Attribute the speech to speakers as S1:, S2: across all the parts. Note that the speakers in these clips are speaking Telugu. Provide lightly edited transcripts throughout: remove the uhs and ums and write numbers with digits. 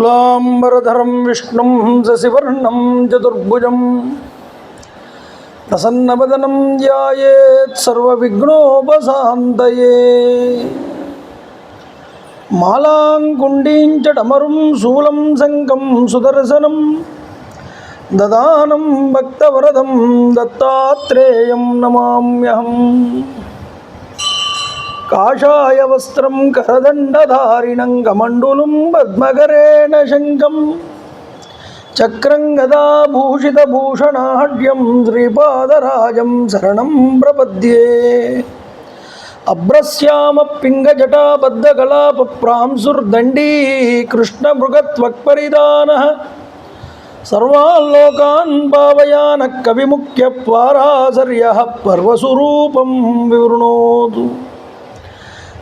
S1: शुक्लांबरधरं विष्णुं शशिवर्णं चतुर्भुजं प्रसन्नवदनं ध्यायेत् सर्वविघ्नोपशान्तये। मालांकुण्डीं च डमरुं शूलं शङ्खं सुदर्शनं ददानं भक्तवरदं दत्तात्रेयं नमाम्यहम्। काषाय वस्त्रं करदण्डधारिणं कमण्डलुं पद्मकरेण शङ्खं चक्रं गदाभूषितभूषणाढ्यं श्रीपादराजं शरणं प्रपद्ये। अभ्रस्यामपिङ्गजटाबद्धकलापप्रांसुर्दण्डी कृष्णमृगत्वक्परिधानः सर्वान् लोकान् पावयानः कविमुख्यपाराशर्यः पर्वस्वरूपं विवृणोतु।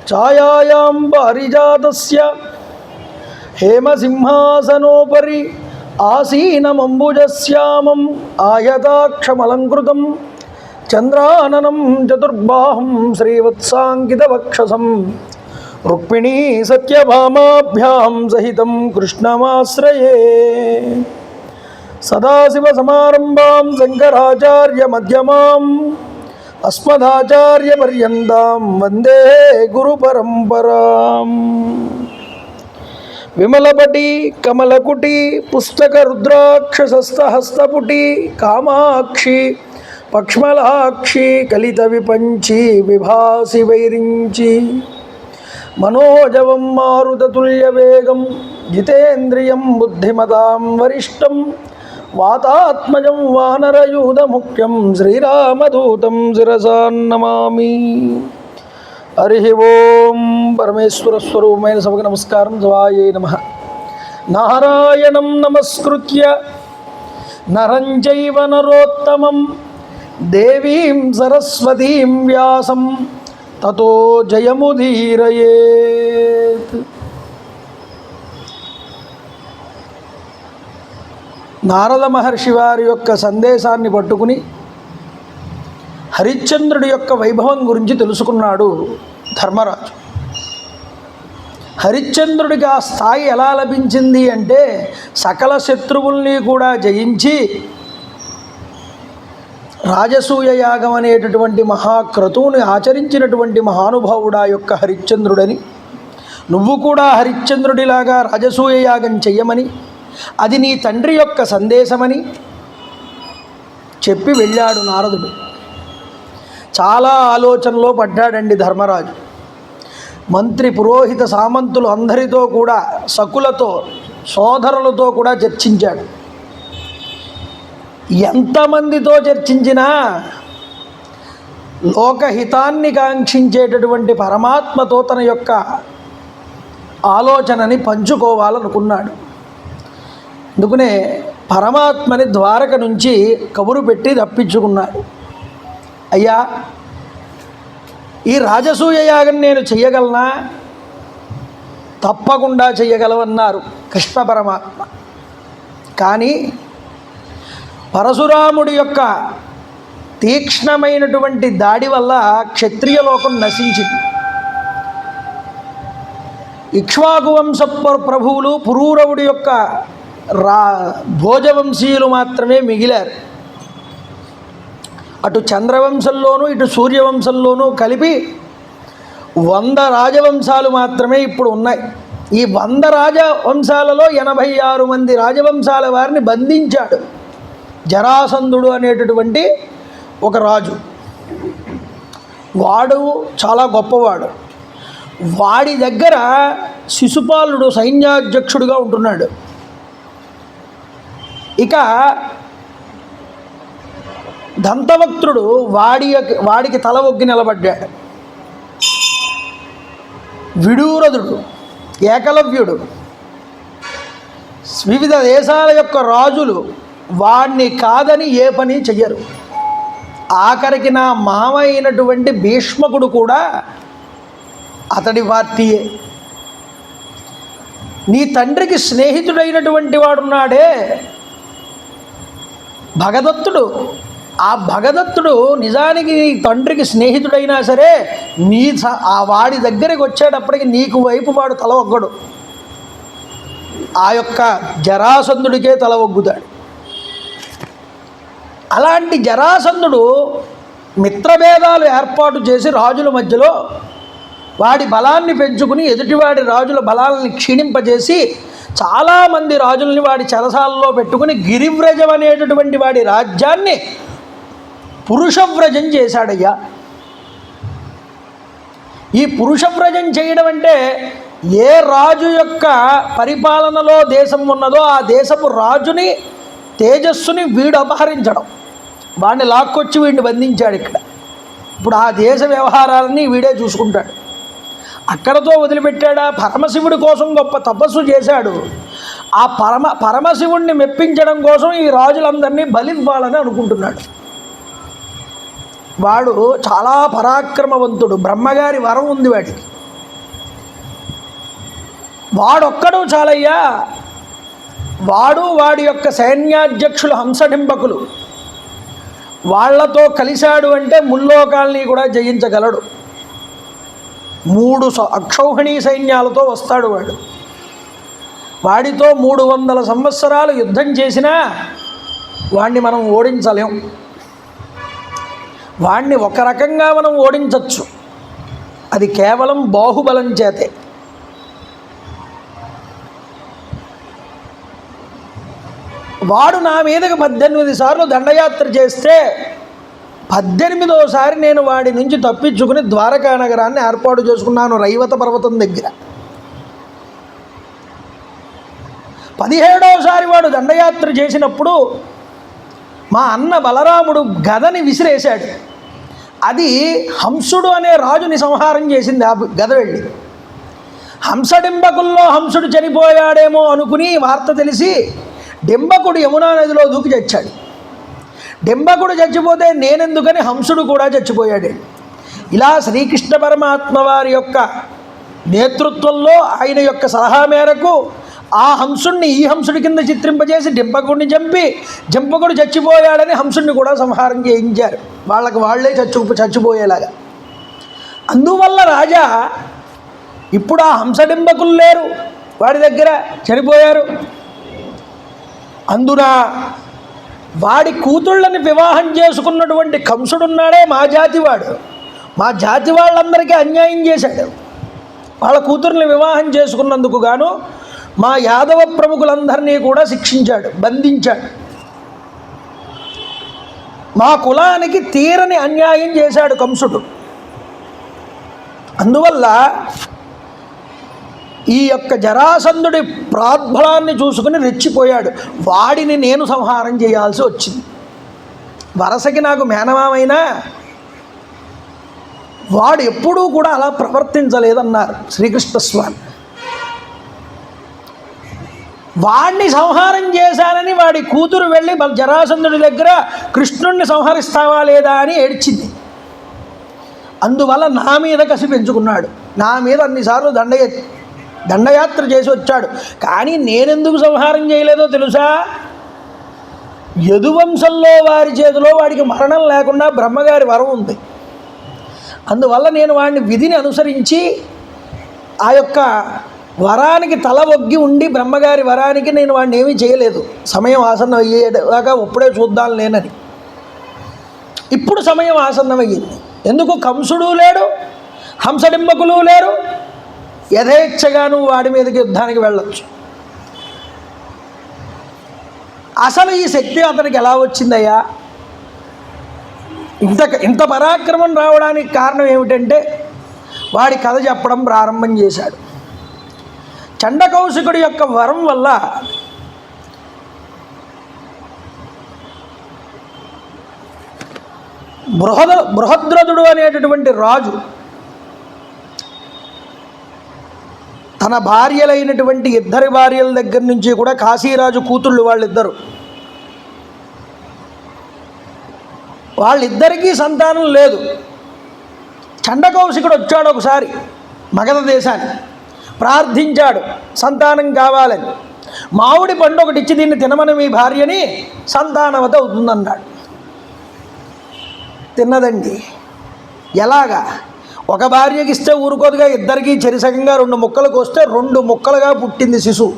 S1: छायायां पारिजातस्य हेमसिंहासनोपरि आसीनमम्बुजश्यामम् आयताक्षमलङ्कृतं चन्द्राननं चतुर्बाहुं श्रीवत्साङ्कितवक्षसं रुक्मिणी सत्यभामाभ्यां सहितं कृष्णमाश्रये। सदाशिवसमारम्भां शङ्कराचार्यमध्यमाम् अस्मदाचार्यपर्यन्तां वन्दे गुरुपरम्पराम्। विमलपटी कमलकुटी पुस्तकरुद्राक्षसस्तहस्तपुटी कामाक्षी पक्ष्मलाक्षी कलितविपञ्ची विभासि वैरिञ्ची मनोजवं मारुततुल्यवेगं जितेन्द्रियं बुद्धिमतां वरिष्ठं वातात्मजं वानरयूथमुख्यं श्रीरामदूतं शिरसा नमामि। हरिः ओं। परमेश्वरस्वरूपమైన సభకు నమస్కారం। శివాయే నమః। నారాయణం నమస్కృత్య నరం చైవ నరోత్తమం దేవీం సరస్వతీం వ్యాసం తతో జయముదీరయేత్। నారద మహర్షి వారి యొక్క సందేశాన్ని పట్టుకుని హరిశ్చంద్రుడి యొక్క వైభవం గురించి తెలుసుకున్నాడు ధర్మరాజు. హరిశ్చంద్రుడికి ఆ స్థాయి ఎలా లభించింది అంటే సకల శత్రువుల్ని కూడా జయించి రాజసూయ యాగం అనేటటువంటి మహాక్రతువుని ఆచరించినటువంటి మహానుభావుడా యొక్క హరిశ్చంద్రుడని, నువ్వు కూడా హరిశ్చంద్రుడిలాగా రాజసూయ యాగం చెయ్యమని, అది నీ తండ్రి యొక్క సందేశమని చెప్పి వెళ్ళాడు నారదుడు. చాలా ఆలోచనలో పడ్డాడండి ధర్మరాజు. మంత్రి పురోహిత సామంతులు అందరితో కూడా, సకులతో సోదరులతో కూడా చర్చించాడు. ఎంతమందితో చర్చించినా లోకహితాన్ని కాంక్షించేటటువంటి పరమాత్మతో తన యొక్క ఆలోచనని పంచుకోవాలనుకున్నాడు. అందుకనే పరమాత్మని ద్వారక నుంచి కబురు పెట్టి తప్పించుకున్నాడు. అయ్యా, ఈ రాజసూయ యాగం నేను చెయ్యగలనా? తప్పకుండా చెయ్యగలవన్నారు కృష్ణ పరమాత్మ. కానీ పరశురాముడి యొక్క తీక్ష్ణమైనటువంటి దాడి వల్ల క్షత్రియ లోకం నశించింది. ఇక్ష్వాకు వంశ ప్రభువులు పురూరవుడి యొక్క భోజవంశీయులు మాత్రమే మిగిలారు. అటు చంద్రవంశంలోనూ ఇటు సూర్యవంశంలోనూ కలిపి 100 రాజవంశాలు మాత్రమే ఇప్పుడు ఉన్నాయి. ఈ 100 రాజవంశాలలో 86 మంది రాజవంశాల వారిని బంధించాడు జరాసంధుడు అనేటటువంటి ఒక రాజు. వాడు చాలా గొప్పవాడు. వాడి దగ్గర శిశుపాలుడు సైన్యాధ్యక్షుడిగా ఉంటున్నాడు. ఇక దంతవక్త్రుడు వాడికి తల ఒగ్గి నిలబడ్డాడు. విడూరదుడు, ఏకలవ్యుడు, వివిధ దేశాల యొక్క రాజులు వాడిని కాదని ఏ పని చెయ్యరు. ఆఖరికి నా మామ అయినటువంటి భీష్మకుడు కూడా అతడి పార్టీయే. నీ తండ్రికి స్నేహితుడైనటువంటి వాడున్నాడే భగదత్తుడు, ఆ భగదత్తుడు నిజానికి నీ తండ్రికి స్నేహితుడైనా సరే ఆ వాడి దగ్గరికి వచ్చేటప్పటికి నీకు వైపు వాడు తల ఒగ్గడు. ఆ యొక్క జరాసంధుడికే తల ఒగ్గుతాడు. అలాంటి జరాసంధుడు మిత్రభేదాలు ఏర్పాటు చేసి రాజుల మధ్యలో వాడి బలాన్ని పెంచుకుని ఎదుటివాడి రాజుల బలాలని క్షీణింపజేసి చాలామంది రాజుల్ని వాడి చెరసాలలో పెట్టుకుని గిరివ్రజం అనేటటువంటి వాడి రాజ్యాన్ని పురుషవ్రజం చేశాడయ్యా. ఈ పురుషవ్రజం చేయడం అంటే ఏ రాజు యొక్క పరిపాలనలో దేశం ఉన్నదో ఆ దేశపు రాజుని తేజస్సుని వీడు అపహరించడం, వాడిని లాక్కొచ్చి వీడిని బంధించాడు ఇక్కడ. ఇప్పుడు ఆ దేశ వ్యవహారాలన్నీ వీడే చూసుకుంటాడు. అక్కడతో వదిలిపెట్టాడా? పరమశివుడి కోసం గొప్ప తపస్సు చేశాడు. ఆ పరమశివుణ్ణి మెప్పించడం కోసం ఈ రాజులందరినీ బలివ్వాలని అనుకుంటున్నాడు. వాడు చాలా పరాక్రమవంతుడు, బ్రహ్మగారి వరం ఉంది వాడికి. వాడొక్కడు చాలయ్యా. వాడి యొక్క సైన్యాధ్యక్షులు హంసడింబకులు, వాళ్లతో కలిశాడు అంటే ముల్లోకాల్ని కూడా జయించగలడు. 3 అక్షౌహిణీ సైన్యాలతో వస్తాడు వాడు. వాడితో 300 సంవత్సరాలు యుద్ధం చేసినా వాడిని మనం ఓడించలేం. వాడిని ఒక రకంగా మనం ఓడించవచ్చు, అది కేవలం బాహుబలం చేతే. వాడు నా మీదకి 18 సార్లు దండయాత్ర చేస్తే 18వసారి నేను వాడి నుంచి తప్పించుకుని ద్వారకా నగరాన్ని ఏర్పాటు చేసుకున్నాను రైవత పర్వతం దగ్గర. 17వసారి వాడు దండయాత్ర చేసినప్పుడు మా అన్న బలరాముడు గదని విసిరేశాడు. అది హంసుడు అనే రాజుని సంహారం చేసింది. ఆ గద వెళ్ళి హంసడింబకుల్లో హంసుడు చనిపోయాడేమో అనుకుని వార్త తెలిసి డింబకుడు యమునా నదిలో దూకి చచ్చాడు. డింబకుడు చచ్చిపోతే నేనెందుకని హంసుడు కూడా చచ్చిపోయాడు. ఇలా శ్రీకృష్ణ పరమాత్మ వారి యొక్క నేతృత్వంలో ఆయన యొక్క సలహా మేరకు ఆ హంసుడిని ఈ హంసుడి కింద చిత్రింపజేసి డింబకుడిని చంపి డింబకుడు చచ్చిపోయాడని హంసుడిని కూడా సంహారం చేయించారు, వాళ్ళకి వాళ్లే చచ్చిపోయేలాగా. అందువల్ల రాజా ఇప్పుడు ఆ హంసడింబకులు లేరు వాడి దగ్గర, చనిపోయారు. అందున వాడి కూతుళ్ళని వివాహం చేసుకున్నటువంటి కంసుడున్నాడే మా జాతివాడు. మా జాతి వాళ్ళందరికీ అన్యాయం చేశాడు. వాళ్ళ కూతుర్ని వివాహం చేసుకున్నందుకు గాను మా యాదవ ప్రముఖులందరినీ కూడా శిక్షించాడు, బంధించాడు. మా కులానికి తీరని అన్యాయం చేశాడు కంసుడు. అందువల్ల ఈ యొక్క జరాసంధుడి ప్రాద్బలాన్ని చూసుకుని రెచ్చిపోయాడు. వాడిని నేను సంహారం చేయాల్సి వచ్చింది. వరసకి నాకు మేనమామైనా వాడు ఎప్పుడూ కూడా అలా ప్రవర్తించలేదన్నారు శ్రీకృష్ణస్వామి. వాడిని సంహారం చేశానని వాడి కూతురు వెళ్ళి జరాసంధుడి దగ్గర కృష్ణుణ్ణి సంహరిస్తావా లేదా అని ఏడ్చింది. అందువల్ల నా మీద కసి పెంచుకున్నాడు. నా మీద అన్నిసార్లు దండయాత్ర చేసి వచ్చాడు. కానీ నేనెందుకు సంహారం చేయలేదో తెలుసా? యదువంశంలో వారి చేతిలో వాడికి మరణం లేకుండా బ్రహ్మగారి వరం ఉంది. అందువల్ల నేను వాడిని విధిని అనుసరించి ఆ యొక్క వరానికి తల ఒగ్గి ఉండి బ్రహ్మగారి వరానికి నేను వాడిని ఏమీ చేయలేదు. సమయం ఆసన్నం అయ్యేదాకా ఇప్పుడే చూద్దాం లేనని. ఇప్పుడు సమయం ఆసన్నమయ్యింది. ఎందుకు? కంసుడు లేడు, హంసడింబకులు లేరు. యథేచ్ఛగా నువ్వు వాడి మీదకి యుద్ధానికి వెళ్ళొచ్చు. అసలు ఈ శక్తి అతనికి ఎలా వచ్చిందయ్యా? ఇంత పరాక్రమం రావడానికి కారణం ఏమిటంటే వాడి కథ చెప్పడం ప్రారంభం చేశాడు. చండకౌశికుడి యొక్క వరం వల్ల బృహద్రథుడు అనేటటువంటి రాజు తన భార్యలైనటువంటి 2 భార్యల దగ్గర నుంచి కూడా కాశీరాజు కూతుళ్ళు వాళ్ళిద్దరికీ సంతానం లేదు. చండకౌశికుడు వచ్చాడు ఒకసారి మగధ దేశానికి, ప్రార్థించాడు సంతానం కావాలని. మామిడి పండు ఒకటి ఇచ్చి దీన్ని తినమని మీ భార్యని, సంతానవత అవుతుందన్నాడు. తిన్నదండి. ఎలాగా? ఒక భార్యకి ఇస్తే ఊరుకోదుగా, ఇద్దరికీ చెరిసగంగా 2 ముక్కలకు వస్తే 2 ముక్కలుగా పుట్టింది శిశువు.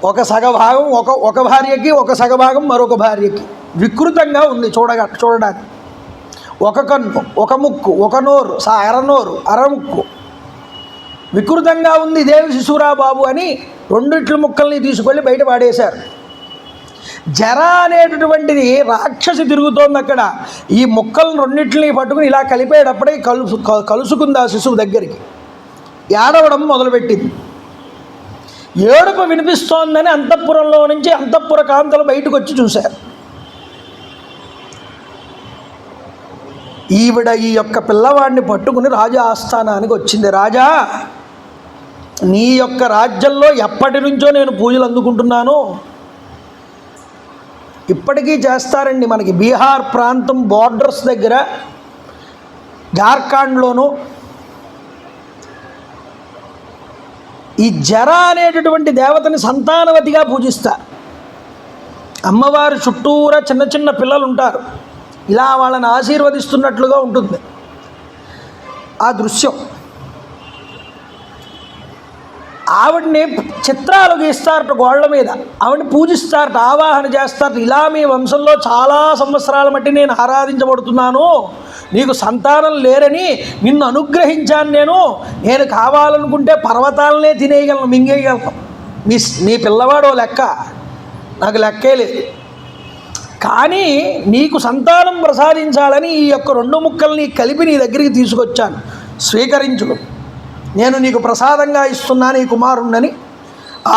S1: ఒక సగభాగం ఒక భార్యకి, ఒక సగభాగం మరొక భార్యకి. వికృతంగా ఉంది చూడడానికి. ఒక కన్ను, ఒక ముక్కు, ఒక నోరు, అరనోరు, అరముక్కు, వికృతంగా ఉంది. దేవి శిశురా బాబు అని రెండిట్ల ముక్కల్ని తీసుకెళ్ళి బయట పాడేశారు. జర అనేటటువంటిది రాక్షసి తిరుగుతోంది అక్కడ. ఈ ముక్కలను రెండింటిని పట్టుకుని ఇలా కలిపేటప్పుడే కలుసుకుంది ఆ శిశువు దగ్గరికి. ఏడవడం మొదలుపెట్టింది. ఏడుపు వినిపిస్తోందని అంతఃపురంలో నుంచి అంతఃపుర కాంతలు బయటకు వచ్చి చూశారు. ఈవిడ ఈ యొక్క పిల్లవాడిని పట్టుకుని రాజా ఆస్థానానికి వచ్చింది. రాజా, నీ యొక్క రాజ్యంలో ఎప్పటి నుంచో నేను పూజలు అందుకుంటున్నాను. ఇప్పటికీ చేస్తారండి. మనకి బీహార్ ప్రాంతం బోర్డర్స్ దగ్గర, జార్ఖండ్లోను ఈ జర అనేటటువంటి దేవతని సంతానవతిగా పూజిస్తారు. అమ్మవారు చుట్టూరా చిన్న చిన్న పిల్లలు ఉంటారు. ఇలా వాళ్ళని ఆశీర్వదిస్తున్నట్లుగా ఉంటుంది ఆ దృశ్యం. ఆవిడని చిత్రాలు గీస్తారట గోళ్ల మీద, ఆవిడని పూజిస్తారట, ఆవాహన చేస్తారట. ఇలా మీ వంశంలో చాలా సంవత్సరాల మట్టి నేను ఆరాధించబడుతున్నాను, నీకు సంతానం లేరని నిన్ను అనుగ్రహించాను. నేను కావాలనుకుంటే పర్వతాలనే తినేయగలను, మింగేయగలను. నీ పిల్లవాడో లెక్క, నాకు లెక్కే లేదు. కానీ నీకు సంతానం ప్రసాదించాలని ఈ యొక్క రెండు ముక్కల్ని కలిపి నీ దగ్గరికి తీసుకొచ్చాను, స్వీకరించు, నేను నీకు ప్రసాదంగా ఇస్తున్నాను ఈ కుమారుణ్ణని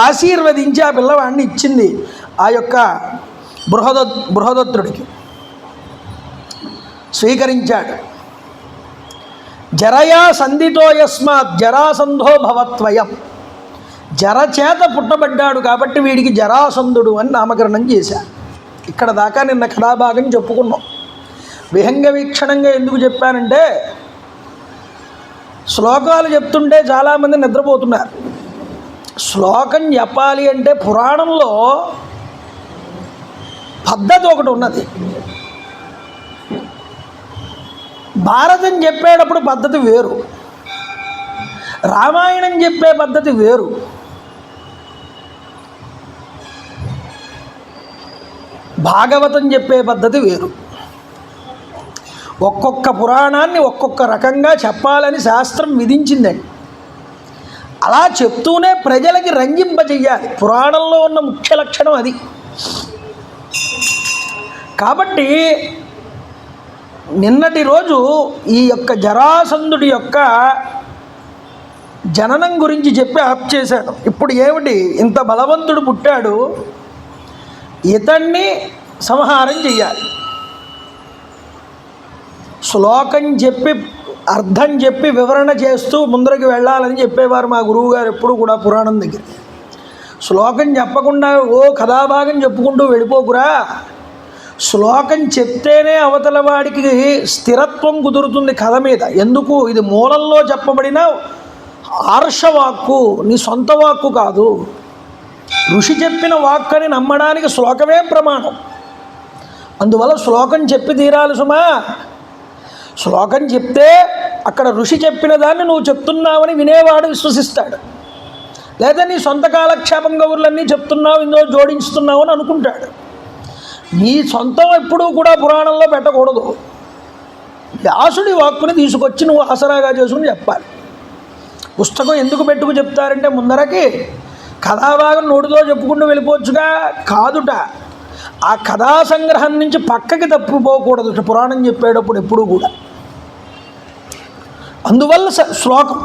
S1: ఆశీర్వదించి ఆ పిల్లవాడిని ఇచ్చింది ఆ యొక్క బృహదత్తుడికి. స్వీకరించాడు. జరయా సంధితో యస్మాత్ జరాసంధో భవత్వయం. జర చేత పుట్టబడ్డాడు కాబట్టి వీడికి జరాసంధుడు అని నామకరణం చేశారు. ఇక్కడ దాకా నిన్న కథాభాగం చెప్పుకున్నాం. విహంగ వీక్షణంగా ఎందుకు చెప్పానంటే, శ్లోకాలు చెప్తుంటే చాలామంది నిద్రపోతున్నారు. శ్లోకం చెప్పాలి అంటే పురాణంలో పద్ధతి ఒకటి ఉన్నది. భారతం చెప్పేటప్పుడు పద్ధతి వేరు, రామాయణం చెప్పే పద్ధతి వేరు. భాగవతం చెప్పే పద్ధతి వేరు. ఒక్కొక్క పురాణాన్ని ఒక్కొక్క రకంగా చెప్పాలని శాస్త్రం విధించిందండి. అలా చెప్తూనే ప్రజలకి రంజింపజేయాలి. పురాణంలో ఉన్న ముఖ్య లక్షణం అది. కాబట్టి నిన్నటి రోజు ఈ యొక్క జరాసంధుడి యొక్క జననం గురించి చెప్పి ఆప్ చేశాను. ఇప్పుడు ఏమిటి, ఇంత బలవంతుడు పుట్టాడు, ఇతన్ని సంహారం చెయ్యాలి. శ్లోకం చెప్పి అర్థం చెప్పి వివరణ చేస్తూ ముందరికి వెళ్ళాలని చెప్పేవారు మా గురువుగారు ఎప్పుడు కూడా పురాణం దగ్గర. శ్లోకం చెప్పకుండా కథాభాగం చెప్పుకుంటూ వెళ్ళిపోకురా, శ్లోకం చెప్తేనే అవతల వాడికి స్థిరత్వం కుదురుతుంది కథ మీద. ఎందుకు, ఇది మూలంలో చెప్పబడిన ఆర్షవాక్కు, నీ సొంత వాక్కు కాదు. ఋషి చెప్పిన వాక్కని నమ్మడానికి శ్లోకమే ప్రమాణం. అందువల్ల శ్లోకం చెప్పి తీరాలి సుమా. శ్లోకం చెప్తే అక్కడ ఋషి చెప్పిన దాన్ని నువ్వు చెప్తున్నావని వినేవాడు విశ్వసిస్తాడు. లేదా నీ సొంత కాలక్షేపం కబుర్లన్నీ చెప్తున్నావు, ఇందులో జోడించుతున్నావు అని అనుకుంటాడు. నీ సొంతం ఎప్పుడూ కూడా పురాణంలో పెట్టకూడదు. వ్యాసుడి వాక్కుని తీసుకొచ్చి నువ్వు ఆసరాగా చేసుకుని చెప్పాలి. పుస్తకం ఎందుకు పెట్టుకు చెప్తారంటే ముందరకి కథాభాగం నోటితో చెప్పుకుంటూ వెళ్ళిపోవచ్చుగా, కాదుట. ఆ కథా సంగ్రహం నుంచి పక్కకి తప్పిపోకూడదు పురాణం చెప్పేటప్పుడు ఎప్పుడూ కూడా. అందువల్ల శ్లోకం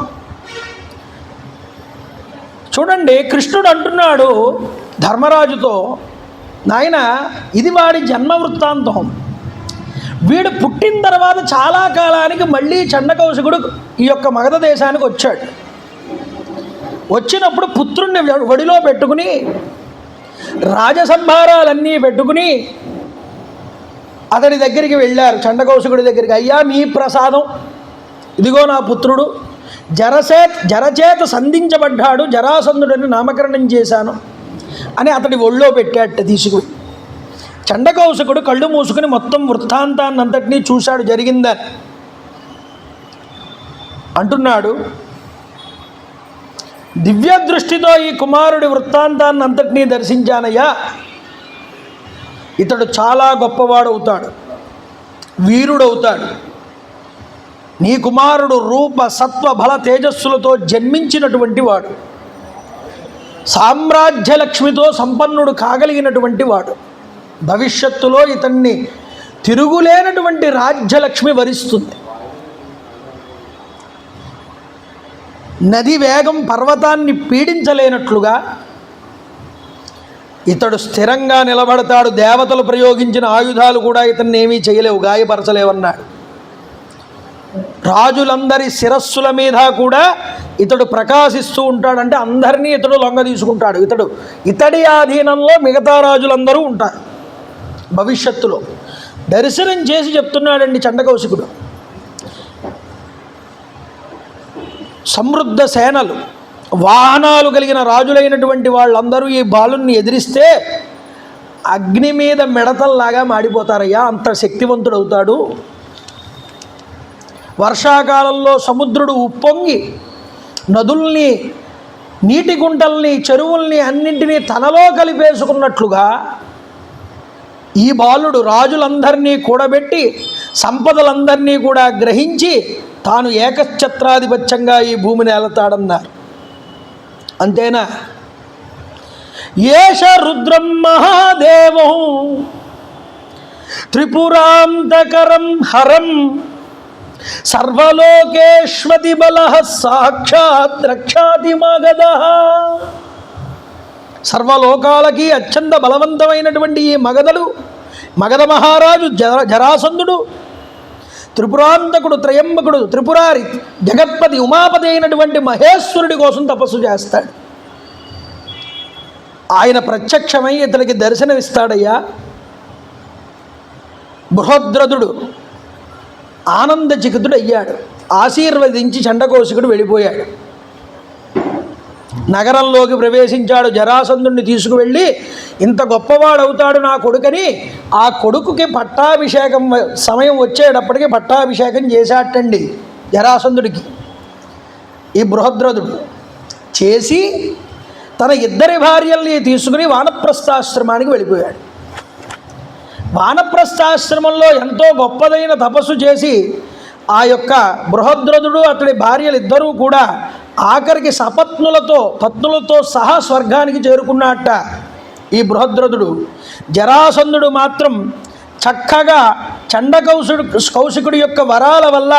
S1: చూడండి. కృష్ణుడు అంటున్నాడు ధర్మరాజుతో, నాయన ఇది వాడి జన్మ వృత్తాంతం. వీడు పుట్టిన తర్వాత చాలా కాలానికి మళ్ళీ చండకౌశికుడు ఈ యొక్క మగధ దేశానికి వచ్చాడు. వచ్చినప్పుడు పుత్రుణ్ణి ఒడిలో పెట్టుకుని రాజసంభారాలన్నీ పెట్టుకుని అతడి దగ్గరికి వెళ్ళారు. చండకౌశికుడి దగ్గరికి, అయ్యా మీ ప్రసాదం, ఇదిగో నా పుత్రుడు జరచేత సంధించబడ్డాడు, జరాసంధుడని నామకరణం చేశాను అని అతడి ఒళ్ళో పెట్టాట తీసుకుని. చండకౌశికుడు కళ్ళు మూసుకుని మొత్తం వృత్తాంతాన్ని అంతటినీ చూశాడు జరిగిందని. అంటున్నాడు, దివ్య దృష్టితో ఈ కుమారుడి వృత్తాంతాన్ని అంతటినీ దర్శించానయ్యా. ఇతడు చాలా గొప్పవాడవుతాడు, వీరుడవుతాడు. నీ కుమారుడు రూప సత్వ బల తేజస్సులతో జన్మించినటువంటి వాడు, సామ్రాజ్యలక్ష్మితో సంపన్నుడు కాగలిగినటువంటి వాడు. భవిష్యత్తులో ఇతన్ని తిరుగులేనటువంటి రాజ్యలక్ష్మి వరిస్తుంది. నది వేగం పర్వతాన్ని పీడించలేనట్లుగా ఇతడు స్థిరంగా నిలబడతాడు. దేవతలు ప్రయోగించిన ఆయుధాలు కూడా ఇతన్ని ఏమీ చేయలేవు, గాయపరచలేవన్నాడు. రాజులందరి శిరస్సుల మీద కూడా ఇతడు ప్రకాశిస్తూ ఉంటాడంటే అందరినీ ఇతడు లొంగ తీసుకుంటాడు. ఇతడి ఆధీనంలో మిగతా రాజులందరూ ఉంటారు. భవిష్యత్తులో దర్శనం చేసి చెప్తున్నాడండి చండకౌశికుడు. సమృద్ధ సేనలు, వాహనాలు కలిగిన రాజులైనటువంటి వాళ్ళందరూ ఈ బాలుని ఎదిరిస్తే అగ్ని మీద మిడతల్లాగా మాడిపోతారయ్యా, అంత శక్తివంతుడవుతాడు. వర్షాకాలంలో సముద్రుడు ఉప్పొంగి నదుల్ని, నీటి గుంటల్ని, చెరువుల్ని అన్నింటినీ తనలో కలిపేసుకున్నట్లుగా ఈ బాలుడు రాజులందరినీ కూడబెట్టి సంపదలందరినీ కూడా గ్రహించి తాను ఏకఛత్రాధిపత్యంగా ఈ భూమిని ఏలతాడన్నారు. అంతేనా? ఏష రుద్రం మహాదేవం త్రిపురాంతకరం హరం సర్వలోకేష్వతి బల సాక్షాత్ రక్షాతి మగధః. సర్వలోకాలకి అత్యంత బలవంతమైనటువంటి ఈ మగధ మహారాజు జరాసంధుడు, త్రిపురాంతకుడు, త్రయంబకుడు, త్రిపురారి, జగత్పతి, ఉమాపతి అయినటువంటి మహేశ్వరుడి కోసం తపస్సు చేస్తాడు. ఆయన ప్రత్యక్షమై ఇతనికి దర్శనమిస్తాడయ్యా. బృహద్రథుడు ఆనందచికితుడు అయ్యాడు. ఆశీర్వదించి చండకౌశికుడు వెళ్ళిపోయాడు. నగరంలోకి ప్రవేశించాడు. జరాసంధుడిని తీసుకువెళ్ళి ఇంత గొప్పవాడవుతాడు నా కొడుకని ఆ కొడుకుకి పట్టాభిషేకం సమయం వచ్చేటప్పటికి పట్టాభిషేకం చేశాటండి జరాసంధుడికి. ఈ బృహద్రథుడు చేసి తన ఇద్దరి భార్యల్ని తీసుకుని వానప్రస్థాశ్రమానికి వెళ్ళిపోయాడు. వానప్రస్థాశ్రమంలో ఎంతో గొప్పదైన తపస్సు చేసి ఆ యొక్క బృహద్రథుడు అతడి భార్యలు ఇద్దరూ కూడా ఆఖరికి పత్నులతో సహా స్వర్గానికి చేరుకున్నట్ట ఈ బృహద్రథుడు. జరాసంధుడు మాత్రం చక్కగా కౌశికుడి యొక్క వరాల వల్ల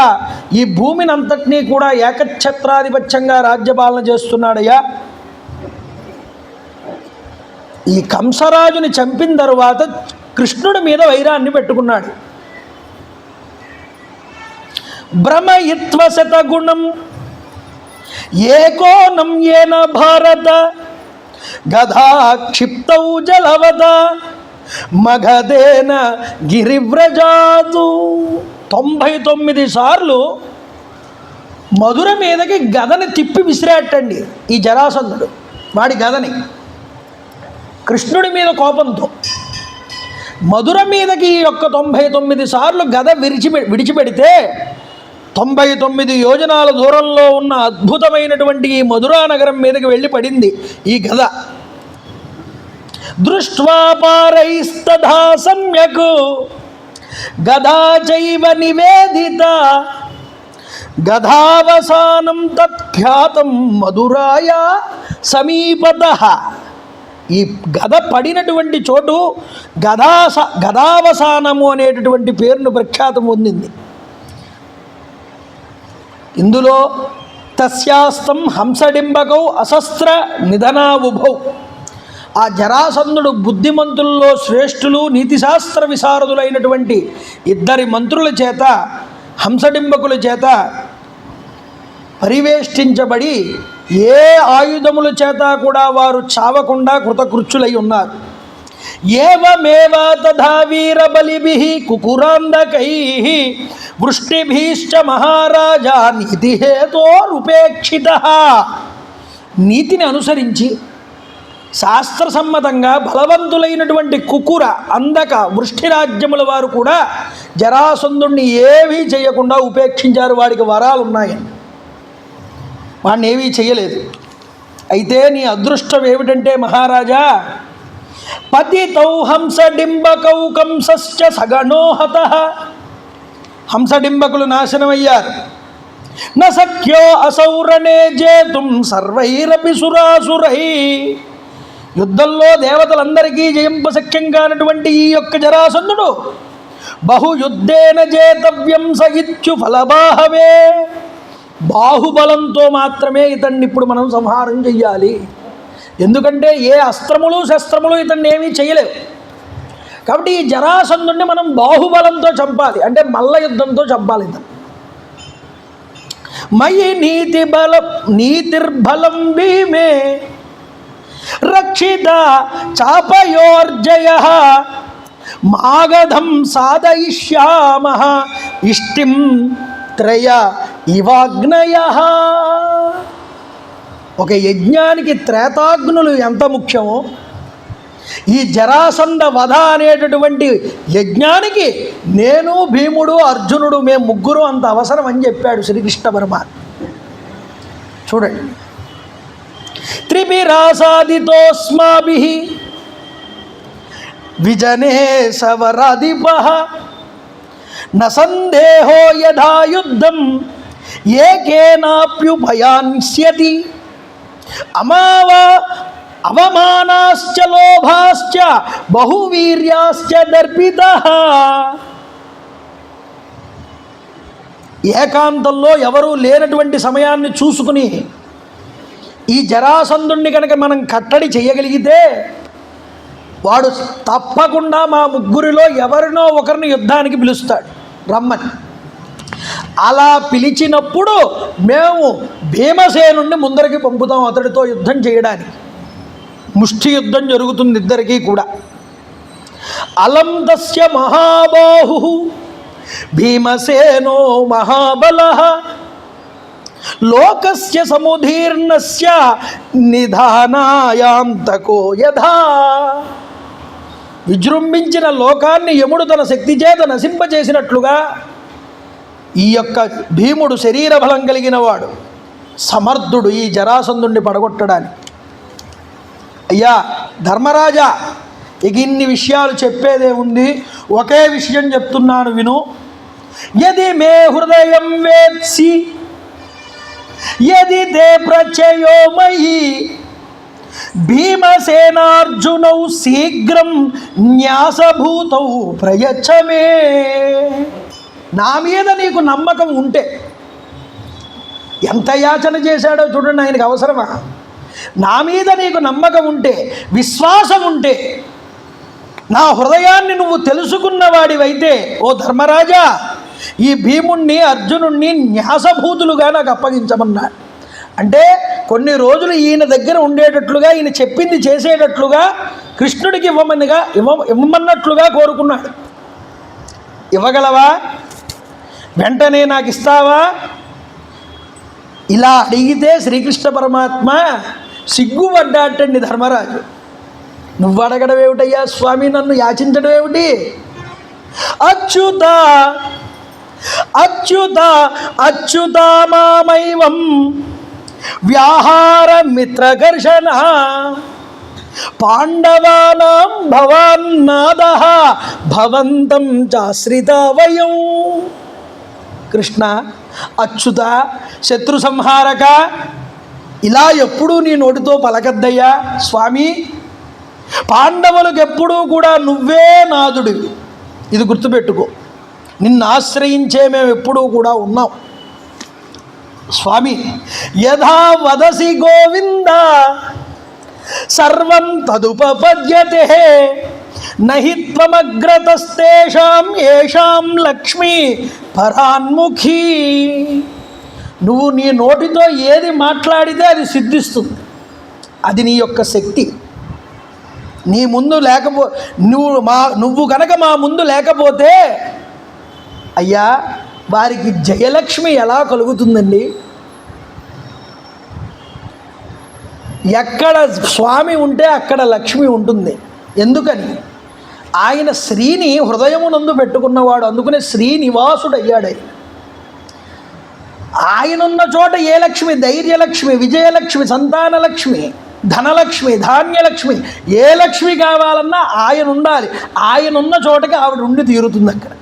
S1: ఈ భూమిని అంతటినీ కూడా ఏకఛత్రాధిపత్యంగా రాజ్యపాలన చేస్తున్నాడయ్యా. ఈ కంసరాజుని చంపిన తరువాత కృష్ణుడి మీద వైరాన్ని పెట్టుకున్నాడు. భ్రమయిత్వ శతగుణం ఏకోనం ఏన భారత గధా క్షిప్తౌ జలవద మగధేన గిరివ్రజాదు. 99 సార్లు మధుర మీదకి గదని తిప్పి విసిరాటండి ఈ జరాసంధుడు. వాడి గదని కృష్ణుడి మీద కోపంతో మధుర మీదకి ఈ యొక్క 99 సార్లు గద విడిచిపెడితే 99 యోజనాల దూరంలో ఉన్న అద్భుతమైనటువంటి ఈ మధురా నగరం మీదకి వెళ్ళి పడింది ఈ గద. దృష్ట్వా పారైస్తథా సమ్యక్ గదా చైవ నివేదిత గదావసానం తత్ఖ్యాతం మధురాయ సమీపతః. ఈ గద పడినటువంటి చోటు గదావసానము అనేటటువంటి పేరును ప్రఖ్యాతం పొందింది. ఇందులో తస్యాస్తం హంసడింబకౌ అశస్త్ర నిధనావుభౌ. ఆ జరాసంధుడు బుద్ధిమంతుల్లో శ్రేష్ఠులు, నీతిశాస్త్ర విశారదులైనటువంటి ఇద్దరి మంత్రుల చేత, హంసడింబకుల చేత పరివేష్టించబడి ఏ ఆయుధముల చేత కూడా వారు చావకుండా కృతకృత్యులై ఉన్నారు. ఏవమేవ తథా వీరబలిభిః కుకురాంధకైః వృష్టిభిశ్చ మహారాజా నీతిహేతోరుపేక్షితః. నీతిని అనుసరించి శాస్త్రసమ్మతంగా బలవంతులైనటువంటి కుకుర, అంధక, వృష్టి రాజ్యముల వారు కూడా జరాసంధుణ్ణి ఏమీ చేయకుండా ఉపేక్షించారు. వాడికి వరాలు ఉన్నాయని వాడిని ఏమీ చేయలేదు. అయితే నీ అదృష్టం ఏమిటంటే మహారాజా, పతితౌ హంసడింబకౌ కంసశ్చ సగణోహత, హంసడింబకులు నాశనమయ్యారు. న సఖ్యో అసౌరణే జేతుం సర్వైరపి సురాసురై, యుద్ధంలో దేవతలందరికీ జయింపశక్యం కానటువంటి ఈ యొక్క జరాసంధుడు బహుయుద్ధేన జేతవ్యం సయిత్యు ఫలబాహవే, బాహుబలంతో మాత్రమే ఇతన్ని ఇప్పుడు మనం సంహారం చెయ్యాలి. ఎందుకంటే ఏ అస్త్రములు శస్త్రములు ఇతన్ని ఏమీ చేయలేవు. కాబట్టి ఈ జరాసంధుడిని మనం బాహుబలంతో చంపాలి, అంటే మల్ల యుద్ధంతో చంపాలి. ఇతను మయి నీతిర్బలం భీమే రక్షిత చాపయోర్జయ మాగధం సాధయిష్యామః ఇష్టిం త్రయ ఇవాగ్నయ. ఒక యజ్ఞానికి త్రేతాగ్నులు ఎంత ముఖ్యమో, ఈ జరాసంధ వధ అనేటటువంటి యజ్ఞానికి నేను, భీముడు, అర్జునుడు మేము ముగ్గురు అంత అవసరం అని చెప్పాడు శ్రీకృష్ణ పరమాత్మ. చూడండి, త్రిభిరాసాదితోస్మాభిః విజనే సవరాధిపః న సందేహో యథా యుద్ధం ఏకేనాప్యుభయాన్స్యతి అవమానాశ్చ లోభాశ్చ బహువీర్యాశ్చ దర్పితః. ఏకాంతంలో ఎవరూ లేనటువంటి సమయాన్ని చూసుకుని ఈ జరాసంధుణ్ణి కనుక మనం కట్టడి చేయగలిగితే వాడు తప్పకుండా మా ముగ్గురిలో ఎవరినో ఒకరిని యుద్ధానికి పిలుస్తాడు రమ్మని. అలా పిలిచినప్పుడు మేము భీమసేనుణ్ణి ముందరికి పంపుతాం అతడితో యుద్ధం చేయడానికి. ముష్టి యుద్ధం జరుగుతుంది ఇద్దరికీ కూడా. అలం తస్య మహాబాహు భీమసేనో మహాబలః లోకస్య సముదీర్ణస్య నిధానాయాంతకో యథా. విజృంభించిన లోకాన్ని యముడు తన శక్తి చేత నశింపజేసినట్లుగా ఈ యొక్క భీముడు శరీర బలం కలిగిన వాడు, సమర్థుడు ఈ జరాసంధుణ్ణి పడగొట్టడానికి. అయ్యా ధర్మరాజా, ఇక ఇన్ని విషయాలు చెప్పేదే ఉంది, ఒకే విషయం చెప్తున్నాను విను. యది మే హృదయం వేత్సి యది తే ప్రచయో మయి భీమసేనార్జునౌ శీఘ్రం న్యాసభూతౌ ప్రయచ్చమే. నా మీద నీకు నమ్మకం ఉంటే, ఎంత యాచన చేశాడో చూడండి ఆయనకు అవసరమా. నా మీద నీకు నమ్మకం ఉంటే, విశ్వాసం ఉంటే, నా హృదయాన్ని నువ్వు తెలుసుకున్నవాడివైతే ఓ ధర్మరాజా, ఈ భీముణ్ణి అర్జునుణ్ణి న్యాసభూతులుగా నాకు అప్పగించమన్నాడు. అంటే కొన్ని రోజులు ఈయన దగ్గర ఉండేటట్లుగా, ఈయన చెప్పింది చేసేటట్లుగా కృష్ణుడికి ఇవ్వమన్నట్లుగా కోరుకున్నాడు. ఇవ్వగలవా? వెంటనే నాకు ఇస్తావా? ఇలా అడిగితే శ్రీకృష్ణ పరమాత్మ సిగ్గుపడ్డాటండి ధర్మరాజు. నువ్వు అడగడం ఏమిటయ్యా స్వామి, నన్ను యాచించడం ఏమిటి? అచ్యుత అచ్యుత అచ్యుతామైవం వ్యాహార మిత్రఘర్షణ పాండవానాం భవాన్నాదః భవంతం చాశ్రిత వయం. కృష్ణ, అచ్యుత, శత్రు సంహారక, ఇలా ఎప్పుడూ నీ నోటితో పలకద్దయ్యా స్వామి. పాండవులకు ఎప్పుడూ కూడా నువ్వే నాదుడివి, ఇది గుర్తుపెట్టుకో. నిన్ను ఆశ్రయించే మేము ఎప్పుడూ కూడా ఉన్నాం స్వామి. యథా వదసి గోవింద సర్వం తదుపపద్యతే నహి త్వమగ్రతస్తేషాం ఏషాం లక్ష్మీ పరాన్ముఖీ. నువ్వు నీ నోటితో ఏది మాట్లాడితే అది సిద్ధిస్తుంది, అది నీ యొక్క శక్తి. నీ ముందు నువ్వు కనుక మా ముందు లేకపోతే అయ్యా వారికి జయలక్ష్మి ఎలా కలుగుతుందండి? ఎక్కడ స్వామి ఉంటే అక్కడ లక్ష్మి ఉంటుంది. ఎందుకని? ఆయన శ్రీని హృదయమునందు పెట్టుకున్నవాడు, అందుకనే శ్రీనివాసుడు అయ్యాడు. ఆయనున్న చోట ఏ లక్ష్మి? ధైర్యలక్ష్మి, విజయలక్ష్మి, సంతానలక్ష్మి, ధనలక్ష్మి, ధాన్యలక్ష్మి, ఏ లక్ష్మి కావాలన్నా ఆయన ఉండాలి. ఆయన ఉన్న చోటకి ఆవిడ ఉండి తీరుతుంది అక్కడ.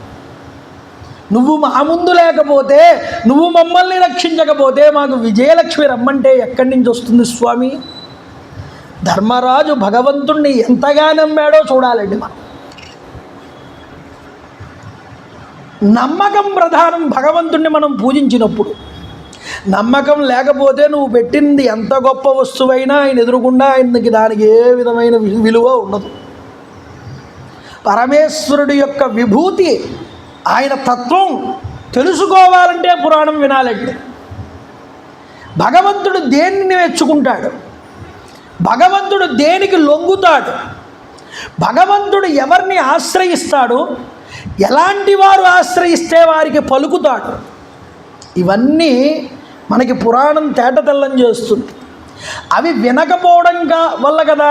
S1: నువ్వు మా ముందు లేకపోతే, నువ్వు మమ్మల్ని రక్షించకపోతే మాకు విజయలక్ష్మి రమ్మంటే ఎక్కడి నుంచి వస్తుంది స్వామి? ధర్మరాజు భగవంతుణ్ణి ఎంతగా నమ్మాడో చూడాలండి మనం. నమ్మకం ప్రధానం భగవంతుణ్ణి మనం పూజించినప్పుడు. నమ్మకం లేకపోతే నువ్వు పెట్టింది ఎంత గొప్ప వస్తువైనా ఆయన ఎదురుకుండా ఆయనకి దానికి ఏ విధమైన విలువ ఉండదు. పరమేశ్వరుడి యొక్క విభూతి, ఆయన తత్వం తెలుసుకోవాలంటే పురాణం వినాలండి. భగవంతుడు దేన్ని మెచ్చుకుంటాడు? భగవంతుడు దేనికి లొంగుతాడు? భగవంతుడు ఎవరిని ఆశ్రయిస్తాడు? ఎలాంటి వారు ఆశ్రయిస్తే వారికి పలుకుతాడు? ఇవన్నీ మనకి పురాణం తేటతెల్లం చేస్తుంది. అవి వినకపోవడం వల్ల కదా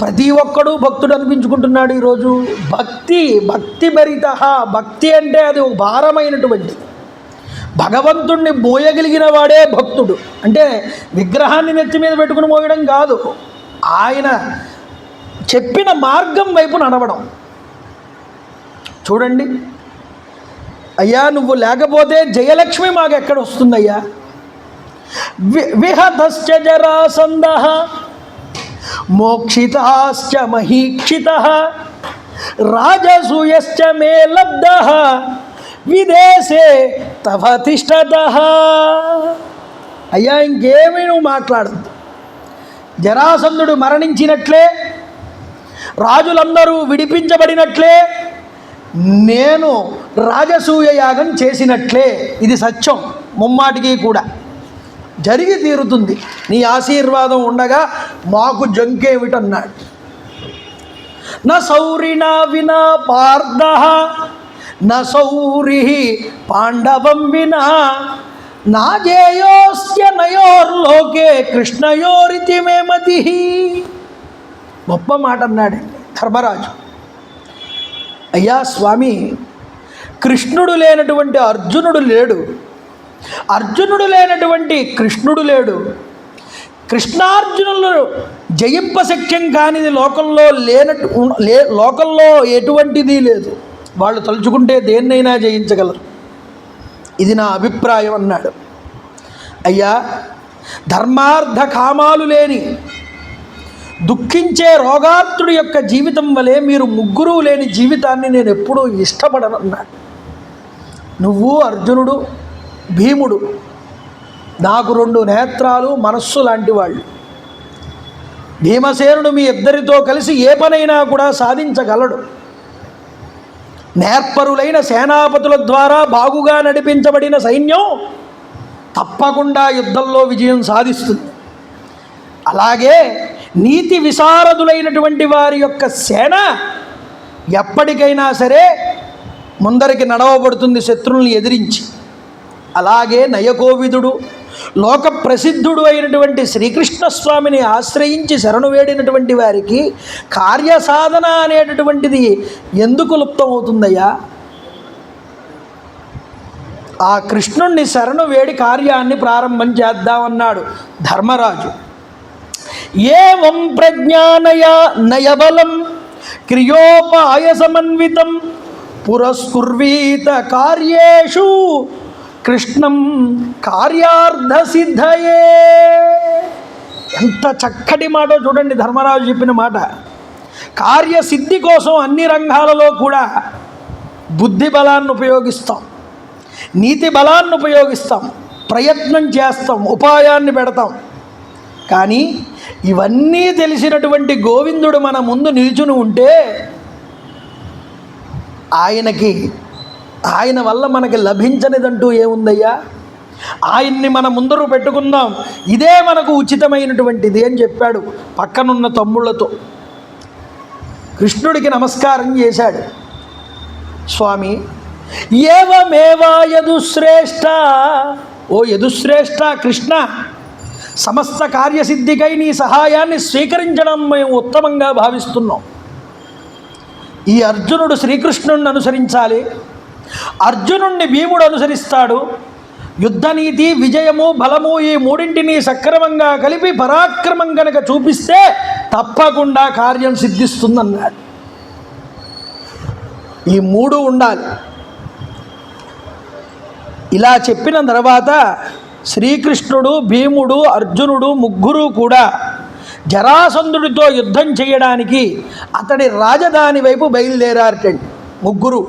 S1: ప్రతి ఒక్కడు భక్తుడు అనిపించుకుంటున్నాడు ఈరోజు. భక్తి భరిత. భక్తి అంటే అది ఒక భారమైనటువంటి, భగవంతుణ్ణి మోయగలిగిన వాడే భక్తుడు. అంటే విగ్రహాన్ని నెత్తి మీద పెట్టుకుని మోయడం కాదు, ఆయన చెప్పిన మార్గం వైపు నడవడం. చూడండి అయ్యా, నువ్వు లేకపోతే జయలక్ష్మి మాకు ఎక్కడ వస్తుందయ్యా? విహతశ్చ జరాసందః మోక్షితాశ్చ మహీక్షితః రాజసూయశ్చ మే లబ్ధః విదేశే తవ తిష్టతః. అయ్యా ఇంకేమీ నువ్వు మాట్లాడద్దు. జరాసంధుడు మరణించినట్లే, రాజులందరూ విడిపించబడినట్లే, నేను రాజసూయ యాగం చేసినట్లే. ఇది సత్యం, ముమ్మాటికి కూడా జరిగి తీరుతుంది. నీ ఆశీర్వాదం ఉండగా మాకు జంకేమిటన్నాడు. న సౌరినా వినా పార్థ న సౌరి పాండవం వినా నాజేయోస్య నయోర్లోకే కృష్ణయోరితి మే మతి. గొప్ప మాట అన్నాడు ధర్మరాజు. అయ్యా స్వామి, కృష్ణుడు లేనటువంటి అర్జునుడు లేడు, అర్జునుడు లేనటువంటి కృష్ణుడు లేడు. కృష్ణార్జునులు జయింపశక్యం కానిది లోకంలో లోకంలో ఎటువంటిది లేదు. వాళ్ళు తలుచుకుంటే దేన్నైనా జయించగలరు. ఇది నా అభిప్రాయం అన్నాడు. అయ్యా, ధర్మార్థ కామాలు లేని దుఃఖించే రోగార్తుడి యొక్క జీవితం వలె మీరు ముగ్గురు లేని జీవితాన్ని నేను ఎప్పుడూ ఇష్టపడను అన్నాడు. నువ్వు అర్జునుడు, భీముడు నాకు రెండు నేత్రాలు, మనస్సు లాంటి వాళ్ళు. భీమసేనుడు మీ ఇద్దరితో కలిసి ఏ పనైనా కూడా సాధించగలడు. నేర్పరులైన సేనాపతుల ద్వారా బాగుగా నడిపించబడిన సైన్యం తప్పకుండా యుద్ధంలో విజయం సాధిస్తుంది. అలాగే నీతి విశారదులైనటువంటి వారి యొక్క సేన ఎప్పటికైనా సరే ముందరికి నడవబడుతుంది శత్రువుల్ని ఎదిరించి. అలాగే నయకోవిదుడు, లోక ప్రసిద్ధుడు అయినటువంటి శ్రీకృష్ణస్వామిని ఆశ్రయించి శరణు వేడినటువంటి వారికి కార్యసాధన అనేటటువంటిది ఎందుకు లుప్తమవుతుందయ్యా? ఆ కృష్ణుణ్ణి శరణు వేడి కార్యాన్ని ప్రారంభం చేద్దామన్నాడు ధర్మరాజు. ఏవం ప్రజ్ఞానయ నయబలం క్రియోపాయ సమన్వితం పురస్కుర్వీత కార్యేషు కృష్ణం కార్యార్థ సిద్ధయే. ఎంత చక్కటి మాట చూడండి ధర్మరాజు చెప్పిన మాట. కార్యసిద్ధి కోసం అన్ని రంగాలలో కూడా బుద్ధి బలాన్ని ఉపయోగిస్తాం, నీతి బలాన్ని ఉపయోగిస్తాం, ప్రయత్నం చేస్తాం, ఉపాయాన్ని పెడతాం. కానీ ఇవన్నీ తెలిసినటువంటి గోవిందుడు మన ముందు నిల్చుని ఉంటే ఆయన వల్ల మనకి లభించనిదంటూ ఏముందయ్యా? ఆయన్ని మన ముందరు పెట్టుకుందాం, ఇదే మనకు ఉచితమైనటువంటిది అని చెప్పాడు పక్కనున్న తమ్ముళ్లతో. కృష్ణుడికి నమస్కారం చేశాడు. స్వామి, ఏవమేవా యదుశ్రేష్ఠ, ఓ యదుశ్రేష్ఠ కృష్ణ, సమస్త కార్యసిద్ధికై నీ సహాయాన్ని స్వీకరించడం మేము ఉత్తమంగా భావిస్తున్నాం. ఈ అర్జునుడు శ్రీకృష్ణుడిని అనుసరించాలి, అర్జునుణ్ణి భీముడు అనుసరిస్తాడు. యుద్ధనీతి, విజయము, బలము ఈ మూడింటిని సక్రమంగా కలిపి పరాక్రమం కనుక చూపిస్తే తప్పకుండా కార్యం సిద్ధిస్తుందన్నాడు. ఈ మూడు ఉండాలి. ఇలా చెప్పిన తర్వాత శ్రీకృష్ణుడు, భీముడు, అర్జునుడు ముగ్గురు కూడా జరాసంధుడితో యుద్ధం చేయడానికి అతడి రాజధాని వైపు బయలుదేరారటండి. ముగ్గురు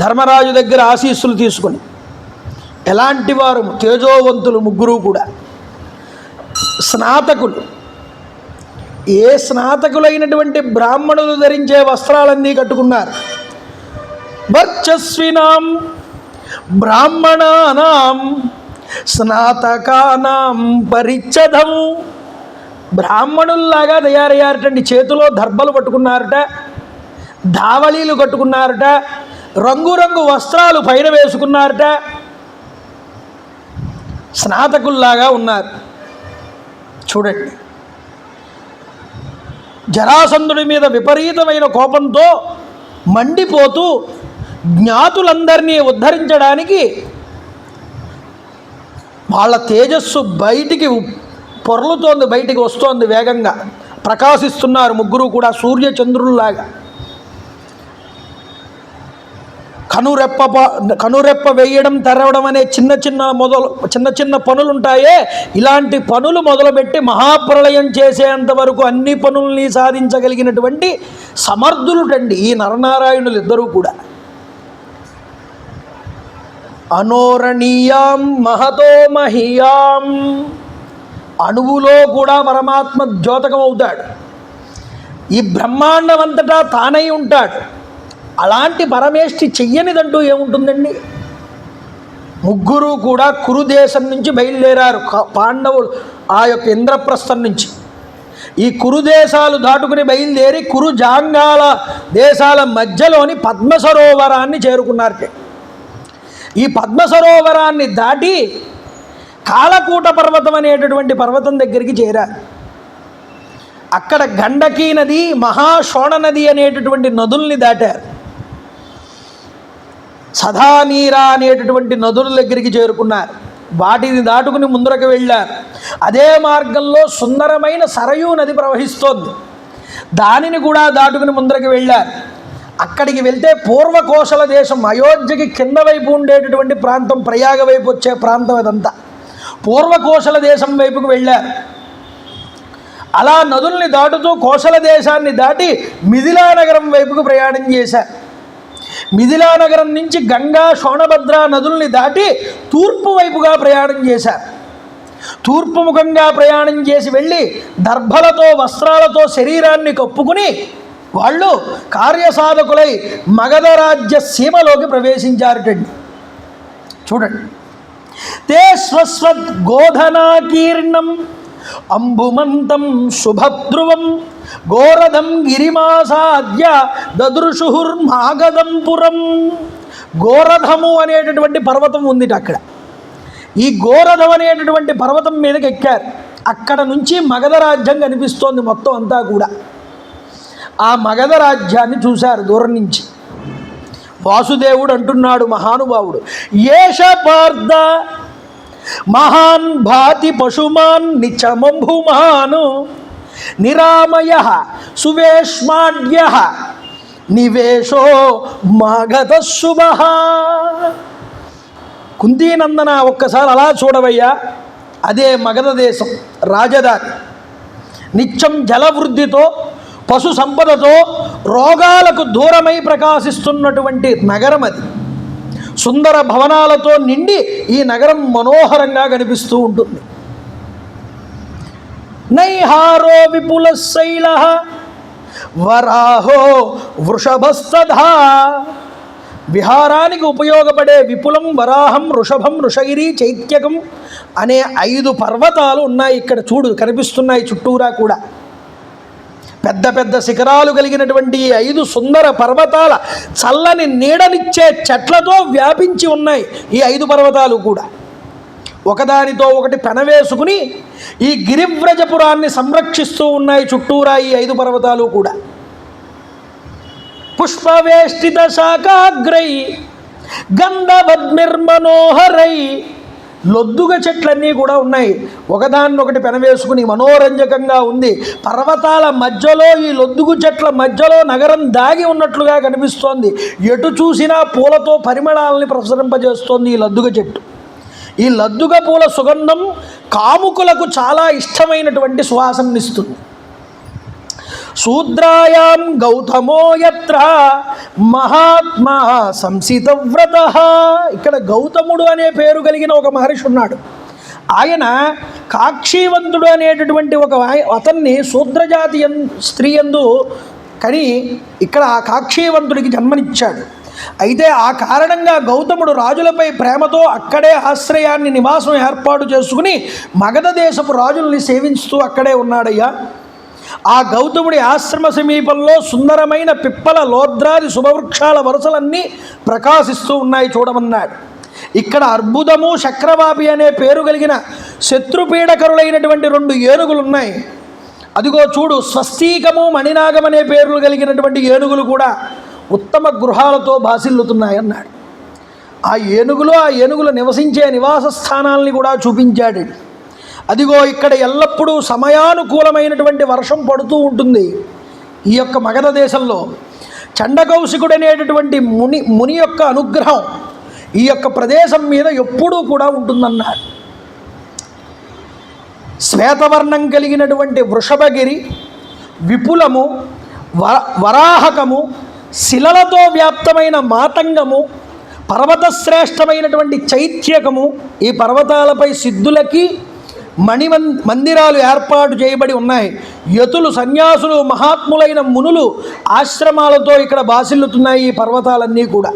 S1: ధర్మరాజు దగ్గర ఆశీస్సులు తీసుకుని. ఎలాంటి వారు? తేజోవంతులు ముగ్గురు కూడా, స్నాతకులు. ఏ స్నాతకులైనటువంటి బ్రాహ్మణులు ధరించే వస్త్రాలన్నీ కట్టుకున్నారు. వర్చస్వినాం బ్రాహ్మణానాం స్నాతకానాం పరిచ్ఛదం. బ్రాహ్మణుల్లాగా తయారయ్యారటండి. చేతిలో దర్భలు పట్టుకున్నారట, ధావళీలు కట్టుకున్నారట, రంగురంగు వస్త్రాలు పైన వేసుకున్నారట, స్నాతకుల్లాగా ఉన్నారు. చూడండి, జరాసంధుడి మీద విపరీతమైన కోపంతో మండిపోతూ జ్ఞాతులందరినీ ఉద్ధరించడానికి వాళ్ళ తేజస్సు బయటికి పొర్లుతోంది, బయటికి వస్తోంది, వేగంగా ప్రకాశిస్తున్నారు ముగ్గురు కూడా సూర్యచంద్రుల్లాగా. కనురెప్ప వేయడం, తెరవడం అనే చిన్న చిన్న పనులు ఉంటాయే, ఇలాంటి పనులు మొదలుపెట్టి మహాప్రళయం చేసేంత వరకు అన్ని పనుల్ని సాధించగలిగినటువంటి సమర్థులుటండి ఈ నరనారాయణులు ఇద్దరూ కూడా. అనోరణీయాం మహతో మహీయాం. అణువులో కూడా పరమాత్మ ద్యోతకం అవుతాడు. ఈ బ్రహ్మాండమంతటా తానై ఉంటాడు. అలాంటి పరమేష్ఠి చెయ్యనిదంటూ ఏముంటుందండి? ముగ్గురు కూడా కురుదేశం నుంచి బయలుదేరారు పాండవులు. ఆ యొక్క ఇంద్రప్రస్థం నుంచి ఈ కురుదేశాలు దాటుకుని బయలుదేరి కురు జాంగాల దేశాల మధ్యలోని పద్మసరోవరాన్ని చేరుకున్నారు. ఈ పద్మసరోవరాన్ని దాటి కాలకూట పర్వతం అనేటటువంటి పర్వతం దగ్గరికి చేరారు. అక్కడ గండకీ నది, మహాశోణ నది అనేటటువంటి నదుల్ని దాటారు. సదానీరా అనేటటువంటి నదుల దగ్గరికి చేరుకున్నారు. వాటిని దాటుకుని ముందరకు వెళ్ళారు. అదే మార్గంలో సుందరమైన సరయూ నది ప్రవహిస్తోంది. దానిని కూడా దాటుకుని ముందరకు వెళ్ళారు. అక్కడికి వెళ్తే పూర్వకోశల దేశం, అయోధ్యకి కింద వైపు ఉండేటటువంటి ప్రాంతం, ప్రయాగ వైపు వచ్చే ప్రాంతం అదంతా పూర్వకోశల దేశం వైపుకు వెళ్ళారు. అలా నదుల్ని దాటుతూ కోశల దేశాన్ని దాటి మిథిలా నగరం వైపుకు ప్రయాణం చేశారు. మిథిలా నగరం నుంచి గంగా, శోణభద్ర నదుల్ని దాటి తూర్పు వైపుగా ప్రయాణం చేశారు. తూర్పు ముఖంగా ప్రయాణం చేసి వెళ్ళి దర్భలతో, వస్త్రాలతో శరీరాన్ని కప్పుకుని వాళ్ళు కార్యసాధకులై మగధ రాజ్య సీమలోకి ప్రవేశించారుటండి. చూడండి, తే స్వస్వద్ గోధనాకీర్ణం అంబుమంతం శుభద్రువం గోరథం గిరిమాసాద్య దదృశుర్మాగధం పురం. గోరథము అనేటటువంటి పర్వతం ఉంది అక్కడ. ఈ గోరథం అనేటటువంటి పర్వతం మీదకి ఎక్కారు. అక్కడ నుంచి మగధ రాజ్యం కనిపిస్తోంది మొత్తం అంతా కూడా. ఆ మగధ రాజ్యాన్ని చూశారు దూరం నుంచి. వాసుదేవుడు అంటున్నాడు మహానుభావుడు, ఏష పార్థ మహాన్ భాతి పశుమాన్ నిచమంభుమాను నిరామయ సువేష్మాడ్య నివేశో మాగధ శుభ. కుంతీనందన, ఒక్కసారి అలా చూడవయ్యా. అదే మగధ దేశం రాజధాని. నిత్యం జలవృద్ధితో, పశు సంపదతో, రోగాలకు దూరమై ప్రకాశిస్తున్నటువంటి నగరం అది. సుందర భవనాలతో నిండి ఈ నగరం మనోహరంగా కనిపిస్తూ ఉంటుంది. నైహారో విపుల శైల వరాహో వృషభస్తథా. విహారానికి ఉపయోగపడే విపులం, వరాహం, వృషభం, వృషగిరి, చైత్యకం అనే 5 పర్వతాలు ఉన్నాయి ఇక్కడ. చూడు, కనిపిస్తున్నాయి చుట్టూరా కూడా. పెద్ద పెద్ద శిఖరాలు కలిగినటువంటి ఈ 5 సుందర పర్వతాల చల్లని నీడనిచ్చే చెట్లతో వ్యాపించి ఉన్నాయి ఈ 5 పర్వతాలు కూడా. ఒకదానితో ఒకటి పెనవేసుకుని ఈ గిరివ్రజపురాన్ని సంరక్షిస్తూ ఉన్నాయి చుట్టూరా ఈ 5 పర్వతాలు కూడా. పుష్పవేష్టిత శాఖాగ్రై గంధవద్మిర్మనోహరై. లొద్దుగ చెట్లన్నీ కూడా ఉన్నాయి, ఒకదాన్నొకటి పెనవేసుకుని మనోరంజకంగా ఉంది. పర్వతాల మధ్యలో, ఈ లొద్దుగు చెట్ల మధ్యలో నగరం దాగి ఉన్నట్లుగా కనిపిస్తోంది. ఎటు చూసినా పూలతో పరిమళాలని ప్రసరింపజేస్తోంది ఈ లద్దుగ చెట్టు. ఈ లద్దుగ పూల సుగంధం కాముకులకు చాలా ఇష్టమైనటువంటి సువాసననిస్తుంది. శూద్రాయాం గౌతమో యత్ర మహాత్మా సంసితవ్రత. ఇక్కడ గౌతముడు అనే పేరు కలిగిన ఒక మహర్షి ఉన్నాడు. ఆయన కాక్షీవంతుడు అనేటటువంటి ఒక అతన్ని శూద్రజాతి స్త్రీ యందు కని ఇక్కడ ఆ కాక్షీవంతుడికి జన్మనిచ్చాడు. అయితే ఆ కారణంగా గౌతముడు రాజులపై ప్రేమతో అక్కడే ఆశ్రయాన్ని, నివాసం ఏర్పాటు చేసుకుని మగధ దేశపు రాజుల్ని సేవించుతూ అక్కడే ఉన్నాడయ్యా. ఆ గౌతముడి ఆశ్రమ సమీపంలో సుందరమైన పిప్పల, లోద్రాది శుభవృక్షాల వరుసలన్నీ ప్రకాశిస్తూ ఉన్నాయి చూడమన్నాడు. ఇక్కడ అర్బుదము, చక్రవాపి అనే పేరు కలిగిన శత్రుపీడకరులైనటువంటి 2 ఏనుగులు ఉన్నాయి. అదిగో చూడు, స్వస్తికము, మణినాగం అనే పేర్లు కలిగినటువంటి ఏనుగులు కూడా ఉత్తమ గృహాలతో బాసిల్లుతున్నాయన్నాడు. ఆ ఏనుగులు నివసించే నివాస స్థానాల్ని కూడా చూపించాడు. అదిగో ఇక్కడ ఎల్లప్పుడూ సమయానుకూలమైనటువంటి వర్షం పడుతూ ఉంటుంది. ఈ యొక్క మగధ దేశంలో చండకౌశికుడు అనేటటువంటి ముని యొక్క అనుగ్రహం ఈ యొక్క ప్రదేశం మీద ఎప్పుడూ కూడా ఉంటుందన్నాడు. శ్వేతవర్ణం కలిగినటువంటి వృషభగిరి, విపులము, వరాహకము, శిలలతో వ్యాప్తమైన మాతంగము, పర్వతశ్రేష్టమైనటువంటి చైత్యకము, ఈ పర్వతాలపై సిద్ధులకి మందిరాలు ఏర్పాటు చేయబడి ఉన్నాయి. యతులు, సన్యాసులు, మహాత్ములైన మునులు ఆశ్రమాలతో ఇక్కడ బాసిల్లుతున్నాయి ఈ పర్వతాలన్నీ కూడా.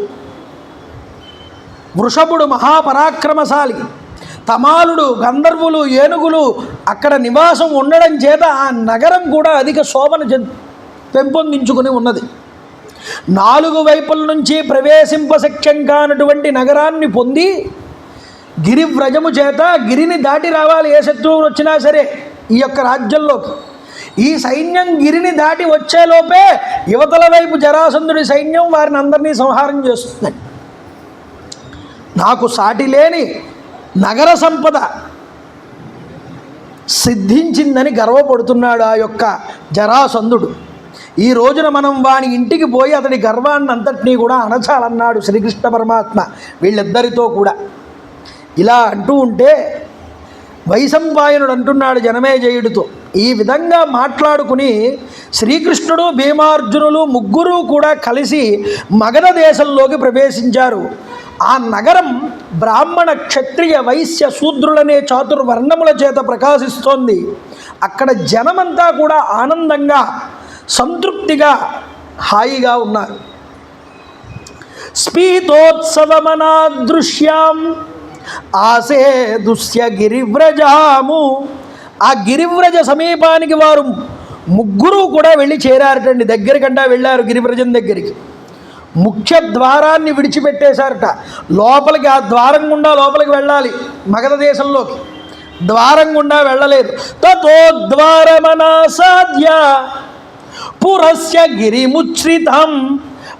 S1: వృషభుడు మహాపరాక్రమశాలి, తమాలుడు, గంధర్వులు, ఏనుగులు అక్కడ నివాసం ఉండడం చేత ఆ నగరం కూడా అధిక శోభను పెంపొందించుకుని ఉన్నది. 4 వైపుల నుంచి ప్రవేశింపశక్యం కానటువంటి నగరాన్ని పొంది గిరివ్రజము చేత గిరిని దాటి రావాలి ఏ శత్రువులు వచ్చినా సరే ఈ యొక్క రాజ్యంలోకి. ఈ సైన్యం గిరిని దాటి వచ్చేలోపే యువతల వైపు జరాసంధుడి సైన్యం వారిని అందరినీ సంహారం చేస్తుంది. నాకు సాటి లేని నగర సంపద సిద్ధించిందని గర్వపడుతున్నాడు ఆ యొక్క జరాసంధుడు. ఈ రోజున మనం వాని ఇంటికి పోయి అతడి గర్వాన్ని అంతటినీ కూడా అణచాలన్నాడు శ్రీకృష్ణ పరమాత్మ వీళ్ళిద్దరితో కూడా. ఇలా అంటూ ఉంటే వైశంపాయనుడు అంటున్నాడు జనమేజయుడితో, ఈ విధంగా మాట్లాడుకుని శ్రీకృష్ణుడు, భీమార్జునులు ముగ్గురు కూడా కలిసి మగధ దేశంలోకి ప్రవేశించారు. ఆ నగరం బ్రాహ్మణ, క్షత్రియ, వైశ్య, శూద్రులనే చాతుర్వర్ణముల చేత ప్రకాశిస్తోంది. అక్కడ జనమంతా కూడా ఆనందంగా, సంతృప్తిగా, హాయిగా ఉన్నారు. స్పీతోత్సవమనాదృశ్యాం ఆసే దుస్య గిరివ్రజాము. ఆ గిరివ్రజ సమీపానికి వారు ముగ్గురు కూడా వెళ్ళి చేరారటండి. దగ్గరికంటా వెళ్ళారు గిరివ్రజం దగ్గరికి. ముఖ్య ద్వారాన్ని విడిచిపెట్టేశారట. లోపలికి, ఆ ద్వారం గుండా లోపలికి వెళ్ళాలి మగధ దేశంలోకి, ద్వారం గుండా వెళ్ళలేదు. తతో ద్వారమనాసాద్య పురస్య గిరిముచ్రితం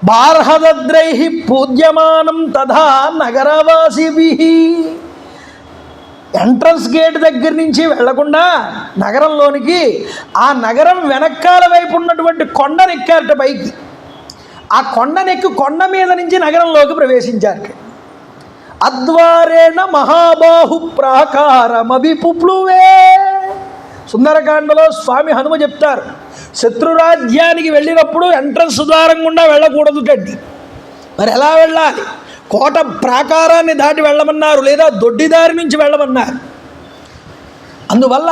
S1: బార్హద్రై పూజ్యమానం తథా నగరవాసిభిః. ఎంట్రన్స్ గేట్ దగ్గర నుంచి వెళ్లకుండా నగరంలోనికి ఆ నగరం వెనకాల వైపు ఉన్నటువంటి కొండనెక్కారట పైకి. ఆ కొండనెక్కి కొండ మీద నుంచి నగరంలోకి ప్రవేశించారట. అద్వారేణ మహాబాహు ప్రాకారమభిపుప్లువే. సుందరకాండలో స్వామి హనుమ చెప్తారు, శత్రురాజ్యానికి వెళ్ళినప్పుడు ఎంట్రన్స్ ద్వారం గుండా వెళ్ళకూడదు టండి. మరి ఎలా వెళ్ళాలి? కోట ప్రాకారాన్ని దాటి వెళ్ళమన్నారు, లేదా దొడ్డిదారి నుంచి వెళ్ళమన్నారు. అందువల్ల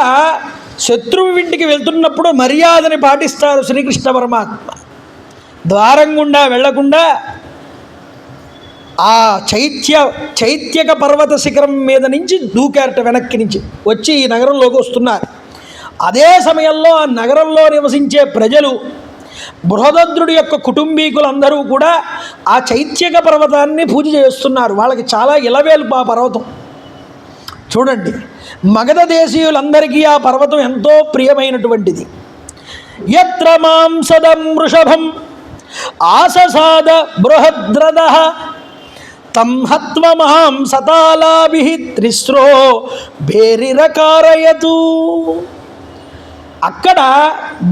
S1: శత్రువు ఇంటికి వెళ్తున్నప్పుడు మర్యాదని పాటిస్తారు శ్రీకృష్ణ పరమాత్మ. ద్వారం గుండా వెళ్లకుండా ఆ చైత్యక పర్వత శిఖరం మీద నుంచి దూకారట, వెనక్కి నుంచి వచ్చి ఈ నగరంలోకి వస్తున్నారు. అదే సమయంలో ఆ నగరంలో నివసించే ప్రజలు, బృహదద్రుడి యొక్క కుటుంబీకులందరూ కూడా ఆ చైత్యక పర్వతాన్ని పూజ చేస్తున్నారు. వాళ్ళకి చాలా ఇలవేలు ఆ పర్వతం. చూడండి, మగధ దేశీయులందరికీ ఆ పర్వతం ఎంతో ప్రియమైనటువంటిది. యత్ర మాంసదం వృషభం ఆససాద బృహద్రద తం హత్వమహం సతాలాభిః త్రిస్రో భేరిరకారయతు. అక్కడ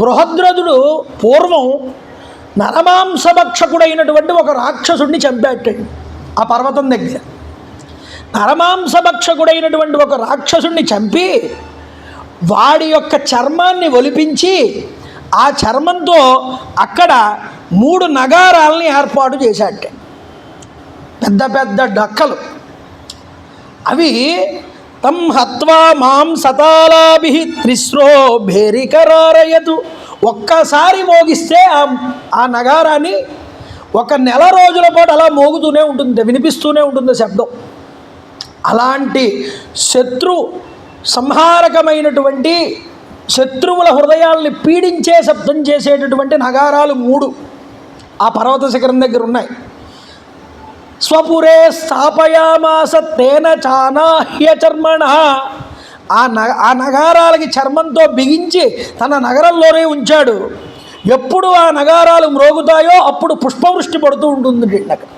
S1: బృహద్రథుడు పూర్వం నరమాంసభక్షకుడైనటువంటి ఒక రాక్షసుడిని చంపేటండి. ఆ పర్వతం దగ్గర నరమాంసభక్షకుడైనటువంటి ఒక రాక్షసుడిని చంపి వాడి యొక్క చర్మాన్ని ఒలిపించి ఆ చర్మంతో అక్కడ 3 నగారాలని ఏర్పాటు చేశాట. పెద్ద పెద్ద డక్కలు. అవి తం హత్వా మాం సతాలాభిః త్రిస్రో భేరికరారయతు. ఒక్కసారి మోగిస్తే ఆ నగారాన్ని 1 నెల రోజుల పాటు అలా మోగుతూనే ఉంటుంది, వినిపిస్తూనే ఉంటుంది శబ్దం. అలాంటి శత్రు సంహారకమైనటువంటి శత్రువుల హృదయాల్ని పీడించే శబ్దం చేసేటటువంటి నగారాలు 3 ఆ పర్వత శిఖరం దగ్గర ఉన్నాయి. స్వపురే స్థాపయామాస తేన చానాహ్య చర్మణ. ఆ నగారాలకి చర్మంతో బిగించి తన నగరంలోనే ఉంచాడు. ఎప్పుడు ఆ నగారాలు మ్రోగుతాయో అప్పుడు పుష్పవృష్టి పడుతూ ఉంటుంది. అక్కడ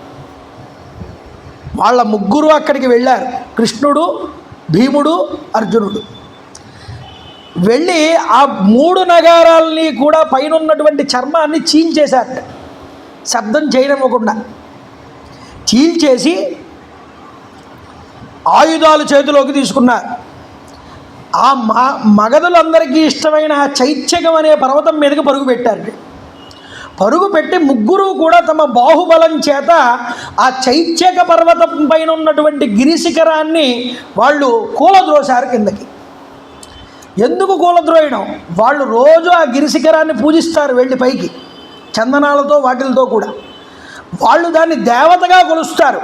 S1: వాళ్ళ 3 అక్కడికి వెళ్ళారు, కృష్ణుడు, భీముడు, అర్జునుడు. వెళ్ళి ఆ 3 నగారాలని కూడా పైన ఉన్నటువంటి చర్మాన్ని చీల్చేశారట, శబ్దం చేయనివ్వకుండా చీల్చేసి ఆయుధాలు చేతిలోకి తీసుకున్నారు. ఆ మగధులందరికీ ఇష్టమైన చైత్యకం అనే పర్వతం మీదకి పరుగు పెట్టారు. పరుగు పెట్టి 3 కూడా తమ బాహుబలం చేత ఆ చైత్యక పర్వతం పైన ఉన్నటువంటి గిరిశిఖరాన్ని వాళ్ళు కూలద్రోశారు కిందకి. ఎందుకు కూలద్రోయడం? వాళ్ళు రోజు ఆ గిరిశిఖరాన్ని పూజిస్తారు వెళ్ళి పైకి, చందనాలతో వాటిలతో కూడా. వాళ్ళు దాన్ని దేవతగా కొలుస్తారు.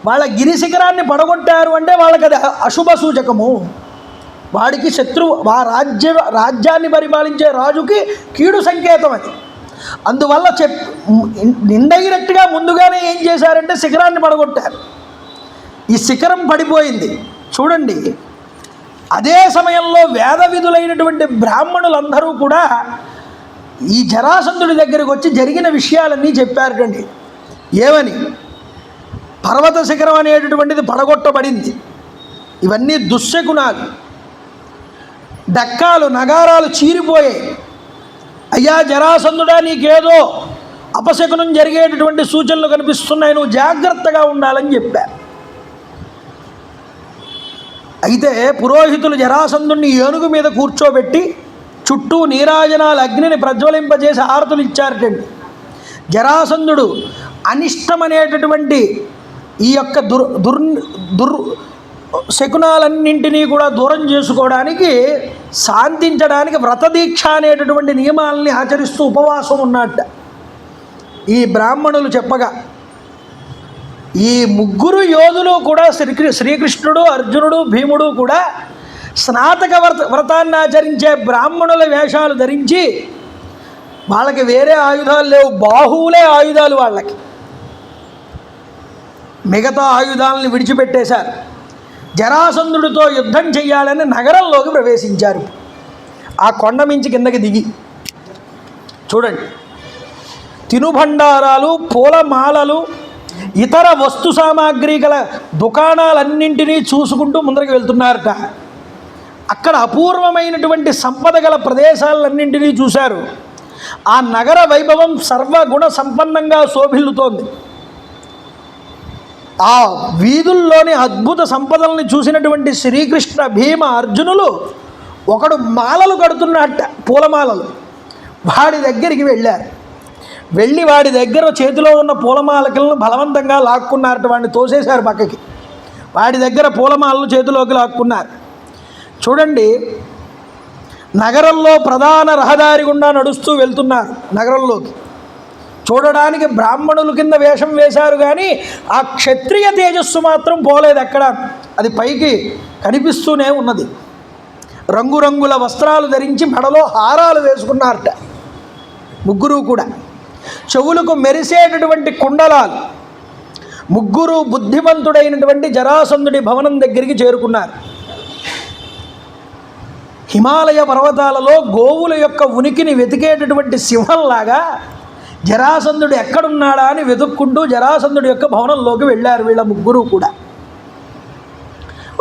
S1: వాళ్ళ గిరిశిఖరాన్ని పడగొట్టారు అంటే వాళ్ళకి అది అశుభ సూచకము. వాడికి శత్రువు, ఆ రాజ్యాన్ని పరిపాలించే రాజుకి కీడు సంకేతం అది. అందువల్ల ఇండైరెక్ట్గా ముందుగానే ఏం చేశారంటే శిఖరాన్ని పడగొట్టారు. ఈ శిఖరం పడిపోయింది చూడండి. అదే సమయంలో వేద విధులైనటువంటి బ్రాహ్మణులందరూ కూడా ఈ జరాసంధుడి దగ్గరికి వచ్చి జరిగిన విషయాలన్నీ చెప్పారటండి. ఏమని? పర్వత శిఖరం అనేటటువంటిది పడగొట్టబడింది, ఇవన్నీ దుశ్శకునాలు, డక్కాలు నగారాలు చీరిపోయాయి. అయ్యా జరాసంధుడా, నీకేదో అపశకునం జరిగేటటువంటి సూచనలు కనిపిస్తున్నాయి, నువ్వు జాగ్రత్తగా ఉండాలని చెప్పారు. అయితే పురోహితులు జరాసంధుడిని ఏనుగు మీద కూర్చోబెట్టి చుట్టూ నీరాజనాలు అగ్నిని ప్రజ్వలింపజేసి హారతులు ఇచ్చారటండి. జరాసంధుడు అనిష్టమనేటటువంటి ఈ యొక్క శకునాలన్నింటినీ కూడా దూరం చేసుకోవడానికి, శాంతించడానికి వ్రతదీక్ష అనేటటువంటి నియమాలని ఆచరిస్తూ ఉపవాసం ఉన్నట్ట ఈ బ్రాహ్మణులు చెప్పగా. ఈ 3 యోధులు కూడా శ్రీకృష్ణుడు, అర్జునుడు, భీముడు కూడా స్నాతక వ్రతాన్ని ఆచరించే బ్రాహ్మణుల వేషాలు ధరించి, వాళ్ళకి వేరే ఆయుధాలు లేవు, బాహువులే ఆయుధాలు వాళ్ళకి. మిగతా ఆయుధాలను విడిచిపెట్టేశారు. జరాసంధుడితో యుద్ధం చెయ్యాలని నగరంలోకి ప్రవేశించారు. ఆ కొండ మించి కిందకి దిగి చూడండి, తినుబండారాలు, పూలమాలలు, ఇతర వస్తు సామాగ్రి గల దుకాణాలన్నింటినీ చూసుకుంటూ ముందరికి వెళ్తున్నారట. అక్కడ అపూర్వమైనటువంటి సంపద గల ప్రదేశాలన్నింటినీ చూశారు. ఆ నగర వైభవం సర్వగుణ సంపన్నంగా శోభిల్లుతోంది. ఆ వీధుల్లోని అద్భుత సంపదల్ని చూసినటువంటి శ్రీకృష్ణ, భీమ, అర్జునులు ఒకడు మాలలు కడుతున్నట్ట, పూలమాలలు. వాడి దగ్గరికి వెళ్ళారు. వెళ్ళి వాడి దగ్గర చేతిలో ఉన్న పూలమాలకలను బలవంతంగా లాక్కున్నారట, వాడిని తోసేశారు పక్కకి. వాడి దగ్గర పూలమాలను చేతిలోకి లాక్కున్నారు. చూడండి, నగరంలో ప్రధాన రహదారి గుండా నడుస్తూ వెళ్తున్నారు నగరంలోకి. చూడడానికి బ్రాహ్మణుల కింద వేషం వేశారు, కానీ ఆ క్షత్రియ తేజస్సు మాత్రం పోలేదు ఎక్కడ. అది పైకి కనిపిస్తూనే ఉన్నది. రంగురంగుల వస్త్రాలు ధరించి మెడలో హారాలు వేసుకున్నారట 3 కూడా. చెవులకు మెరిసేటటువంటి కుండలాలు. 3 బుద్ధిమంతుడైనటువంటి జరాసంధుడి భవనం దగ్గరికి చేరుకున్నారు. హిమాలయ పర్వతాలలో గోవుల యొక్క ఉనికిని వెతికేటటువంటి సింహంలాగా జరాసంధుడు ఎక్కడున్నాడా అని వెతుక్కుంటూ జరాసంధుడి యొక్క భవనంలోకి వెళ్ళారు వీళ్ళ ముగ్గురు కూడా.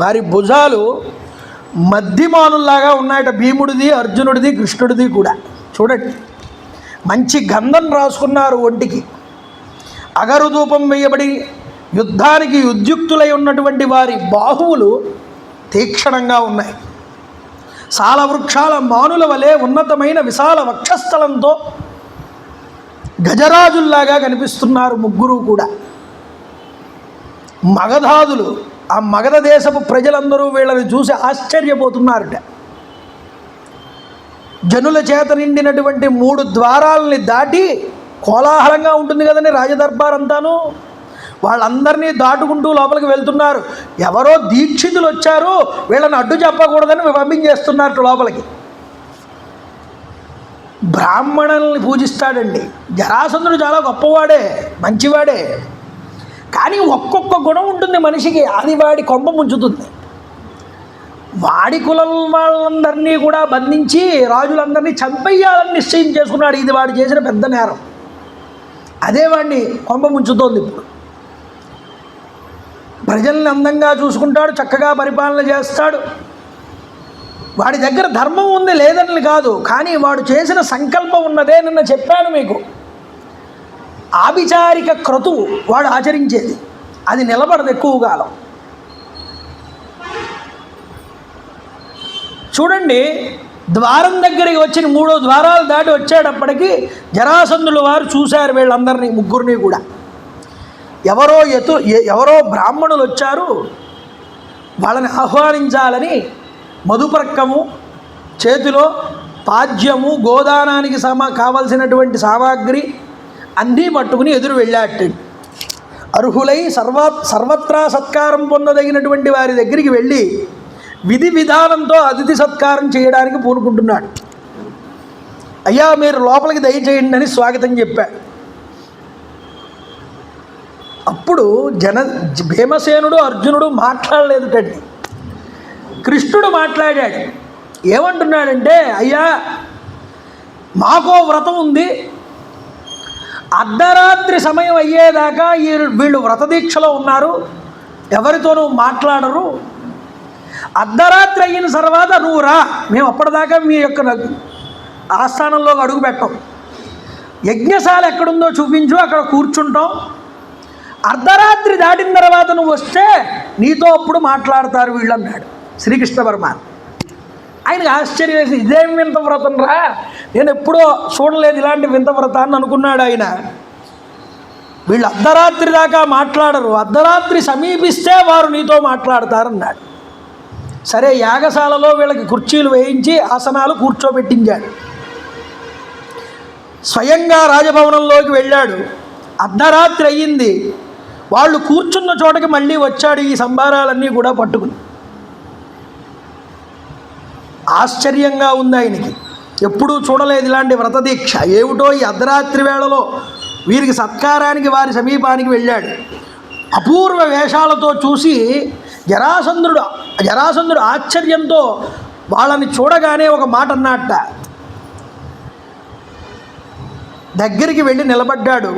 S1: వారి భుజాలు మధ్యమానుల్లాగా ఉన్నాయట, భీముడిది, అర్జునుడిది, కృష్ణుడిది కూడా. చూడండి, మంచి గంధం రాసుకున్నారు ఒంటికి, అగరు ధూపం వేయబడి యుద్ధానికి ఉద్యుక్తులై ఉన్నటువంటి వారి బాహువులు తీక్షణంగా ఉన్నాయి. సాలవృక్షాల మానుల వలె ఉన్నతమైన విశాల వక్షస్థలంతో గజరాజుల్లాగా కనిపిస్తున్నారు ముగ్గురు కూడా. మగధాదులు, ఆ మగధ దేశపు ప్రజలందరూ వీళ్ళని చూసి ఆశ్చర్యపోతున్నారట. జనుల చేత నిండినటువంటి 3 ద్వారాలని దాటి, కోలాహలంగా ఉంటుంది కదండి రాజదర్బార్ అంతాను, వాళ్ళందరినీ దాటుకుంటూ లోపలికి వెళ్తున్నారు. ఎవరో దీక్షితులు వచ్చారు, వీళ్ళని అడ్డు చెప్పకూడదని పంపించేస్తున్నారు లోపలికి. బ్రాహ్మణుల్ని పూజిస్తాడండి జరాసంధుడు, చాలా గొప్పవాడే, మంచివాడే. కానీ ఒక్కొక్క గుణం ఉంటుంది మనిషికి, అది వాడి కొంప ముంచుతుంది. వాడి కులం వాళ్ళందరినీ కూడా బంధించి రాజులందరినీ చంపేయాలని నిశ్చయం చేసుకున్నాడు. ఇది వాడు చేసిన పెద్ద నేరం, అదే వాడిని కొంప ముంచుతోంది. ఇప్పుడు ప్రజల్ని అందంగా చూసుకుంటాడు, చక్కగా పరిపాలన చేస్తాడు. వాడి దగ్గర ధర్మం ఉంది లేదని కాదు, కానీ వాడు చేసిన సంకల్పం ఉన్నదే. నిన్న చెప్పాను మీకు, ఆభిచారిక క్రతువు వాడు ఆచరించేది, అది నిలబడదు ఎక్కువ కాలం. చూడండి, ద్వారం దగ్గరికి వచ్చిన 3వ ద్వారాలు దాటి వచ్చేటప్పటికి జరాసంధుల వారు చూశారు వీళ్ళందరినీ, ముగ్గురిని కూడా. ఎవరో బ్రాహ్మణులు వచ్చారు, వాళ్ళని ఆహ్వానించాలని మధుపర్కము చేతిలో, పాద్యము, గోదానానికి కావలసినటువంటి సామాగ్రి అన్నీ పట్టుకుని ఎదురు వెళ్ళాట. అర్హులై సర్వత్రా సత్కారం పొందదగినటువంటి వారి దగ్గరికి వెళ్ళి విధి విధానంతో అతిథి సత్కారం చేయడానికి పూనుకుంటున్నాడు. అయ్యా మీరు లోపలికి దయచేయండి అని స్వాగతం చెప్పాడు. అప్పుడు భీమసేనుడు, అర్జునుడు మాట్లాడలేదుటండి. కృష్ణుడు మాట్లాడాడు. ఏమంటున్నాడంటే, అయ్యా మాకో వ్రతం ఉంది, అర్ధరాత్రి సమయం అయ్యేదాకా వీళ్ళు వ్రతదీక్షలో ఉన్నారు, ఎవరితోనూ మాట్లాడరు. అర్ధరాత్రి అయిన తర్వాత నువ్వు రా, మేము అప్పటిదాకా మీ యొక్క ఆస్థానంలోకి అడుగు పెట్టాం. యజ్ఞశాల ఎక్కడుందో చూపించు, అక్కడ కూర్చుంటాం. అర్ధరాత్రి దాటిన తర్వాత నువ్వు వస్తే నీతో అప్పుడు మాట్లాడతారు వీళ్ళు అన్నాడు శ్రీకృష్ణ పరమాత్మ. ఆయనకు ఆశ్చర్యం వేసి, ఇదేం వింత వ్రతం రా, నేను ఎప్పుడో చూడలేదు ఇలాంటి వింత వ్రతాన్ని అనుకున్నాడు ఆయన. వీళ్ళు అర్ధరాత్రి దాకా మాట్లాడరు, అర్ధరాత్రి సమీపిస్తే వారు నీతో మాట్లాడతారన్నాడు. సరే, యాగశాలలో వీళ్ళకి కుర్చీలు వేయించి ఆసనాలు కూర్చోబెట్టించాడు. స్వయంగా రాజభవనంలోకి వెళ్ళాడు. అర్ధరాత్రి అయ్యింది, వాళ్ళు కూర్చున్న చోటకి మళ్ళీ వచ్చాడు ఈ సంభారాలన్నీ కూడా పట్టుకుని. ఆశ్చర్యంగా ఉంది ఆయనకి, ఎప్పుడూ చూడలేదు ఇలాంటి వ్రతదీక్ష. ఏమిటో ఈ అర్ధరాత్రి వేళలో వీరికి సత్కారానికి వారి సమీపానికి వెళ్ళాడు. అపూర్వ వేషాలతో చూసి జరాసంధుడు ఆశ్చర్యంతో వాళ్ళని చూడగానే ఒక మాట అన్నట్ట. దగ్గరికి వెళ్ళి నిలబడ్డాడు.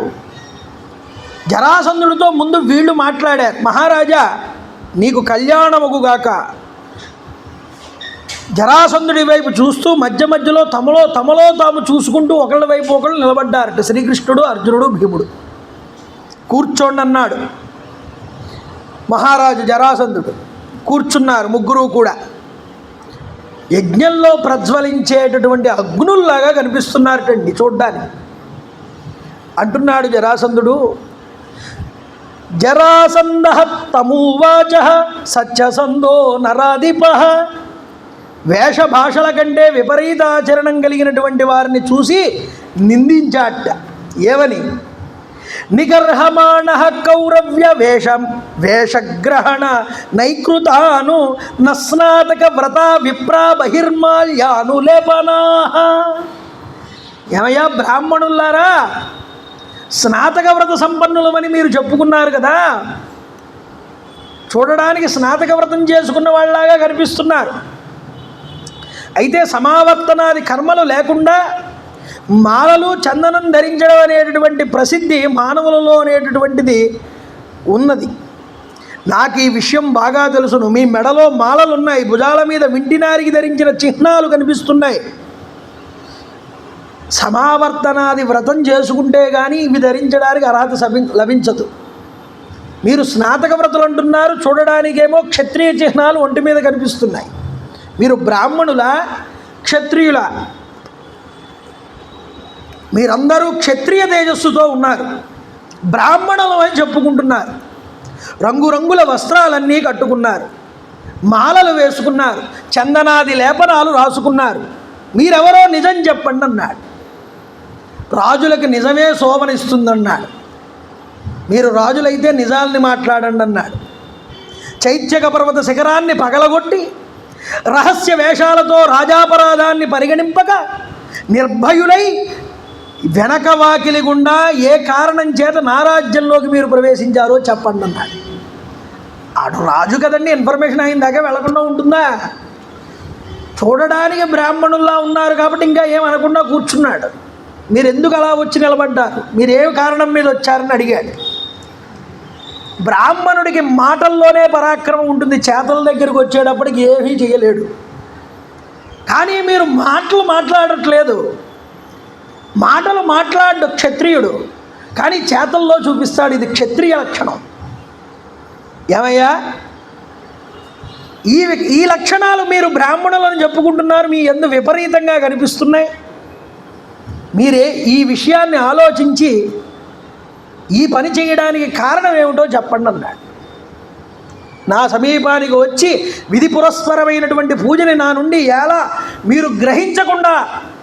S1: జరాసంధుడితో ముందు వీళ్ళు మాట్లాడారు. మహారాజా నీకు కళ్యాణమగుగాక. జరాసంధుడి వైపు చూస్తూ మధ్య మధ్యలో తమలో తాము చూసుకుంటూ ఒకళ్ళ వైపు ఒకళ్ళు నిలబడ్డారట శ్రీకృష్ణుడు, అర్జునుడు, భీముడు. కూర్చోండి అన్నాడు మహారాజు జరాసంధుడు. కూర్చున్నారు ముగ్గురు కూడా. యజ్ఞంలో ప్రజ్వలించేటటువంటి అగ్నుల్లాగా కనిపిస్తున్నారటండి చూడ్డానికి. అంటున్నాడు జరాసంధుడు, జరాసంధ తమూవాచ సత్యసంధో నరాధిప. వేషభాషల కంటే విపరీత ఆచరణం కలిగినటువంటి వారిని చూసి నిందించాట. ఏమని? నిగర్హమాణ కౌరవ్య వేషగ్రహణ నైకృతాను నస్నాతక వ్రత విప్రా బహిర్మాల్యాను లేపనా. ఏమయ్యా బ్రాహ్మణులారా, స్నాతక వ్రత సంపన్నులమని మీరు చెప్పుకున్నారు కదా, చూడడానికి స్నాతక వ్రతం చేసుకున్న వాళ్ళలాగా కనిపిస్తున్నారు. అయితే సమావర్తనాది కర్మలు లేకుండా మాలలు చందనం ధరించడం అనేటటువంటి ప్రసిద్ధి మానవులలో అనేటటువంటిది ఉన్నది. నాకు ఈ విషయం బాగా తెలుసును. మీ మెడలో మాలలు ఉన్నాయి, భుజాల మీద వింటినారికి ధరించిన చిహ్నాలు కనిపిస్తున్నాయి. సమావర్తనాది వ్రతం చేసుకుంటే కానీ ఇవి ధరించడానికి అర్హత లభించదు. మీరు స్నాతక వ్రతులు అంటున్నారు, చూడడానికేమో క్షత్రియ చిహ్నాలు ఒంటి మీద కనిపిస్తున్నాయి. మీరు బ్రాహ్మణుల క్షత్రియుల? మీరందరూ క్షత్రియ తేజస్సుతో ఉన్నారు, బ్రాహ్మణులు అని చెప్పుకుంటున్నారు. రంగురంగుల వస్త్రాలన్నీ కట్టుకున్నారు, మాలలు వేసుకున్నారు, చందనాది లేపనాలు రాసుకున్నారు. మీరెవరో నిజం చెప్పండి అన్నాడు. రాజులకు నిజమే శోభనిస్తుందన్నాడు. మీరు రాజులైతే నిజాల్ని మాట్లాడండి అన్నాడు. చైత్యక పర్వత శిఖరాన్ని పగలగొట్టి రహస్య వేషాలతో రాజాపరాధాన్ని పరిగణింపక నిర్భయులై వెనక వాకిలి గుండా ఏ కారణం చేత నా రాజ్యంలోకి మీరు ప్రవేశించారో చెప్పండి అన్నాడు. ఆడు రాజు కదండి, ఇన్ఫర్మేషన్ అయిన దాకా వెళ్లకుండా ఉంటుందా? చూడడానికి బ్రాహ్మణుల్లా ఉన్నారు కాబట్టి ఇంకా ఏమనకుండా కూర్చున్నాడు. మీరు ఎందుకు అలా వచ్చి నిలబడ్డారు, మీరు ఏ కారణం మీద వచ్చారని అడిగాడు. బ్రాహ్మణుడికి మాటల్లోనే పరాక్రమం ఉంటుంది, చేతల దగ్గరికి వచ్చేటప్పటికి ఏమీ చేయలేడు. కానీ మీరు మాటలు మాట్లాడట్లేదు, మాటలు మాట్లాడు క్షత్రియుడు, కానీ చేతల్లో చూపిస్తాడు. ఇది క్షత్రియ లక్షణం. ఏమయ్యా, ఈ లక్షణాలు మీరు బ్రాహ్మణులను చెప్పుకుంటున్నారు, మీ యందు విపరీతంగా కనిపిస్తున్నాయి. మీరే ఈ విషయాన్ని ఆలోచించి ఈ పని చేయడానికి కారణం ఏమిటో చెప్పండి అన్నాడు. నా సమీపానికి వచ్చి విధి పురస్పరమైనటువంటి పూజని నా నుండి ఎలా మీరు గ్రహించకుండా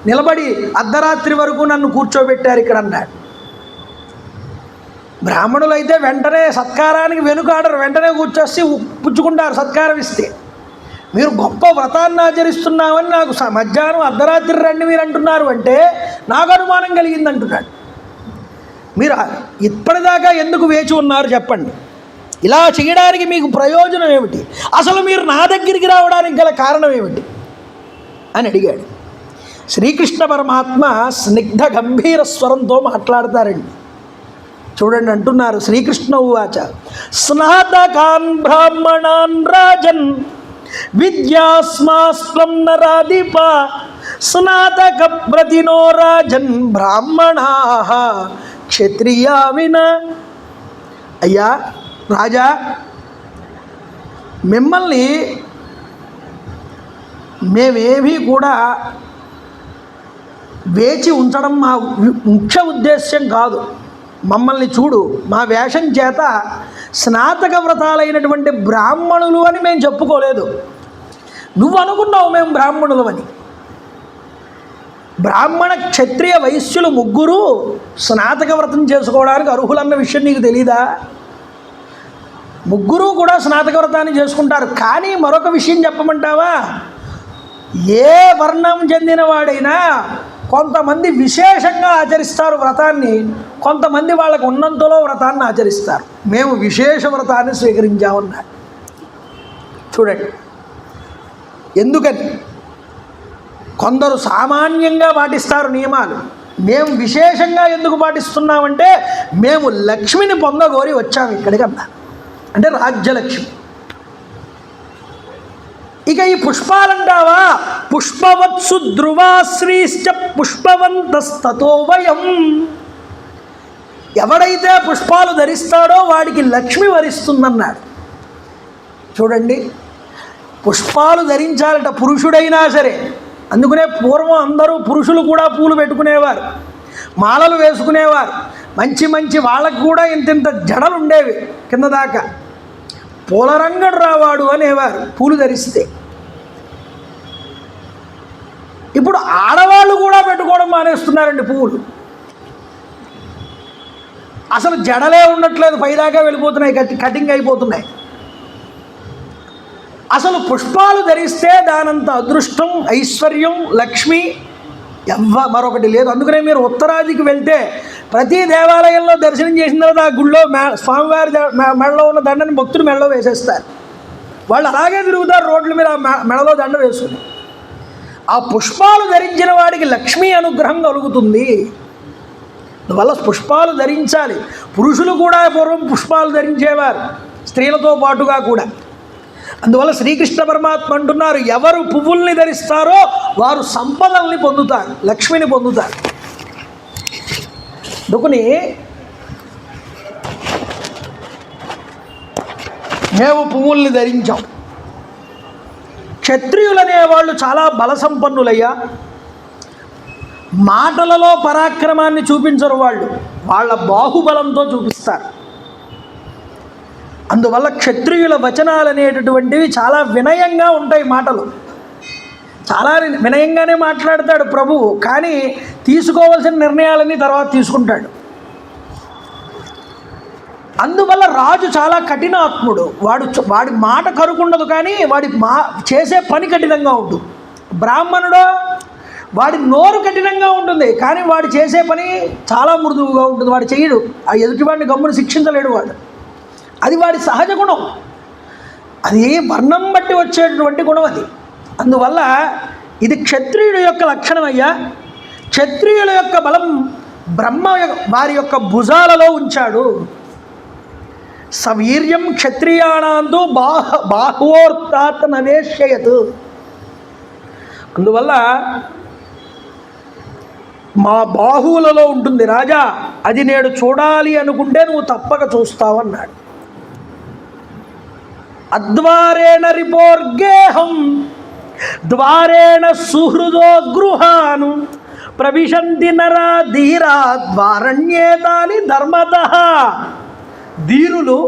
S1: నిలబడి అర్ధరాత్రి వరకు నన్ను కూర్చోబెట్టారు ఇక్కడ అన్నాడు. బ్రాహ్మణులైతే వెంటనే సత్కారానికి వెనుకాడరు, వెంటనే కూర్చొచ్చి పుచ్చుకుంటారు సత్కారం ఇస్తే. మీరు గొప్ప వ్రతాన్ని ఆచరిస్తున్నామని నాకు మధ్యాహ్నం అర్ధరాత్రి రండి మీరు అంటున్నారు అంటే నాకు అనుమానం కలిగింది అంటున్నాడు. మీరు ఇప్పటిదాకా ఎందుకు వేచి ఉన్నారు చెప్పండి, ఇలా చేయడానికి మీకు ప్రయోజనం ఏమిటి, అసలు మీరు నా దగ్గరికి రావడానికి గల కారణం ఏమిటి అని అడిగాడు. శ్రీకృష్ణ పరమాత్మ స్నిగ్ధ గంభీర స్వరంతో మాట్లాడతారండి. చూడండి, అంటున్నారు శ్రీకృష్ణ ఉవాచ స్నాతకాన్ బ్రాహ్మణాన్ రాజన్ విద్యాస్మాస్త్వం నరాధిప స్నాతక ప్రతినో రాజన్ బ్రాహ్మణా క్షత్రియా విన. అయ్యా రాజా, మిమ్మల్ని మేమేమీ కూడా వేచి ఉంచడం మా ముఖ్య ఉద్దేశ్యం కాదు. మమ్మల్ని చూడు, మా వేషం చేత స్నాతక వ్రతాలైనటువంటి బ్రాహ్మణులు అని మేము చెప్పుకోలేదు. నువ్వు అనుకున్నావు మేము బ్రాహ్మణులు అని. బ్రాహ్మణ క్షత్రియ వైశ్యులు ముగ్గురు స్నాతక వ్రతం చేసుకోవడానికి అర్హులన్న విషయం నీకు తెలీదా? ముగ్గురు కూడా స్నాతక వ్రతాన్ని చేసుకుంటారు. కానీ మరొక విషయం చెప్పమంటావా? ఏ వర్ణం చెందిన వాడైనా కొంతమంది విశేషంగా ఆచరిస్తారు వ్రతాన్ని, కొంతమంది వాళ్ళకు ఉన్నంతలో వ్రతాన్ని ఆచరిస్తారు. మేము విశేష వ్రతాన్ని స్వీకరించామన్నారు. చూడండి, ఎందుకని కొందరు సామాన్యంగా పాటిస్తారు నియమాలు, మేము విశేషంగా ఎందుకు పాటిస్తున్నామంటే మేము లక్ష్మిని పొందగోరి వచ్చాము ఇక్కడికన్నా, అంటే రాజ్యలక్ష్మి. ఇక ఈ పుష్పాలంటావా, పుష్పవత్సు ధ్రువాశ్రీశ్చ పుష్పవంతస్తతో వయం. ఎవడైతే పుష్పాలు ధరిస్తాడో వాడికి లక్ష్మి వరిస్తుందన్నాడు. చూడండి, పుష్పాలు ధరించాలట పురుషుడైనా సరే. అందుకనే పూర్వం అందరూ పురుషులు కూడా పూలు పెట్టుకునేవారు, మాలలు వేసుకునేవారు. మంచి మంచి వాళ్ళకు కూడా ఇంతింత జడలు ఉండేవి కింద దాకా. పూలరంగడు రావాడు అనేవారు పూలు ధరిస్తే. ఇప్పుడు ఆడవాళ్ళు కూడా పెట్టుకోవడం మానేస్తున్నారండి పువ్వులు. అసలు జడలే ఉండట్లేదు, పైదాకా వెళ్ళిపోతున్నాయి, కటింగ్ అయిపోతున్నాయి. అసలు పుష్పాలు ధరిస్తే దానంత అదృష్టం, ఐశ్వర్యం, లక్ష్మి మరొకటి లేదు. అందుకనే మీరు ఉత్తరాదికి వెళ్తే ప్రతి దేవాలయంలో దర్శనం చేసిన తర్వాత ఆ గుళ్ళో స్వామివారి మెడలో ఉన్న దండని భక్తులు మెడలో వేసేస్తారు. వాళ్ళు అలాగే తిరుగుతారు రోడ్ల మీద మెడలో దండ వేసుకుని. ఆ పుష్పాలు ధరించిన వాడికి లక్ష్మీ అనుగ్రహం కలుగుతుంది. అందువల్ల పుష్పాలు ధరించాలి. పురుషులు కూడా పూర్వం పుష్పాలు ధరించేవారు, స్త్రీలతో పాటుగా కూడా. అందువల్ల శ్రీకృష్ణ పరమాత్మ అంటున్నారు, ఎవరు పువ్వుల్ని ధరిస్తారో వారు సంపదల్ని పొందుతారు, లక్ష్మిని పొందుతారు. అందుకని మేము పువ్వుల్ని ధరించాం. క్షత్రియులు అనేవాళ్ళు చాలా బల సంపన్నులయ్యా. మాటలలో పరాక్రమాన్ని చూపించరు, వాళ్ళ బాహుబలంతో చూపిస్తారు. అందువల్ల క్షత్రియుల వచనాలు అనేటటువంటివి చాలా వినయంగా ఉంటాయి. మాటలు చాలా వినయంగానే మాట్లాడతాడు ప్రభువు, కానీ తీసుకోవాల్సిన నిర్ణయాలన్నీ తర్వాత తీసుకుంటాడు. అందువల్ల రాజు చాలా కఠినాత్ముడు. వాడి మాట కరుకుండదు, కానీ చేసే పని కఠినంగా ఉంటుంది. బ్రాహ్మణుడు వాడి నోరు కఠినంగా ఉంటుంది, కానీ వాడు చేసే పని చాలా మృదువుగా ఉంటుంది. వాడు చేయడు, ఆ ఎదుటివాడిని గమ్మును శిక్షించలేడు వాడు. అది వాడి సహజ గుణం, అది వర్ణం బట్టి వచ్చేటటువంటి గుణం అది. అందువల్ల ఇది క్షత్రియుడి యొక్క లక్షణం అయ్యా. క్షత్రియుల యొక్క బలం బ్రహ్మ వారి యొక్క భుజాలలో ఉంచాడు. సవీర్యం క్షత్రియాణాందు బాహువోర్తాత్ నవేశ్యయత్. అందువల్ల మా బాహువులలో ఉంటుంది రాజా, అది నేడు చూడాలి అనుకుంటే నువ్వు తప్పక చూస్తావన్నాడు. అద్వారేణ రిపోర్గేహం ద్వారేణ సుహృదో గృహాను ప్రవిశంతి నరా ధీరా ద్వారణ్యేతాని ధర్మతః. ధీరులు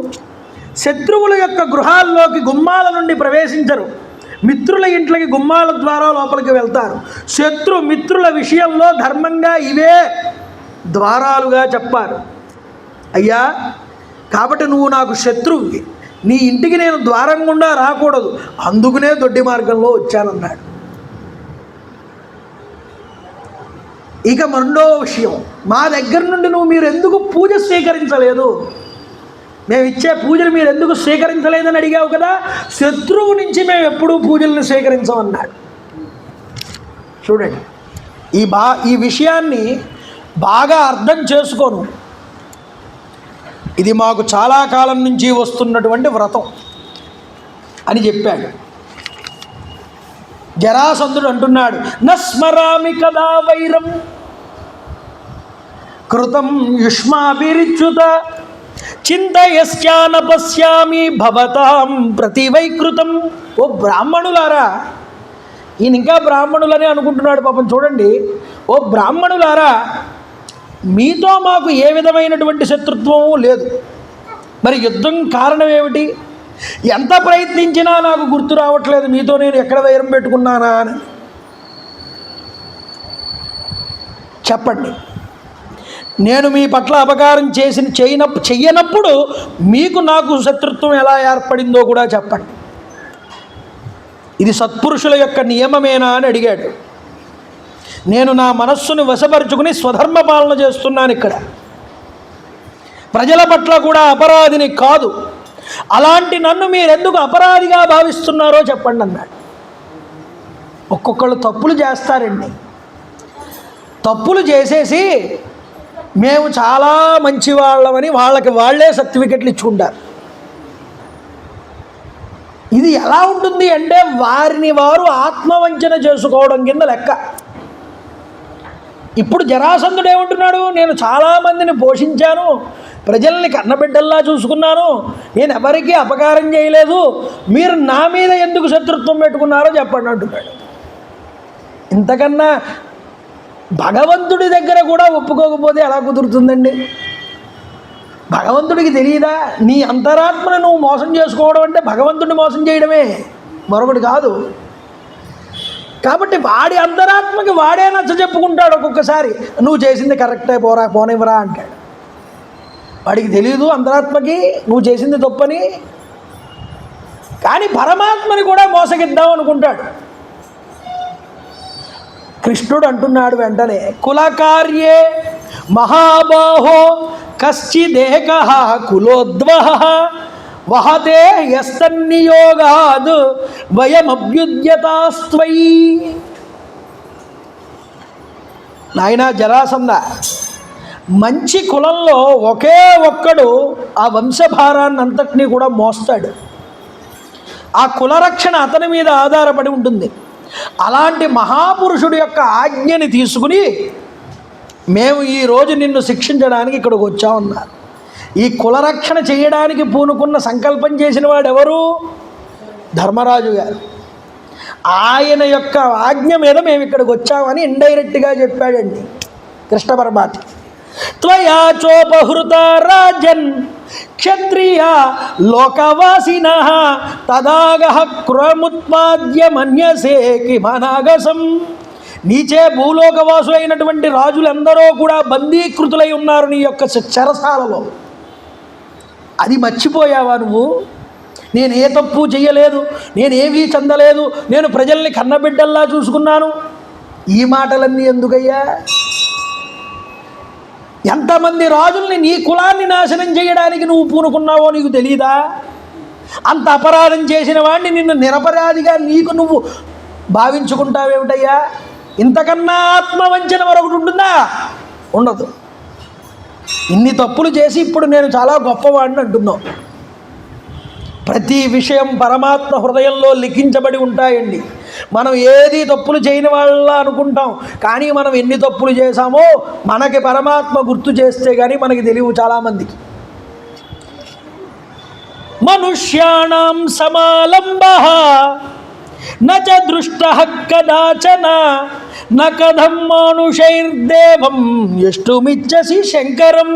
S1: శత్రువుల యొక్క గృహాల్లోకి గుమ్మాల నుండి ప్రవేశించరు, మిత్రుల ఇంట్లోకి గుమ్మాల ద్వారా లోపలికి వెళ్తారు. మిత్రుల విషయంలో ధర్మంగా ఇవే ద్వారాలుగా చెప్పారు. అయ్యా, కాబట్టి నువ్వు నాకు శత్రువువి, నీ ఇంటికి నేను ద్వారం గుండా రాకూడదు, అందుకునే దొడ్డి మార్గంలో వచ్చానన్నాడు. ఇక రెండో విషయం, మా దగ్గర నుండి మీరు ఎందుకు పూజ స్వీకరించలేదు, మేము ఇచ్చే పూజలు మీరు ఎందుకు స్వీకరించలేదని అడిగావు కదా, శత్రువు నుంచి మేము ఎప్పుడూ పూజలను స్వీకరించమన్నాడు. చూడండి, ఈ విషయాన్ని బాగా అర్థం చేసుకోను. ఇది మాకు చాలా కాలం నుంచి వస్తున్నటువంటి వ్రతం అని చెప్పాడు. జరాసంధుడు అంటున్నాడు, నస్మరామి కదా వైరం కృతం యుష్మాభిరిచ్యుత చింతయస్యాన పశ్యామి భవతాం ప్రతివైకృతం. ఓ బ్రాహ్మణులారా, ఈయన ఇంకా బ్రాహ్మణులని అనుకుంటున్నాడు పాపం. చూడండి, ఓ బ్రాహ్మణులారా, మీతో మాకు ఏ విధమైనటువంటి శత్రుత్వము లేదు, మరి యుద్ధం కారణం ఏమిటి? ఎంత ప్రయత్నించినా నాకు గుర్తు రావట్లేదు మీతో నేను ఎక్కడ వైరం పెట్టుకున్నానా అని. చెప్పండి, నేను మీ పట్ల అపకారం చెయ్యనప్పుడు మీకు నాకు శత్రుత్వం ఎలా ఏర్పడిందో కూడా చెప్పండి. ఇది సత్పురుషుల యొక్క నియమమేనా అని అడిగాడు. నేను నా మనస్సును వశపరుచుకుని స్వధర్మ పాలన చేస్తున్నాను. ఇక్కడ ప్రజల పట్ల కూడా అపరాధిని కాదు. అలాంటి నన్ను మీరెందుకు అపరాధిగా భావిస్తున్నారో చెప్పండి అన్నాడు. ఒక్కొక్కళ్ళు తప్పులు చేస్తారండి, తప్పులు చేసేసి మేము చాలా మంచివాళ్ళమని వాళ్ళే సర్టిఫికెట్లు ఇచ్చుకుంటారు. ఇది ఎలా ఉంటుంది అంటే వారిని వారు ఆత్మవంచన చేసుకోవడం కింద లెక్క. ఇప్పుడు జరాసంధుడు ఏమంటున్నాడు, నేను చాలామందిని పోషించాను, ప్రజల్ని కన్నబిడ్డల్లా చూసుకున్నాను, నేను ఎవరికీ అపకారం చేయలేదు, మీరు నా మీద ఎందుకు శత్రుత్వం పెట్టుకున్నారో చెప్పండి అంటున్నాడు. ఇంతకన్నా భగవంతుడి దగ్గర కూడా ఒప్పుకోకపోతే ఎలా కుదురుతుందండి? భగవంతుడికి తెలియదా? నీ అంతరాత్మను నువ్వు మోసం చేసుకోవడం అంటే భగవంతుడిని మోసం చేయడమే, మరొకటి కాదు. కాబట్టి వాడి అంతరాత్మకి వాడే నచ్చ చెప్పుకుంటాడు. ఒక్కొక్కసారి నువ్వు చేసింది కరెక్టే, పోనివ్వరా అంటాడు. వాడికి తెలియదు అంతరాత్మకి నువ్వు చేసింది తప్పని, కానీ పరమాత్మని కూడా మోసగిద్దాం అనుకుంటాడు. కృష్ణుడు అంటున్నాడు వెంటనే, కులకార్యే మహాబాహో కశ్చిదేకః కులోద్వహ వహతే యస్తన్నియోగాద్ వయమభ్యుద్యతాస్త్వయి. నాయనా జరాసంద, మంచి కులంలో ఒకే ఒక్కడు ఆ వంశభారాన్ని అంతటినీ కూడా మోస్తాడు. ఆ కులరక్షణ అతని మీద ఆధారపడి ఉంటుంది. అలాంటి మహాపురుషుడి యొక్క ఆజ్ఞని తీసుకుని మేము ఈరోజు నిన్ను శిక్షించడానికి ఇక్కడికి వచ్చామన్నారు. ఈ కులరక్షణ చేయడానికి పూనుకున్న సంకల్పం చేసిన వాడు ఎవరు? ధర్మరాజు గారు. ఆయన యొక్క ఆజ్ఞ మీద మేము ఇక్కడికి వచ్చామని ఇండైరెక్ట్గా చెప్పాడండి కృష్ణ పరమాత్మ. త్వయా చోపహృత రాజన్ క్షత్రియ లోకవాసినః తదాగః క్రముత్పాద్య మన్యసే కిమనాగసం. నీచే భూలోకవాసులైనటువంటి రాజులందరూ కూడా బందీకృతులై ఉన్నారు నీ యొక్క చెరసాలలో. అది మర్చిపోయావా నువ్వు? నేను ఏ తప్పు చెయ్యలేదు, నేనేమీ చెందలేదు, నేను ప్రజల్ని కన్నబిడ్డల్లా చూసుకున్నాను. ఈ మాటలన్నీ ఎందుకయ్యా? ఎంతమంది రాజుల్ని నీ కులాన్ని నాశనం చేయడానికి నువ్వు పూనుకున్నావో నీకు తెలీదా? అంత అపరాధం చేసిన వాడిని నిన్ను నిరపరాధిగా నీకు నువ్వు భావించుకుంటావేమిటయ్యా? ఇంతకన్నా ఆత్మవంచన మరొకటి ఉంటుందా? ఉండదు. ఇన్ని తప్పులు చేసి ఇప్పుడు నేను చాలా గొప్పవాడిని అంటున్నావు. ప్రతి విషయం పరమాత్మ హృదయంలో లిఖించబడి ఉంటాయండి. మనం ఏది తప్పులు చేయని వాళ్ళ అనుకుంటాం, కానీ మనం ఎన్ని తప్పులు చేశామో మనకి పరమాత్మ గుర్తు చేస్తే కానీ మనకి తెలియవు చాలామందికి. మనుష్యాణం సమాలంబః నచ దృష్టః కదాచన న కథం మానుషైర్దేవం యష్టుమిచ్చసి శంకరం.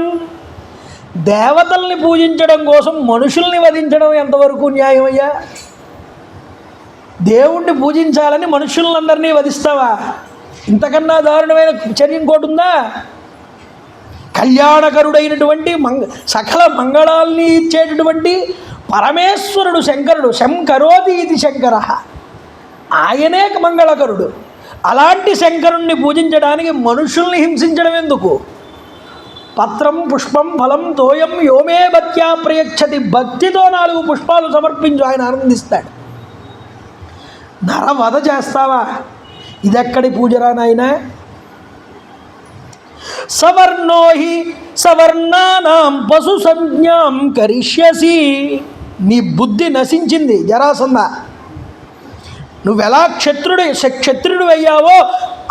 S1: దేవతల్ని పూజించడం కోసం మనుషుల్ని వధించడం ఎంతవరకు న్యాయమయ్యా? దేవుణ్ణి పూజించాలని మనుషులందరినీ వధిస్తావా? ఇంతకన్నా దారుణమైన చర్య ఇంకోటి ఉందా? కళ్యాణకరుడైనటువంటి సకల మంగళాల్ని ఇచ్చేటటువంటి పరమేశ్వరుడు శంకరుడు. శంకరోతి ఇది శంకర, ఆయనే మంగళకరుడు. అలాంటి శంకరుణ్ణి పూజించడానికి మనుషుల్ని హింసించడం ఎందుకు? పత్రం పుష్పం ఫలం తోయం యోమే భక్త్యా ప్రయచ్చతి. భక్తితో 4 పుష్పాలు సమర్పించు, ఆయన ఆనందిస్తాడు. నరవధ చేస్తావా? ఇదెక్కడి పూజరా నాయనా? సవర్ణో హి సవర్ణానాం పశు సంజ్ఞాం కరిష్యసి. నీ బుద్ధి నశించింది జరాసంద. నువ్వెలా క్షత్రుడు అయ్యావో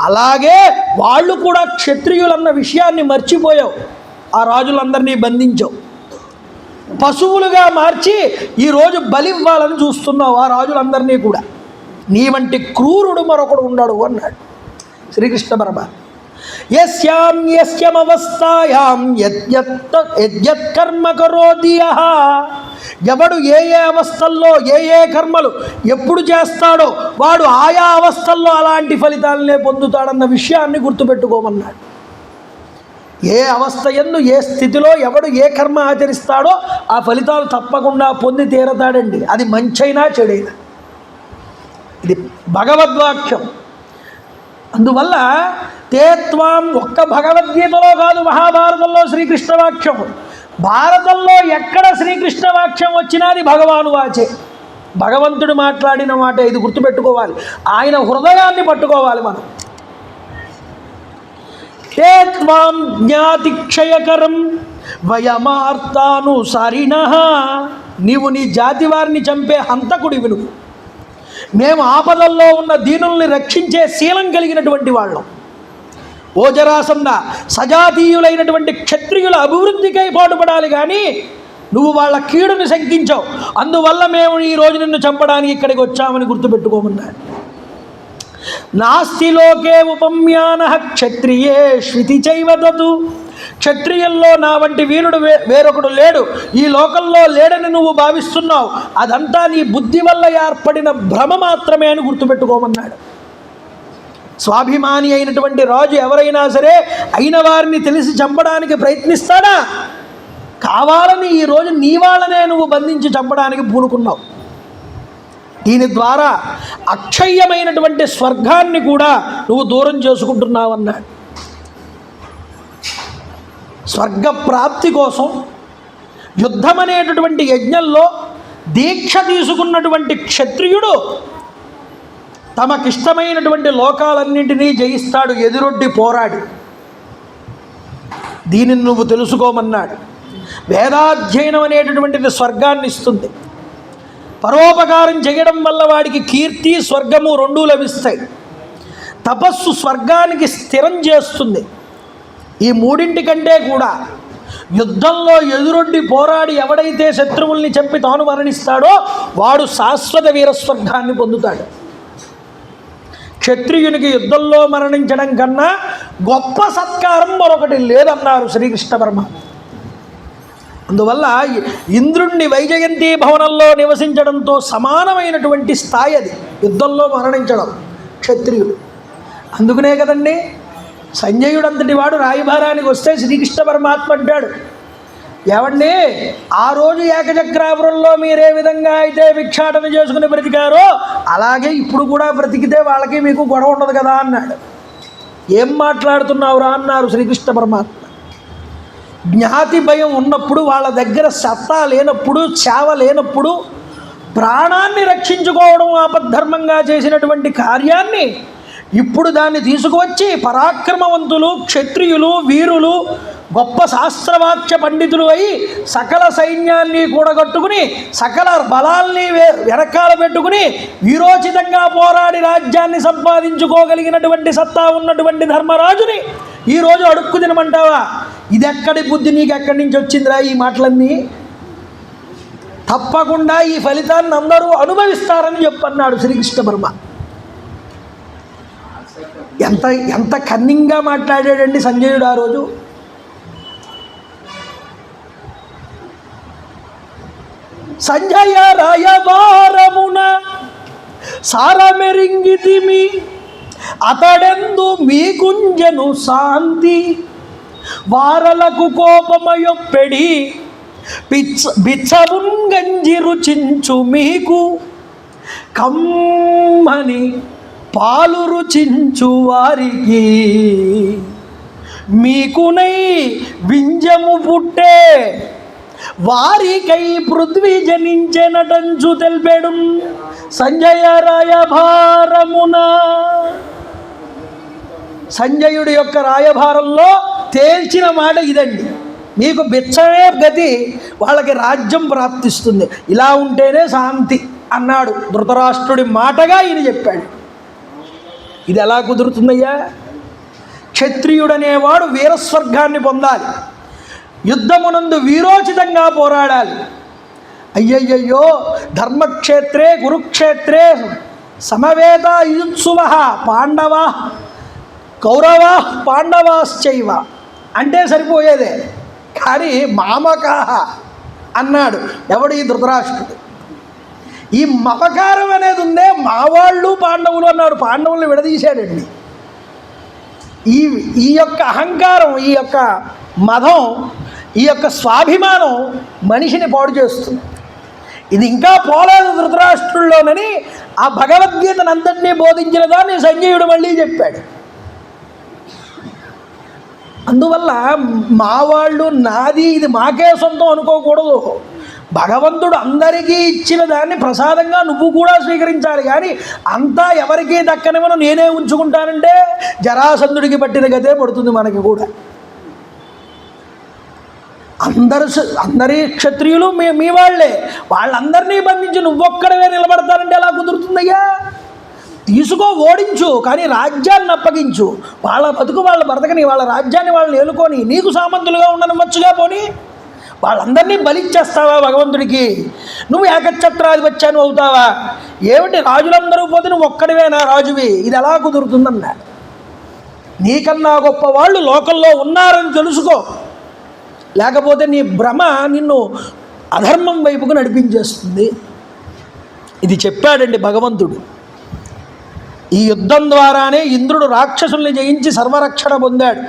S1: అలాగే వాళ్ళు కూడా క్షత్రియులన్న విషయాన్ని మర్చిపోయావు. ఆ రాజులందరినీ బంధించావు, పశువులుగా మార్చి ఈరోజు బలివ్వాలని చూస్తున్నావు ఆ రాజులందరినీ కూడా. నీ వంటి క్రూరుడు మరొకడు ఉన్నాడు అన్నాడు శ్రీకృష్ణ పరమాత్మ. యస్యాం యస్యమవస్థాయాం యద్యత్ కర్మ కరోతి యః. ఎవడు ఏ ఏ అవస్థల్లో ఏ ఏ కర్మలు ఎప్పుడు చేస్తాడో వాడు ఆయా అవస్థల్లో అలాంటి ఫలితాలనే పొందుతాడన్న విషయాన్ని గుర్తుపెట్టుకోమన్నాడు. ఏ అవస్థ యందు ఏ స్థితిలో ఎవడు ఏ కర్మ ఆచరిస్తాడో ఆ ఫలితాలు తప్పకుండా పొంది తీరతాడండి. అది మంచైనా చెడైనా. ఇది భగవద్వాక్యం. అందువల్ల తేత్వాం ఒక్క భగవద్గీతలో కాదు, మహాభారతంలో శ్రీకృష్ణ వాక్యం. భారతంలో ఎక్కడ శ్రీకృష్ణ వాక్యం వచ్చినా అది భగవాను వాచే, భగవంతుడు మాట్లాడిన మాట. ఇది గుర్తుపెట్టుకోవాలి. ఆయన హృదయాన్ని పట్టుకోవాలి మనం. తేత్వాం జ్ఞాతిక్షయకరం వయమార్తానుసారిణః. నీవు నీ జాతి వారిని చంపే హంతకుడివి నువ్వు. మేము ఆపదల్లో ఉన్న దీనుల్ని రక్షించే శీలం కలిగినటువంటి వాళ్ళం. ఓ జరాసంద, సజాతీయులైనటువంటి క్షత్రియుల అభివృద్ధికై పాటుపడాలి, కానీ నువ్వు వాళ్ళ కీడుని శంకించావు. అందువల్ల మేము ఈరోజు నిన్ను చంపడానికి ఇక్కడికి వచ్చామని గుర్తుపెట్టుకోమన్నాడు. నాస్తి లోకే ఉపమ్యానః క్షత్రియే శ్వితి చైవ తతు. క్షత్రియుల్లో నా వంటి వీరుడు వేరొకడు లేడు, ఈ లోకంలో లేడని నువ్వు భావిస్తున్నావు. అదంతా నీ బుద్ధి వల్ల ఏర్పడిన భ్రమ మాత్రమే అని గుర్తుపెట్టుకోమన్నాడు. స్వాభిమాని అయినటువంటి రాజు ఎవరైనా సరే అయిన వారిని తెలిసి చంపడానికి ప్రయత్నిస్తాడా? కావాలని ఈరోజు నీ వాళ్ళనే నువ్వు బంధించి చంపడానికి పూనుకున్నావు. దీని ద్వారా అక్షయ్యమైనటువంటి స్వర్గాన్ని కూడా నువ్వు దూరం చేసుకుంటున్నావన్నాడు. స్వర్గప్రాప్తి కోసం యుద్ధం అనేటటువంటి యజ్ఞంలో దీక్ష తీసుకున్నటువంటి క్షత్రియుడు తమకిష్టమైనటువంటి లోకాలన్నింటినీ జయిస్తాడు ఎదురొడ్డి పోరాడి. దీనిని నువ్వు తెలుసుకోమన్నాడు. వేదాధ్యయనం అనేటటువంటిది స్వర్గాన్ని ఇస్తుంది. పరోపకారం చేయడం వల్ల వాడికి కీర్తి స్వర్గము రెండూ లభిస్తాయి. తపస్సు స్వర్గానికి స్థిరం చేస్తుంది. ఈ మూడింటికంటే కూడా యుద్ధంలో ఎదురొడ్డి పోరాడి ఎవడైతే శత్రువుల్ని చంపి తాను మరణిస్తాడో వాడు శాశ్వత వీరస్వర్గాన్ని పొందుతాడు. క్షత్రియునికి యుద్ధంలో మరణించడం కన్నా గొప్ప సత్కారం మరొకటి లేదన్నారు శ్రీకృష్ణ పరమాత్మ. అందువల్ల ఇంద్రుణ్ణి వైజయంతి భవనంలో నివసించడంతో సమానమైనటువంటి స్థాయి అది యుద్ధంలో మరణించడం క్షత్రియుడు. అందుకనే కదండి సంజయుడంతటి వాడు రాయభారానికి వస్తే శ్రీకృష్ణ పరమాత్మ అంటాడు, ఏమండి ఆ రోజు ఏకచక్రాపురంలో మీరే విధంగా అయితే భిక్షాటన చేసుకుని బ్రతికారో అలాగే ఇప్పుడు కూడా బ్రతికితే వాళ్ళకి మీకు గొడవ ఉండదు కదా అన్నాడు. ఏం మాట్లాడుతున్నావురా అన్నారు శ్రీకృష్ణ పరమాత్మ. జ్ఞాతి భయం ఉన్నప్పుడు, వాళ్ళ దగ్గర సత్తా లేనప్పుడు, సేవ లేనప్పుడు ప్రాణాన్ని రక్షించుకోవడం ఆపద్ధర్మంగా చేసినటువంటి కార్యాన్ని ఇప్పుడు దాన్ని తీసుకువచ్చి పరాక్రమవంతులు, క్షత్రియులు, వీరులు, గొప్ప శాస్త్రవాక్య పండితులు అయి సకల సైన్యాన్ని కూడగట్టుకుని సకల బలాల్ని వెనకాల పెట్టుకుని వీరోచితంగా పోరాడి రాజ్యాన్ని సంపాదించుకోగలిగినటువంటి సత్తా ఉన్నటువంటి ధర్మరాజుని ఈరోజు అడుక్కు తినమంటావా? ఇది ఎక్కడి బుద్ధి, నీకు ఎక్కడి నుంచి వచ్చిందిరా ఈ మాటలన్నీ? తప్పకుండా ఈ ఫలితాన్ని అందరూ అనుభవిస్తారని చెప్పన్నాడు శ్రీకృష్ణ పరమ. ఎంత ఎంత కన్నింగ్గా మాట్లాడాడండి సంజయుడు ఆ రోజు. సంజయ రాయబారమున సారమెరింగితిమి అతడెందు మీ గుంజను శాంతి వారలకు కోపమయొప్పెడి బిచ్చవున్ గంజి రుచించు మీకు కమ్మని పాలు రుచించు వారికి మీకునై వింజము పుట్టే వారికై పృథ్వీ జనించెనటంచు తెల్పెడు సంజయ రాయభారమున. సంజయుడి యొక్క రాయభారంలో తేల్చిన మాట ఇదండి. మీకు బిచ్చమే గతి, వాళ్ళకి రాజ్యం ప్రాప్తిస్తుంది, ఇలా ఉంటేనే శాంతి అన్నాడు ధృతరాష్ట్రుడి మాటగా ఈయన చెప్పాడు. ఇది ఎలా కుదురుతుందయ్యా? క్షత్రియుడనేవాడు వీరస్వర్గాన్ని పొందాలి, యుద్ధమునందు వీరోచితంగా పోరాడాలి. అయ్యయ్యో ధర్మక్షేత్రే కురుక్షేత్రే సమవేత యుత్సువ పాండవా కౌరవా పాండవాశ్చైవ అంటే సరిపోయేదే, కానీ మామకాహ అన్నాడు ఎవడు? ఈ ధృతరాష్ట్రుడు. ఈ మమకారం అనేది ఉందే, మావాళ్ళు పాండవులు అన్నాడు, పాండవుల్ని విడదీశాడండి. ఈ యొక్క అహంకారం, ఈ యొక్క మదం, ఈ యొక్క స్వాభిమానం మనిషిని పాడు చేస్తుంది. ఇది ఇంకా పోలేదు ధృతరాష్ట్రుల్లోనని ఆ భగవద్గీతను అంతటినీ బోధించిన దాన్ని సంజయుడు మళ్ళీ చెప్పాడు. అందువల్ల మా వాళ్ళు నాది ఇది మాకే సొంతం అనుకోకూడదు. భగవంతుడు అందరికీ ఇచ్చిన దాన్ని ప్రసాదంగా నువ్వు కూడా స్వీకరించాలి. కానీ అంతా ఎవరికీ దక్కనివను నేనే ఉంచుకుంటానంటే జరాసంధుడికి పట్టిన గతే పడుతుంది మనకి కూడా. అందరి క్షత్రియులు మీ వాళ్ళే, వాళ్ళందరినీ బంధించి నువ్వొక్కడవే నిలబడతానంటే ఎలా కుదురుతుందయ్యా? తీసుకో, ఓడించు, కానీ రాజ్యాన్ని అప్పగించు. వాళ్ళ బతుకు వాళ్ళ బ్రతకని, వాళ్ళ రాజ్యాన్ని వాళ్ళని ఏలుకొని నీకు సామంతులుగా ఉండనవచ్చుగా. పోనీ వాళ్ళందరినీ బలిచ్చేస్తావా భగవంతుడికి? నువ్వు ఏకఛత్రాధిపత్యాన్ని అవుతావా? ఏమిటి రాజులందరూ పోతే నువ్వు ఒక్కడివేనా రాజువి? ఇది ఎలా కుదురుతుందన్నాడు. నీకన్నా గొప్ప వాళ్ళు లోకంలో ఉన్నారని తెలుసుకో, లేకపోతే నీ భ్రమ నిన్ను అధర్మం వైపుకు నడిపించేస్తుంది. ఇది చెప్పాడండి భగవంతుడు. ఈ యుద్ధం ద్వారానే ఇంద్రుడు రాక్షసుల్ని జయించి సర్వరక్షణ పొందాడు.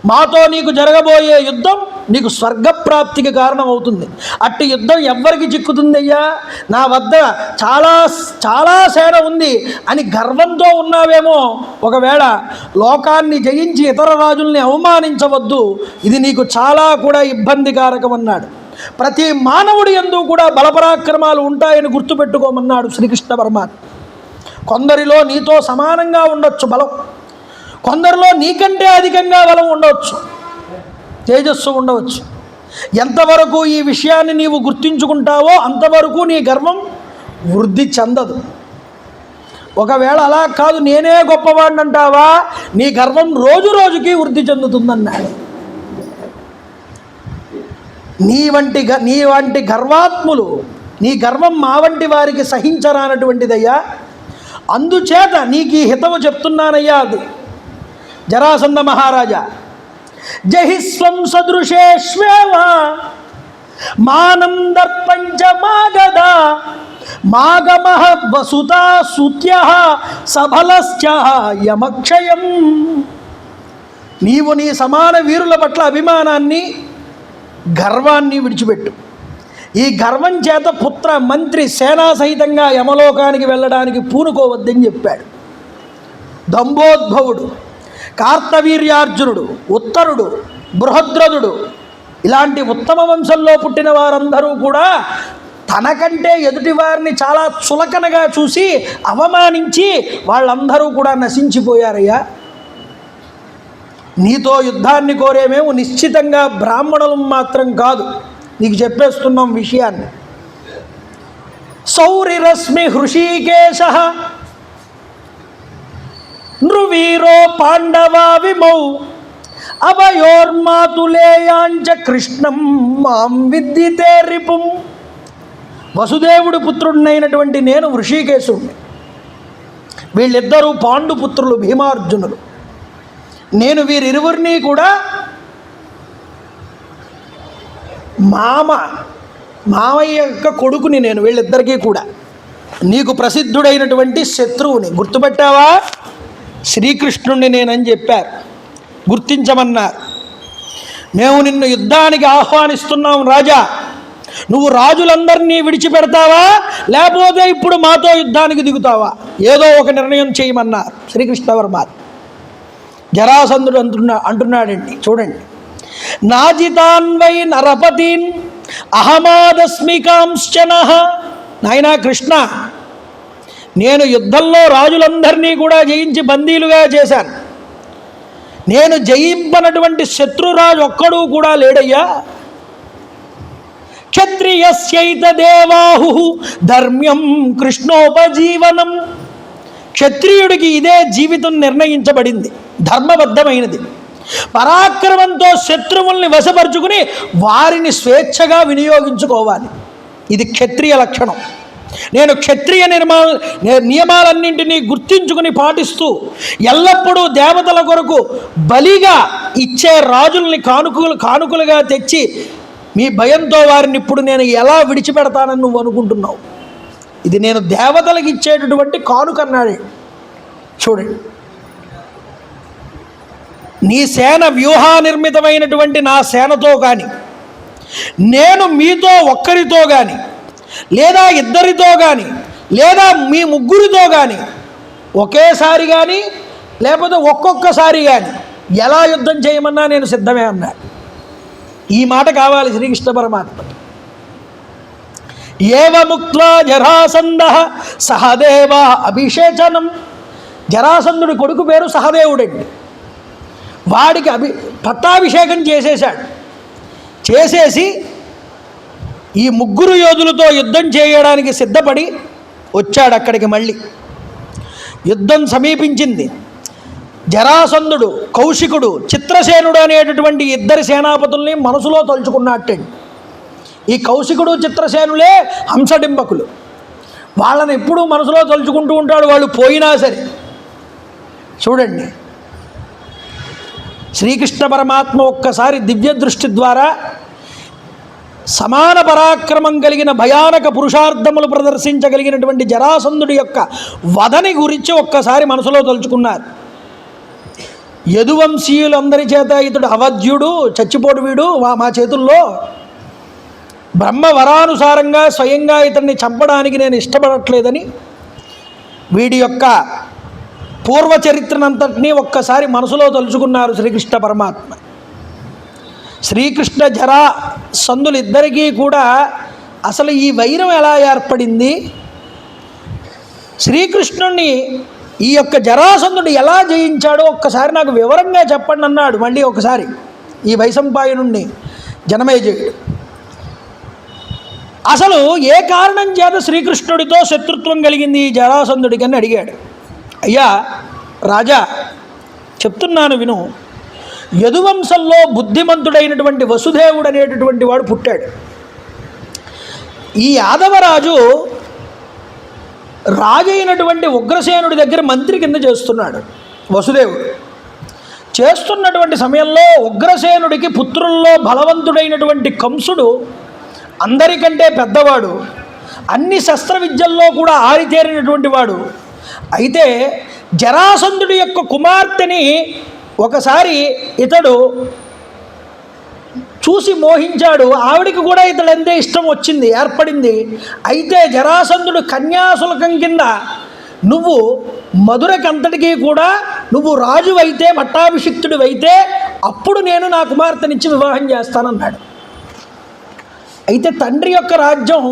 S1: మాతో నీకు జరగబోయే యుద్ధం నీకు స్వర్గప్రాప్తికి కారణమవుతుంది. అట్టి యుద్ధం ఎవ్వరికి చిక్కుతుందయ్యా? నా వద్ద చాలా చాలా సేన ఉంది అని గర్వంతో ఉన్నావేమో. ఒకవేళ లోకాన్ని జయించి ఇతర రాజుల్ని అవమానించవద్దు, ఇది నీకు చాలా కూడా ఇబ్బందికారకం అన్నాడు. ప్రతి మానవుడి యందు కూడా బలపరాక్రమాలు ఉంటాయని గుర్తుపెట్టుకోమన్నాడు శ్రీకృష్ణ పరమాత్మ. కొందరిలో నీతో సమానంగా ఉండొచ్చు బలం, కొందరిలో నీకంటే అధికంగా బలం ఉండవచ్చు, తేజస్సు ఉండవచ్చు. ఎంతవరకు ఈ విషయాన్ని నీవు గుర్తించుకుంటావో అంతవరకు నీ గర్వం వృద్ధి చెందదు. ఒకవేళ అలా కాదు నేనే గొప్పవాడిని అంటావా, నీ గర్వం రోజు రోజుకి వృద్ధి చెందుతుందన్నాడు. నీ వంటి గర్వాత్ములు, నీ గర్వం మా వంటి వారికి సహించరానటువంటిదయ్యా. అందుచేత నీకు ఈ హితవు చెప్తున్నానయ్యా. అది జరాసంధ మహారాజా, జహిస్వం సదృశేష్వేవ మానం దర్పంచ మాగద మాగమః వసుతా సుత్యః సబలశ్చ యమక్షయం. నీవు నీ సమాన వీరుల పట్ల అభిమానాన్ని, గర్వాన్ని విడిచిపెట్టు. ఈ గర్వం చేత పుత్ర, మంత్రి, సేనా సహితంగా యమలోకానికి వెళ్ళడానికి పూనుకోవద్దని చెప్పాడు. దంభోద్భవుడు, కార్తవీర్యార్జునుడు, ఉత్తరుడు, బృహద్రథుడు ఇలాంటి ఉత్తమ వంశంలో పుట్టిన వారందరూ కూడా తనకంటే ఎదుటి వారిని చాలా చులకనగా చూసి అవమానించి వాళ్ళందరూ కూడా నశించిపోయారయ్యా. నీతో యుద్ధాన్ని కోరేమేమో నిశ్చితంగా బ్రాహ్మణులు మాత్రం కాదు, నీకు చెప్పేస్తున్నాం విషయాన్ని. సౌరిరశ్మి హృషీకేశ నృవీరో పాండవా విమౌ అభయోర్మాతులేయాంచ కృష్ణం మాం విద్దితే రిపుం. వసుదేవుడి పుత్రుడినైనటువంటి నేను వృషీకేశుడిని, వీళ్ళిద్దరూ పాండుపుత్రులు భీమార్జునులు. నేను వీరిరువురిని కూడా మామయ్య యొక్క కొడుకుని, నేను వీళ్ళిద్దరికీ కూడా నీకు ప్రసిద్ధుడైనటువంటి శత్రువుని. గుర్తుపెట్టావా? శ్రీకృష్ణుణ్ణి నేనని చెప్పారు, గుర్తించమన్నారు. మేము నిన్ను యుద్ధానికి ఆహ్వానిస్తున్నాం రాజా, నువ్వు రాజులందరినీ విడిచిపెడతావా లేకపోతే ఇప్పుడు మాతో యుద్ధానికి దిగుతావా? ఏదో ఒక నిర్ణయం చేయమన్నారు శ్రీకృష్ణవర్మ. జరాసంధుడు అంటున్నాడండి, చూడండి. నాజితాన్వై నరపతిన్ అహమాదస్మికాంశ్చన. నాయనా కృష్ణ, నేను యుద్ధంలో రాజులందరినీ కూడా జయించి బందీలుగా చేశాను. నేను జయింపనటువంటి శత్రురాజు ఒక్కడూ కూడా లేడయ్యా. క్షత్రియస్యైత దేవాహు ధర్మ్యం కృష్ణోపజీవనం. క్షత్రియుడికి ఇదే జీవితం నిర్ణయించబడింది, ధర్మబద్ధమైనది. పరాక్రమంతో శత్రువుల్ని వశపరుచుకుని వారిని స్వేచ్ఛగా వినియోగించుకోవాలి. ఇది క్షత్రియ లక్షణం. నేను క్షత్రియ నియమాలన్నింటినీ గుర్తించుకుని పాటిస్తూ ఎల్లప్పుడూ దేవతల కొరకు బలిగా ఇచ్చే రాజుల్ని కానుకలుగా తెచ్చి మీ భయంతో వారిని ఇప్పుడు నేను ఎలా విడిచిపెడతానని నువ్వు అనుకుంటున్నావు? ఇది నేను దేవతలకు ఇచ్చేటటువంటి కానుకన్నాడే. చూడండి, నీ సేన వ్యూహానిర్మితమైనటువంటి నా సేనతో కానీ, నేను మీతో ఒక్కరితో కానీ, లేదా ఇద్దరితో కానీ, లేదా మీ ముగ్గురితో కానీ ఒకేసారి కానీ లేకపోతే ఒక్కొక్కసారి కానీ ఎలా యుద్ధం చేయమన్నా నేను సిద్ధమే అన్నాడు. ఈ మాట కావాలి శ్రీకృష్ణ పరమాత్మకి. ఏవముక్త్వా జరాసంధః సహదేవ అభిషేచనం. జరాసంధుడి కొడుకు పేరు సహదేవుడండి. వాడికి పట్టాభిషేకం చేసేశాడు. చేసేసి ఈ ముగ్గురు యోధులతో యుద్ధం చేయడానికి సిద్ధపడి వచ్చాడు అక్కడికి. మళ్ళీ యుద్ధం సమీపించింది. జరాసంధుడు, కౌశికుడు, చిత్రసేనుడు అనేటటువంటి ఇద్దరి సేనాపతుల్ని మనసులో తలుచుకున్నట్టండి. ఈ కౌశికుడు, చిత్రసేనులే హంసడింబకులు. వాళ్ళని ఎప్పుడూ మనసులో తలుచుకుంటూ ఉంటాడు, వాళ్ళు పోయినా సరే. చూడండి, శ్రీకృష్ణ పరమాత్మ ఒక్కసారి దివ్య దృష్టి ద్వారా సమాన పరాక్రమం కలిగిన భయానక పురుషార్థములు ప్రదర్శించగలిగినటువంటి జరాసంధుడి యొక్క వధని గురించి ఒక్కసారి మనసులో తలుచుకున్నారు. యదువంశీయులందరి చేత ఇతడు అవధ్యుడు, చచ్చిపోడు వీడు మా చేతుల్లో, బ్రహ్మ వరానుసారంగా స్వయంగా ఇతన్ని చంపడానికి నేను ఇష్టపడట్లేదని వీడి యొక్క పూర్వచరిత్రనంతటినీ ఒక్కసారి మనసులో తలుచుకున్నారు శ్రీకృష్ణ పరమాత్మ. శ్రీకృష్ణ జరాసంధులిద్దరికీ కూడా అసలు ఈ వైరం ఎలా ఏర్పడింది, శ్రీకృష్ణుణ్ణి ఈ యొక్క జరాసంధుడు ఎలా జయించాడో ఒక్కసారి నాకు వివరంగా చెప్పండి అన్నాడు. మళ్ళీ ఒకసారి ఈ వైశంపాయనుణ్ణి జనమేజయుడు. అసలు ఏ కారణం చేత శ్రీకృష్ణుడితో శత్రుత్వం కలిగింది ఈ జరాసంధుడికి అని అడిగాడు. అయ్యా రాజా, చెప్తున్నాను విను. యదువంశంలో బుద్ధిమంతుడైనటువంటి వసుదేవుడు అనేటటువంటి వాడు పుట్టాడు. ఈ యాదవరాజు రాజైనటువంటి ఉగ్రసేనుడి దగ్గర మంత్రి కింద చేస్తున్నాడు. వసుదేవుడు చేస్తున్నటువంటి సమయంలో ఉగ్రసేనుడికి పుత్రుల్లో బలవంతుడైనటువంటి కంసుడు అందరికంటే పెద్దవాడు, అన్ని శస్త్ర విద్యల్లో కూడా ఆరితేరినటువంటి వాడు. అయితే జరాసంధుడి యొక్క కుమార్తెని ఒకసారి ఇతడు చూసి మోహించాడు. ఆవిడికి కూడా ఇతడు ఎంతే ఇష్టం వచ్చింది, ఏర్పడింది. అయితే జరాసంధుడు కన్యాశుల్కం కింద నువ్వు మధురకంతటికీ కూడా నువ్వు రాజు అయితే, పట్టాభిషిక్తుడు అయితే అప్పుడు నేను నా కుమార్తెనిచ్చి వివాహం చేస్తానన్నాడు. అయితే తండ్రి యొక్క రాజ్యం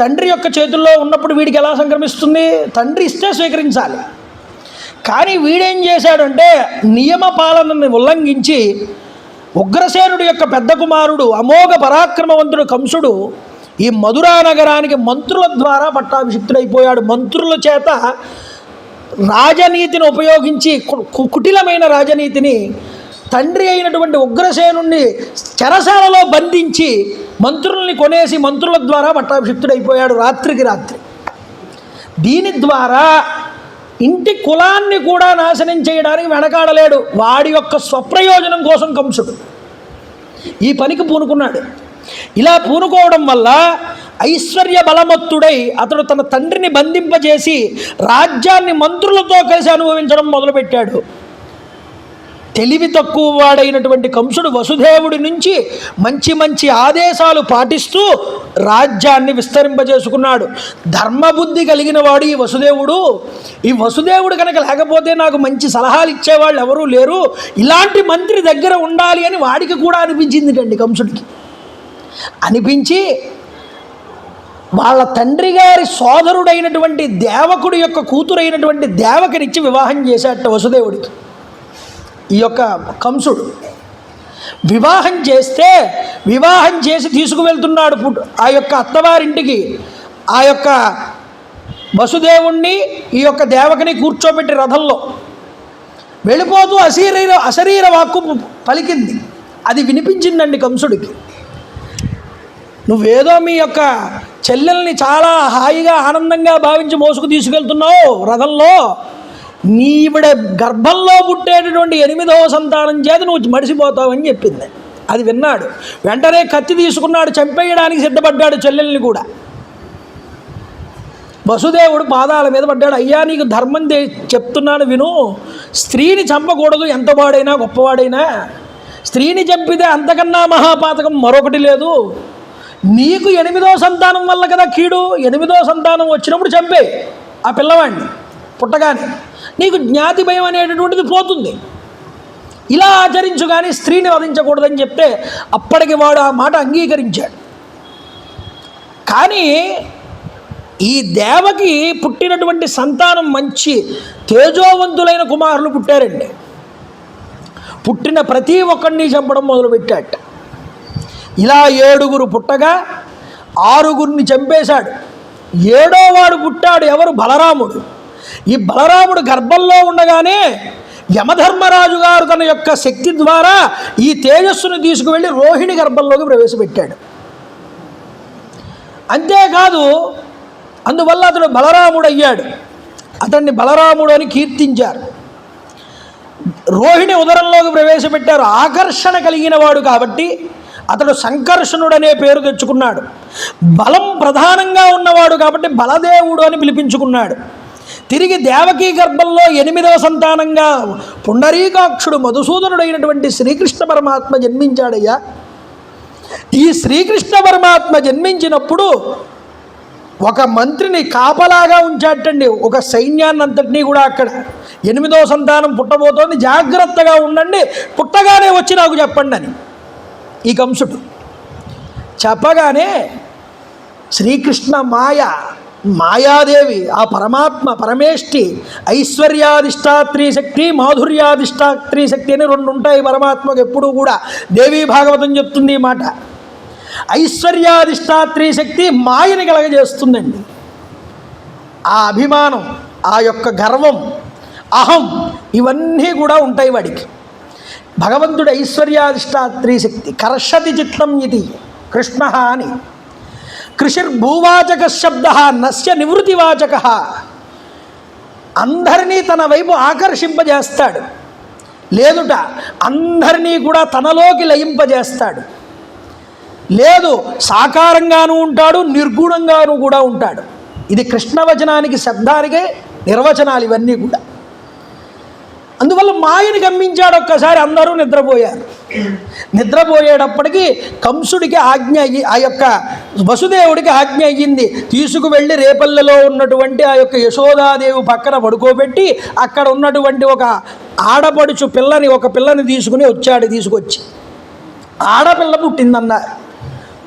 S1: తండ్రి యొక్క చేతుల్లో ఉన్నప్పుడు వీడికి ఎలా సంక్రమిస్తుంది? తండ్రి ఇస్తే స్వీకరించాలి. కానీ వీడేం చేశాడంటే నియమ పాలనని ఉల్లంఘించి ఉగ్రసేనుడి యొక్క పెద్ద కుమారుడు అమోఘ పరాక్రమవంతుడు కంసుడు ఈ మధురా నగరానికి మంత్రుల ద్వారా పట్టాభిషిక్తుడైపోయాడు. మంత్రుల చేత రాజనీతిని ఉపయోగించి, కుటిలమైన రాజనీతిని, తండ్రి అయినటువంటి ఉగ్రసేనుణ్ణి చెరసాలలో బంధించి మంత్రుల్ని కొనేసి మంత్రుల ద్వారా పట్టాభిషిక్తుడైపోయాడు రాత్రికి రాత్రి. దీని ద్వారా ఇంటి కులాన్ని కూడా నాశనం చేయడానికి వెనకాడలేడు. వాడి యొక్క స్వప్రయోజనం కోసం కంసుడు ఈ పనికి పూనుకున్నాడు. ఇలా పూనుకోవడం వల్ల ఐశ్వర్య బలమత్తుడై అతడు తన తండ్రిని బంధింపజేసి రాజ్యాన్ని మంత్రులతో కలిసి అనుభవించడం మొదలుపెట్టాడు. తెలివి తక్కువ వాడైనటువంటి కంసుడు వసుదేవుడి నుంచి మంచి మంచి ఆదేశాలు పాటిస్తూ రాజ్యాన్ని విస్తరింపజేసుకున్నాడు. ధర్మబుద్ధి కలిగిన వాడు ఈ వసుదేవుడు. ఈ వసుదేవుడు కనుక లేకపోతే నాకు మంచి సలహాలు ఇచ్చేవాళ్ళు ఎవరూ లేరు, ఇలాంటి మంత్రి దగ్గర ఉండాలి అని వాడికి కూడా అనిపించింది కంసుడికి. అనిపించి వాళ్ళ తండ్రి గారి సోదరుడైనటువంటి దేవకుడి యొక్క కూతురైనటువంటి దేవకినిచ్చి వివాహం చేశాట వసుదేవుడికి. ఈ యొక్క కంసుడు వివాహం చేసి తీసుకువెళ్తున్నాడు ఆ యొక్క అత్తవారింటికి. ఆ యొక్క వసుదేవుణ్ణి ఈ యొక్క దేవకిని కూర్చోబెట్టి రథంలో వెళ్ళిపోతూ అశరీర వాక్కు పలికింది. అది వినిపించిందండి కంసుడికి. నువ్వేదో మీ యొక్క చెల్లెల్ని చాలా హాయిగా ఆనందంగా భావించి మోసుకు తీసుకెళ్తున్నావు రథంలో, నీవిడ గర్భంలో పుట్టేటటువంటి 8వ సంతానం చేత నువ్వు మడిసిపోతావని చెప్పింది. అది విన్నాడు. వెంటనే కత్తి తీసుకున్నాడు, చంపేయడానికి సిద్ధపడ్డాడు చెల్లెల్ని కూడా. వసుదేవుడు పాదాల మీద పడ్డాడు. అయ్యా నీకు ధర్మం చెప్తున్నాను విను, స్త్రీని చంపకూడదు, ఎంత వాడైనా గొప్పవాడైనా. స్త్రీని చంపితే అంతకన్నా మహాపాతకం మరొకటి లేదు. నీకు 8వ సంతానం వల్ల కదా కీడు. 8వ సంతానం వచ్చినప్పుడు చంపే ఆ పిల్లవాడిని పుట్టగానే, నీకు జ్ఞాతి భయం అనేటటువంటిది పోతుంది. ఇలా ఆచరించు కానీ స్త్రీని వధించకూడదని చెప్తే అప్పటికి వాడు ఆ మాట అంగీకరించాడు. కానీ ఈ దేవకి పుట్టినటువంటి సంతానం మంచి తేజోవంతులైన కుమారులు పుట్టారండి. పుట్టిన ప్రతి ఒక్కరిని చంపడం మొదలుపెట్టాట. ఇలా 7 పుట్టగా 6 చంపేశాడు. 7వ వాడు పుట్టాడు. ఎవరు? బలరాముడు. ఈ బలరాముడు గర్భంలో ఉండగానే యమధర్మరాజు గారు తన యొక్క శక్తి ద్వారా ఈ తేజస్సును తీసుకువెళ్ళి రోహిణి గర్భంలోకి ప్రవేశపెట్టాడు. అంతేకాదు, అందువల్ల అతడు బలరాముడు అయ్యాడు. అతన్ని బలరాముడు అని కీర్తించారు. రోహిణి ఉదరంలోకి ప్రవేశపెట్టారు. ఆకర్షణ కలిగిన వాడు కాబట్టి అతడు సంకర్షణుడు అనే పేరు తెచ్చుకున్నాడు. బలం ప్రధానంగా ఉన్నవాడు కాబట్టి బలదేవుడు అని పిలిపించుకున్నాడు. తిరిగి దేవకీ గర్భంలో 8వ సంతానంగా పుండరీకాక్షుడు మధుసూదనుడైనటువంటి శ్రీకృష్ణ పరమాత్మ జన్మించాడయ్యా. ఈ శ్రీకృష్ణ పరమాత్మ జన్మించినప్పుడు ఒక మంత్రిని కాపలాగా ఉంచాటండి, ఒక సైన్యాన్ని అంతటినీ కూడా. అక్కడ 8వ సంతానం పుట్టబోతోంది, జాగ్రత్తగా ఉండండి, పుట్టగానే వచ్చి నాకు చెప్పండి అని ఈ కంసుడు చెప్పగానే శ్రీకృష్ణ మాయ మాయాదేవి, ఆ పరమాత్మ పరమేష్టి, ఐశ్వర్యాధిష్టాత్రి శక్తి, మాధుర్యాధిష్టాత్రి శక్తి అని రెండు ఉంటాయి పరమాత్మకు ఎప్పుడూ కూడా. దేవీ భాగవతం చెప్తుంది ఈ మాట. ఐశ్వర్యాధిష్టాత్రి శక్తి మాయని కలగజేస్తుందండి. ఆ అభిమానం, ఆ యొక్క గర్వం, అహం, ఇవన్నీ కూడా ఉంటాయి వాడికి. భగవంతుడు ఐశ్వర్యాధిష్టాత్రి శక్తి. కర్షతి చిత్తం ఇది కృష్ణ అని. కృషిర్భూవాచక శబ్ద నస్య నివృత్తివాచక. అందరినీ తన వైపు ఆకర్షింపజేస్తాడు, లేదుట అందరినీ కూడా తనలోకి లయింపజేస్తాడు. లేదు, సాకారంగానూ ఉంటాడు, నిర్గుణంగానూ కూడా ఉంటాడు. ఇది కృష్ణవచనానికి శబ్దానికే నిర్వచనాలు ఇవన్నీ కూడా. అందువల్ల మాయని గమ్మించాడు. ఒక్కసారి అందరూ నిద్రపోయారు. నిద్రపోయేటప్పటికీ కంసుడికి ఆజ్ఞ అయ్యి, ఆ యొక్క వసుదేవుడికి ఆజ్ఞ అయ్యింది, తీసుకువెళ్ళి రేపల్లెలో ఉన్నటువంటి ఆ యొక్క యశోదాదేవి పక్కన పడుకోబెట్టి అక్కడ ఉన్నటువంటి ఒక ఆడపడుచు పిల్లని, ఒక పిల్లని తీసుకొచ్చి ఆడపిల్ల పుట్టిందన్నారు.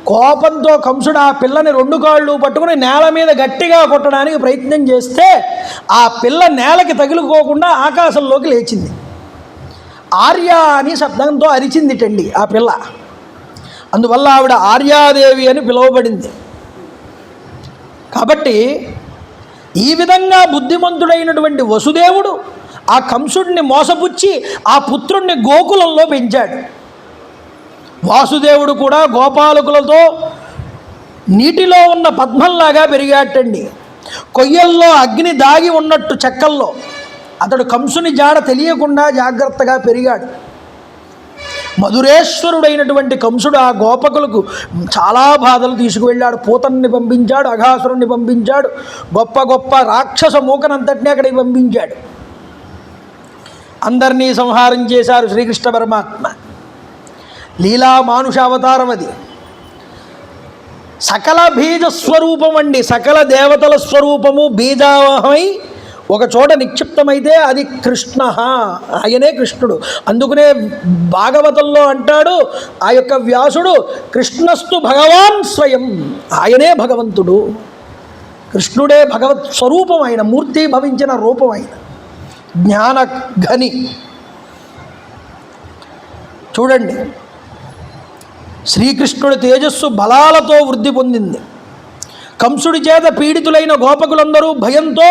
S1: కోపంతో కంసుడు ఆ పిల్లని రెండు కాళ్ళు పట్టుకుని నేల మీద గట్టిగా కొట్టడానికి ప్రయత్నం చేస్తే ఆ పిల్ల నేలకి తగులుకోకుండా ఆకాశంలోకి లేచింది. ఆర్య అని శబ్దంతో అరిచిందిటండి ఆ పిల్ల. అందువల్ల ఆవిడ ఆర్యాదేవి అని పిలువబడింది. కాబట్టి ఈ విధంగా బుద్ధిమంతుడైనటువంటి వసుదేవుడు ఆ కంసుడిని మోసపుచ్చి ఆ పుత్రుణ్ణి గోకులంలో పెంచాడు. వాసుదేవుడు కూడా గోపాలకులతో నీటిలో ఉన్న పద్మంలాగా పెరిగాటండి. కొయ్యల్లో అగ్ని దాగి ఉన్నట్టు చెక్కల్లో అతడు కంసుని జాడ తెలియకుండా జాగ్రత్తగా పెరిగాడు. మధురేశ్వరుడైనటువంటి కంసుడు ఆ గోపకులకు చాలా బాధలు తీసుకువెళ్ళాడు. పూతన్ని పంపించాడు, అఘాసురుణ్ణి పంపించాడు, గొప్ప గొప్ప రాక్షస మూకనంతటినీ అక్కడికి పంపించాడు. అందరినీ సంహారం చేశారు శ్రీకృష్ణ పరమాత్మ. లీలా మానుష అవతారం అది. సకల బీజ స్వరూపం అండి. సకల దేవతల స్వరూపము బీజావహమై ఒక చోట నిక్షిప్తమైతే అది కృష్ణ, ఆయనే కృష్ణుడు. అందుకనే భాగవతంలో అంటాడు ఆ యొక్క వ్యాసుడు, కృష్ణస్తు భగవాన్ స్వయం, ఆయనే భగవంతుడు. కృష్ణుడే భగవత్ స్వరూపం, ఆయన మూర్తి భవించిన రూపం, ఆయన జ్ఞానఘని. చూడండి, శ్రీకృష్ణుడి తేజస్సు బలాలతో వృద్ధి పొందింది. కంసుడి చేత పీడితులైన గోపకులందరూ భయంతో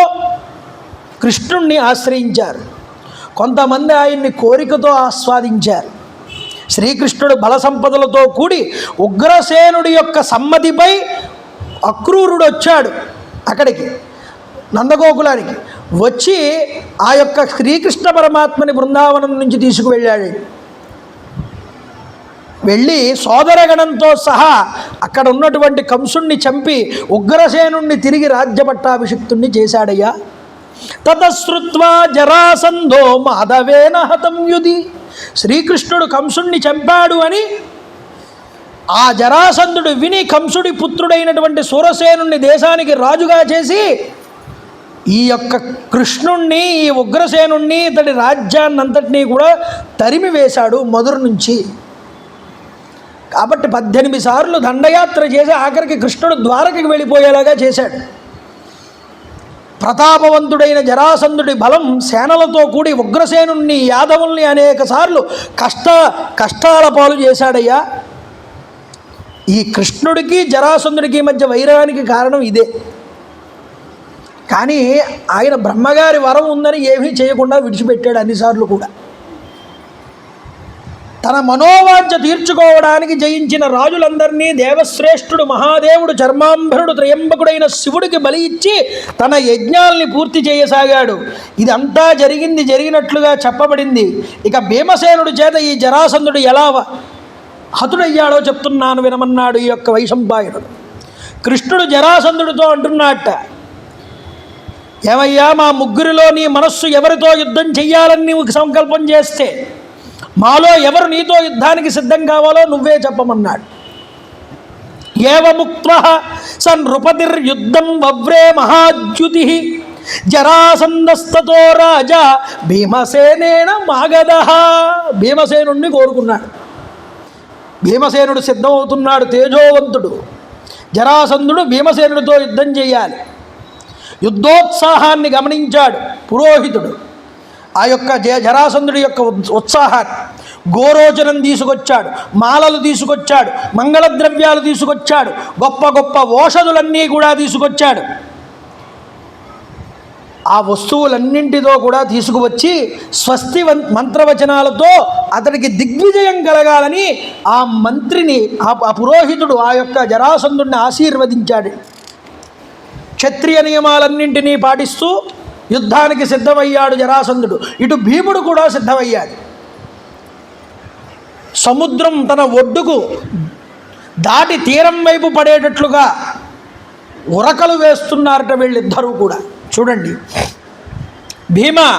S1: కృష్ణుణ్ణి ఆశ్రయించారు. కొంతమంది ఆయన్ని కోరికతో ఆస్వాదించారు. శ్రీకృష్ణుడు బల సంపదలతో కూడి ఉగ్రసేనుడి యొక్క సమ్మతిపై అక్రూరుడు వచ్చాడు అక్కడికి, నందగోకులానికి వచ్చి ఆ యొక్క శ్రీకృష్ణ పరమాత్మని బృందావనం నుంచి తీసుకువెళ్ళాడు. వెళ్ళి సోదరగణంతో సహా అక్కడ ఉన్నటువంటి కంసుణ్ణి చంపి ఉగ్రసేనుణ్ణి తిరిగి రాజ్యపట్టాభిషిక్తుణ్ణి చేశాడయ్యా. తతశ్రుత్వా జరాసంధో మాధవేన హతం యుధి. శ్రీకృష్ణుడు కంసుణ్ణి చంపాడు అని ఆ జరాసంధుడు విని కంసుడి పుత్రుడైనటువంటి సూరసేనుణ్ణి దేశానికి రాజుగా చేసి ఈ యొక్క కృష్ణుణ్ణి, ఈ ఉగ్రసేనుణ్ణి, ఇతడి రాజ్యాన్నంతటినీ కూడా తరిమి వేశాడు మధుర నుంచి. కాబట్టి 18 సార్లు దండయాత్ర చేసి ఆఖరికి కృష్ణుడు ద్వారకకి వెళ్ళిపోయేలాగా చేశాడు. ప్రతాపవంతుడైన జరాసంధుడి బలం సేనలతో కూడి ఉగ్రసేనుణ్ణి, యాదవుల్ని అనేక సార్లు కష్టాల పాలు చేశాడయ్యా. ఈ కృష్ణుడికి జరాసంధుడికి మధ్య వైరానికి కారణం ఇదే. కానీ ఆయన బ్రహ్మగారి వరం ఉందని ఏమీ చేయకుండా విడిచిపెట్టాడు అన్నిసార్లు కూడా. తన మనోవాంఛ తీర్చుకోవడానికి జయించిన రాజులందరినీ దేవశ్రేష్ఠుడు మహాదేవుడు చర్మాంబరుడు త్రయంబకుడైన శివుడికి బలి ఇచ్చి తన యజ్ఞాల్ని పూర్తి చేయసాగాడు. ఇదంతా జరిగినట్లుగా చెప్పబడింది. ఇక భీమసేనుడి చేత ఈ జరాసంధుడు ఎలా హతుడయ్యాడో చెప్తున్నాను వినమన్నాడు ఈ యొక్క వైశంపాయనుడు. కృష్ణుడు జరాసంధుడితో అంటున్నట్ట, ఏమయ్యా, మా ముగ్గురిలో నీ మనస్సు ఎవరితో యుద్ధం చెయ్యాలని నీవు సంకల్పం చేస్తే మాలో ఎవరు నీతో యుద్ధానికి సిద్ధం కావాలో నువ్వే చెప్పమన్నాడు. ఏవముక్త్వ సన్నృపతిర్యుద్ధం వవ్రే మహాద్యుతి జరాసంధస్తతో రాజా భీమసేనేన మాగధః. భీమసేనుణ్ణి కోరుకున్నాడు. భీమసేనుడు సిద్ధమవుతున్నాడు, తేజోవంతుడు. జరాసంధుడు భీమసేనుడితో యుద్ధం చేయాలి. యుద్ధోత్సాహాన్ని గమనించాడు పురోహితుడు. ఆ యొక్క జరాసంధుడి యొక్క ఉత్సాహాన్ని. గోరోచనం తీసుకొచ్చాడు, మాలలు తీసుకొచ్చాడు, మంగళద్రవ్యాలు తీసుకొచ్చాడు, గొప్ప గొప్ప ఓషధులన్నీ కూడా తీసుకొచ్చాడు. ఆ వస్తువులన్నింటితో కూడా తీసుకువచ్చి స్వస్తి మంత్రవచనాలతో అతడికి దిగ్విజయం కలగాలని ఆ మంత్రిని, ఆ పురోహితుడు ఆ యొక్క జరాసంధుడిని ఆశీర్వదించాడు. క్షత్రియ నియమాలన్నింటినీ పాటిస్తూ యుద్ధానికి సిద్ధమయ్యాడు జరాసంధుడు. ఇటు భీముడు కూడా సిద్ధమయ్యాడు. సముద్రం తన ఒడ్డుకు దాటి తీరం వైపు పడేటట్లుగా ఉరకలు వేస్తున్నారట వీళ్ళిద్దరూ కూడా. చూడండి, భీమా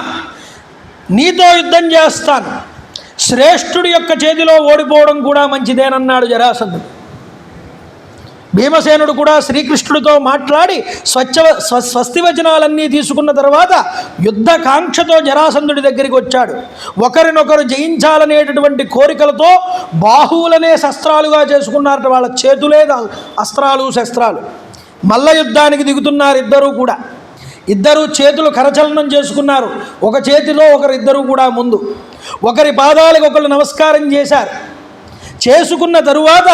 S1: నీతో యుద్ధం చేస్తాను, శ్రేష్ఠుడి యొక్క చేతిలో ఓడిపోవడం కూడా మంచిదేనన్నాడు జరాసంధుడు. భీమసేనుడు కూడా శ్రీకృష్ణుడితో మాట్లాడి స్వస్తి వచనాలన్నీ తీసుకున్న తర్వాత యుద్ధకాంక్షతో జరాసంధుడి దగ్గరికి వచ్చాడు. ఒకరినొకరు జయించాలనేటటువంటి కోరికలతో బాహువులనే శస్త్రాలుగా చేసుకున్నారట. వాళ్ళ చేతులే అస్త్రాలు శస్త్రాలు. మల్ల యుద్ధానికి దిగుతున్నారు ఇద్దరూ కూడా. ఇద్దరు చేతులు కరచలనం చేసుకున్నారు. ఒక చేతిలో ఇద్దరు కూడా ముందు. ఒకరి పాదాలకు ఒకరు నమస్కారం చేశారు. చేసుకున్న తరువాత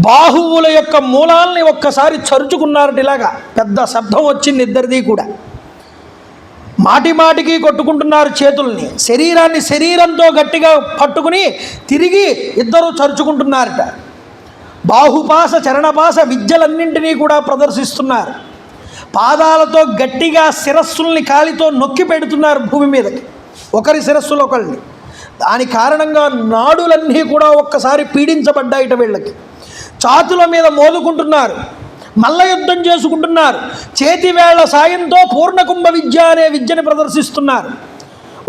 S1: బాహువుల యొక్క మూలాల్ని ఒక్కసారి చరుచుకున్నారట. ఇలాగా పెద్ద శబ్దం వచ్చింది ఇద్దరిది కూడా. మాటి మాటికి కొట్టుకుంటున్నారు చేతుల్ని. శరీరాన్ని శరీరంతో గట్టిగా పట్టుకుని తిరిగి ఇద్దరు చరుచుకుంటున్నారట. బాహుపాస చరణపాస విద్యలన్నింటినీ కూడా ప్రదర్శిస్తున్నారు. పాదాలతో గట్టిగా శిరస్సుల్ని కాలితో నొక్కి పెడుతున్నారు భూమి మీదకి, ఒకరి శిరస్సులో ఒకరిని. దాని కారణంగా నాడులన్నీ కూడా ఒక్కసారి పీడించబడ్డాయిట వీళ్ళకి. ఛాతుల మీద మోదుకుంటున్నారు, మల్ల యుద్ధం చేసుకుంటున్నారు. చేతివేళ్ల సాయంతో పూర్ణకుంభ విద్య అనే విద్యని ప్రదర్శిస్తున్నారు.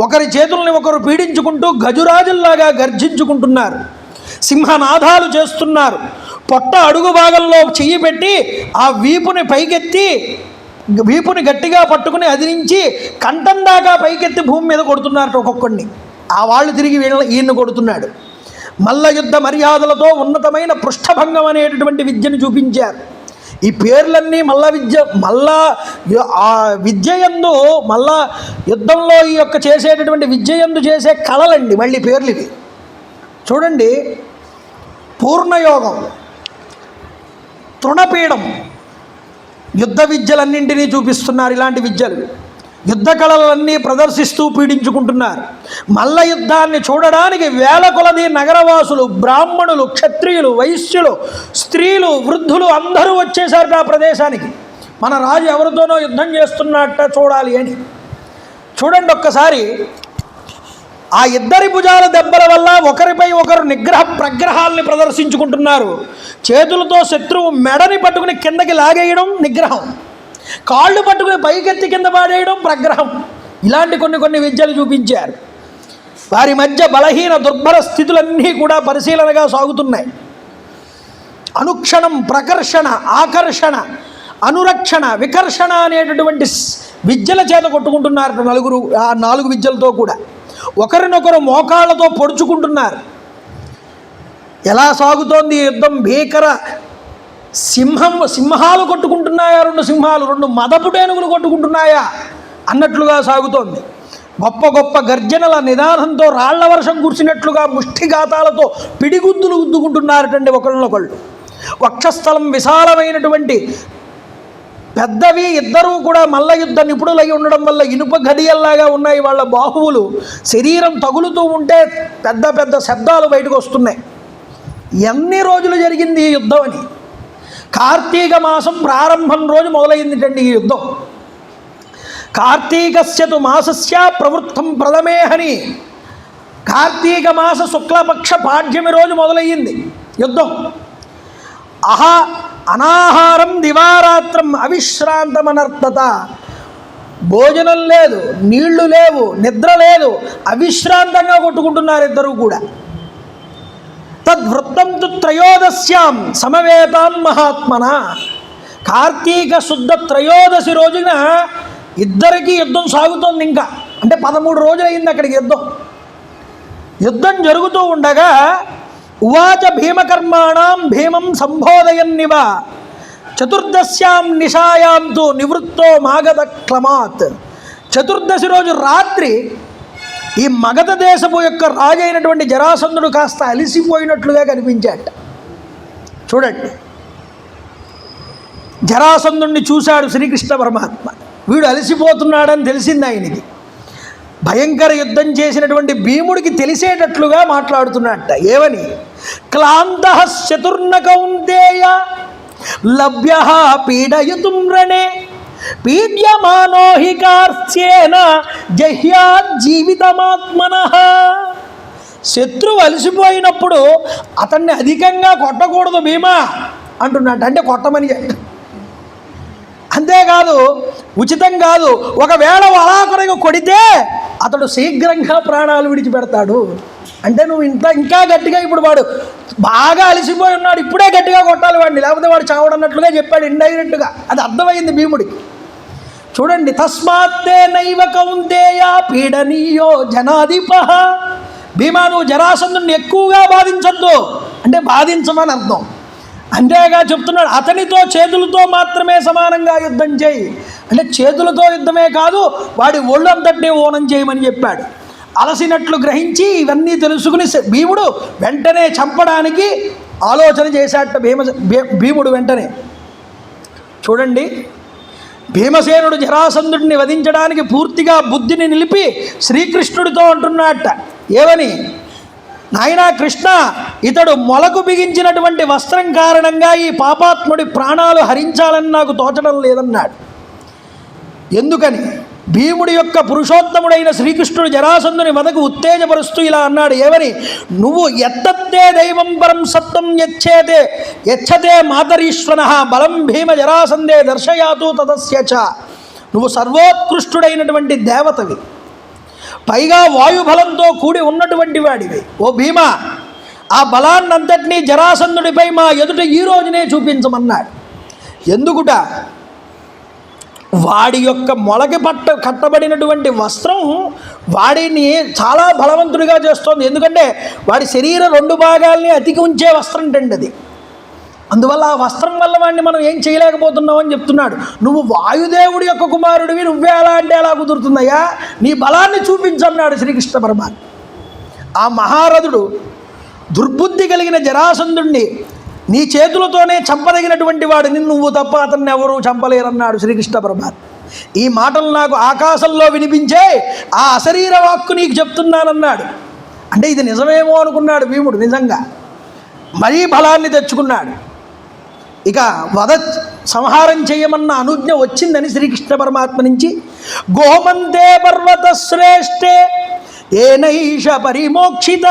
S1: ఒకరి చేతుల్ని ఒకరు పీడించుకుంటూ గజురాజుల్లాగా గర్జించుకుంటున్నారు. సింహనాదాలు చేస్తున్నారు. పొట్ట అడుగు భాగంలో చెయ్యి పెట్టి ఆ వీపుని పైకెత్తి, వీపుని గట్టిగా పట్టుకుని అదిరించి కంఠం దాకా పైకెత్తి భూమి మీద కొడుతున్నారట ఒక్కొక్కడిని. ఆ వాళ్ళు తిరిగి ఈయన్ని కొడుతున్నాడు. మల్ల యుద్ధ మర్యాదలతో ఉన్నతమైన పృష్ఠభంగం అనేటటువంటి విద్యను చూపించారు. ఈ పేర్లన్నీ మల్ల విద్యయందు, మల్ల యుద్ధంలో ఈ యొక్క చేసేటటువంటి విద్యయందు చేసే కళలండి మళ్ళీ పేర్లు ఇవి. చూడండి, పూర్ణయోగం, తృణపీడం, యుద్ధ విద్యలన్నింటినీ చూపిస్తున్నారు. ఇలాంటి విద్యలు, యుద్ధ కళలన్నీ ప్రదర్శిస్తూ పీడించుకుంటున్నారు. మల్ల యుద్ధాన్ని చూడడానికి వేల కొలది నగరవాసులు, బ్రాహ్మణులు, క్షత్రియులు, వైశ్యులు, స్త్రీలు, వృద్ధులు అందరూ వచ్చేసారు ఆ ప్రదేశానికి. మన రాజు ఎవరితోనో యుద్ధం చేస్తున్నట్ట చూడాలి అని. చూడండి ఒక్కసారి, ఆ ఇద్దరి భుజాల దెబ్బల వల్ల ఒకరిపై ఒకరు నిగ్రహ ప్రగ్రహాల్ని ప్రదర్శించుకుంటున్నారు. చేతులతో శత్రువు మెడని పట్టుకుని కిందకి లాగేయడం నిగ్రహం, కాళ్ళు పట్టుకుని పైకెత్తి కింద పాడేయడం ప్రగ్రహం. ఇలాంటి కొన్ని విద్యలు చూపించారు. వారి మధ్య బలహీన దుర్బల స్థితులన్నీ కూడా పరిశీలనగా సాగుతున్నాయి. అనుక్షణం ప్రకర్షణ, ఆకర్షణ, అనురక్షణ, వికర్షణ అనేటటువంటి విద్యల చేత కొట్టుకుంటున్నారు నలుగురు. ఆ 4 విద్యలతో కూడా ఒకరినొకరు మోకాళ్ళతో పొడుచుకుంటున్నారు. ఎలా సాగుతోంది యుద్ధం? భీకర సింహాలు కొట్టుకుంటున్నాయా, 2 సింహాలు, 2 మదపుటేనుగులు కొట్టుకుంటున్నాయా అన్నట్లుగా సాగుతోంది. గొప్ప గొప్ప గర్జనల నిదానంతో రాళ్ల వర్షం కురిసినట్లుగా ముష్టిఘాతాలతో పిడిగుద్దులు గుద్దుకుంటున్నారటండి ఒకళ్ళనొకళ్ళు. వక్షస్థలం విశాలమైనటువంటి పెద్దవి. ఇద్దరూ కూడా మల్ల యుద్ధ నిపుణులై ఉండడం వల్ల ఇనుప గడియల్లాగా ఉన్నాయి వాళ్ళ బాహువులు. శరీరం తగులుతూ ఉంటే పెద్ద పెద్ద శబ్దాలు బయటకు వస్తున్నాయి. ఎన్ని రోజులు జరిగింది ఈ యుద్ధం అని? కార్తీక మాసం ప్రారంభం రోజు మొదలైందిటండి ఈ యుద్ధం. కార్తీకస్యతు మాసస్య ప్రవృత్తం ప్రథమేహని. కార్తీక మాస శుక్లపక్ష పాడ్యమి రోజు మొదలయ్యింది యుద్ధం. అనాహారం దివారాత్రం అవిశ్రాంతమనర్తత. భోజనం లేదు, నీళ్లు లేవు, నిద్ర లేదు, అవిశ్రాంతంగా కొట్టుకుంటున్నారు ఇద్దరూ కూడా. తద్వృత్తం తు త్రయోదశ్యాం సమవేతాన్ మహాత్మన. కార్తీక శుద్ధ త్రయోదశి రోజున ఇద్దరికీ యుద్ధం సాగుతోంది. ఇంకా అంటే 13 రోజులు అయింది అక్కడికి యుద్ధం. యుద్ధం జరుగుతూ ఉండగా ఉవాచ భీమకర్మాణం భీమం సంబోధయన్నివ. చతుర్దశ్యాం నిశాయాంతు నివృత్తో మాగధ క్లమాత్. చతుర్దశి రోజు రాత్రి ఈ మగధ దేశపు యొక్క రాజు అయినటువంటి జరాసంధుడు కాస్త అలిసిపోయినట్లుగా కనిపించాట. చూడండి, జరాసంధుడిని చూశాడు శ్రీకృష్ణ పరమాత్మ. వీడు అలసిపోతున్నాడని తెలిసింది ఆయనకి. భయంకర యుద్ధం చేసినటువంటి భీముడికి తెలిసేటట్లుగా మాట్లాడుతున్నట్ట. ఏమని? క్లాంతః చతుర్న కౌంతేయ లభ్య పీడయుతుం రణే పీడ్యమానో హి కార్త్యేన జహ్యాత్ జీవితమాత్మనః. శత్రువు అలసిపోయినప్పుడు అతన్ని అధికంగా కొట్టకూడదు భీమా అంటున్నట్టు. అంటే కొట్టమని అంతేకాదు, ఉచితం కాదు. ఒకవేళ అలాకొరగా కొడితే అతడు శీఘ్రంగా ప్రాణాలు విడిచిపెడతాడు. అంటే నువ్వు ఇంకా గట్టిగా, ఇప్పుడు వాడు బాగా అలసిపోయి ఉన్నాడు, ఇప్పుడే గట్టిగా కొట్టాలి వాడిని, లేకపోతే వాడు చావడన్నట్లుగా చెప్పాడు ఇండైరెక్ట్గా. అది అర్థమైంది భీముడికి. చూడండి, తస్మాత్తే నైవ కౌంతేయ పీడనీయో జనాధిపః. భీమా, నువ్వు జరాసంధుని ఎక్కువగా బాధించొద్దు, అంటే బాధించమని అర్థం. అంతేగా చెప్తున్నాడు, అతనితో చేతులతో మాత్రమే సమానంగా యుద్ధం చేయి. అంటే చేతులతో యుద్ధమే కాదు, వాడి ఒళ్ళంతటినీ ఓనం చేయమని చెప్పాడు. అలసినట్లు గ్రహించి ఇవన్నీ తెలుసుకుని భీముడు వెంటనే చంపడానికి ఆలోచన చేశాట. భీముడు వెంటనే చూడండి, భీమసేనుడు జరాసంధుడిని వధించడానికి పూర్తిగా బుద్ధిని నిలిపి శ్రీకృష్ణుడితో అంటున్నట్ట. ఏమని? నాయనా కృష్ణ, ఇతడు మొలకు బిగించినటువంటి వస్త్రం కారణంగా ఈ పాపాత్ముడి ప్రాణాలు హరించాలని నాకు తోచడం లేదన్నాడు. ఎందుకని? భీముడి యొక్క పురుషోత్తముడైన శ్రీకృష్ణుడు జరాసంధుని వదకు ఉత్తేజపరుస్తూ ఇలా అన్నాడు. ఏమని? నువ్వు ఎత్తత్తే దైవం పరం సత్వం యచ్చతే మాతరీశ్వనః బలం భీమ జరాసందే దర్శయాతు తదస్య చ. నువ్వు సర్వోత్కృష్టుడైనటువంటి దేవతవి, పైగా వాయుబలంతో కూడి ఉన్నటువంటి వాడివి. ఓ భీమా, ఆ బలాన్నంతటినీ జరాసంధుడిపై మా ఎదుట ఈ రోజునే చూపించమన్నాడు. ఎందుకుట? వాడి యొక్క మొలకి కట్టబడినటువంటి వస్త్రం వాడిని చాలా బలవంతుడిగా చేస్తోంది. ఎందుకంటే వాడి శరీర 2 భాగాల్ని అతికి ఉంచే వస్త్రం అండి అది. అందువల్ల ఆ వస్త్రం వల్ల వాడిని మనం ఏం చేయలేకపోతున్నావు అని చెప్తున్నాడు. నువ్వు వాయుదేవుడి యొక్క కుమారుడివి, నువ్వే అలా అంటే ఎలా కుదురుతుందయ్యా? నీ బలాన్ని చూపించన్నాడు శ్రీకృష్ణ పరమాత్మ. ఆ మహారథుడు దుర్బుద్ధి కలిగిన జరాసంధుణ్ణి నీ చేతులతోనే చంపదగినటువంటి వాడిని, నువ్వు తప్ప అతన్ని ఎవరూ చంపలేరన్నాడు శ్రీకృష్ణ పరమాత్మ. ఈ మాటలు నాకు ఆకాశంలో వినిపించే ఆ అశరీర వాక్కు నీకు చెప్తున్నానన్నాడు. అంటే ఇది నిజమేమో అనుకున్నాడు భీముడు. నిజంగా మరీ బలాన్ని తెచ్చుకున్నాడు. ఇక సంహారం చేయమన్న అనుజ్ఞ వచ్చిందని శ్రీకృష్ణ పరమాత్మ నుంచి. గోమంతే పర్వత శ్రేష్ఠే ఏనైష పరిమోక్షిత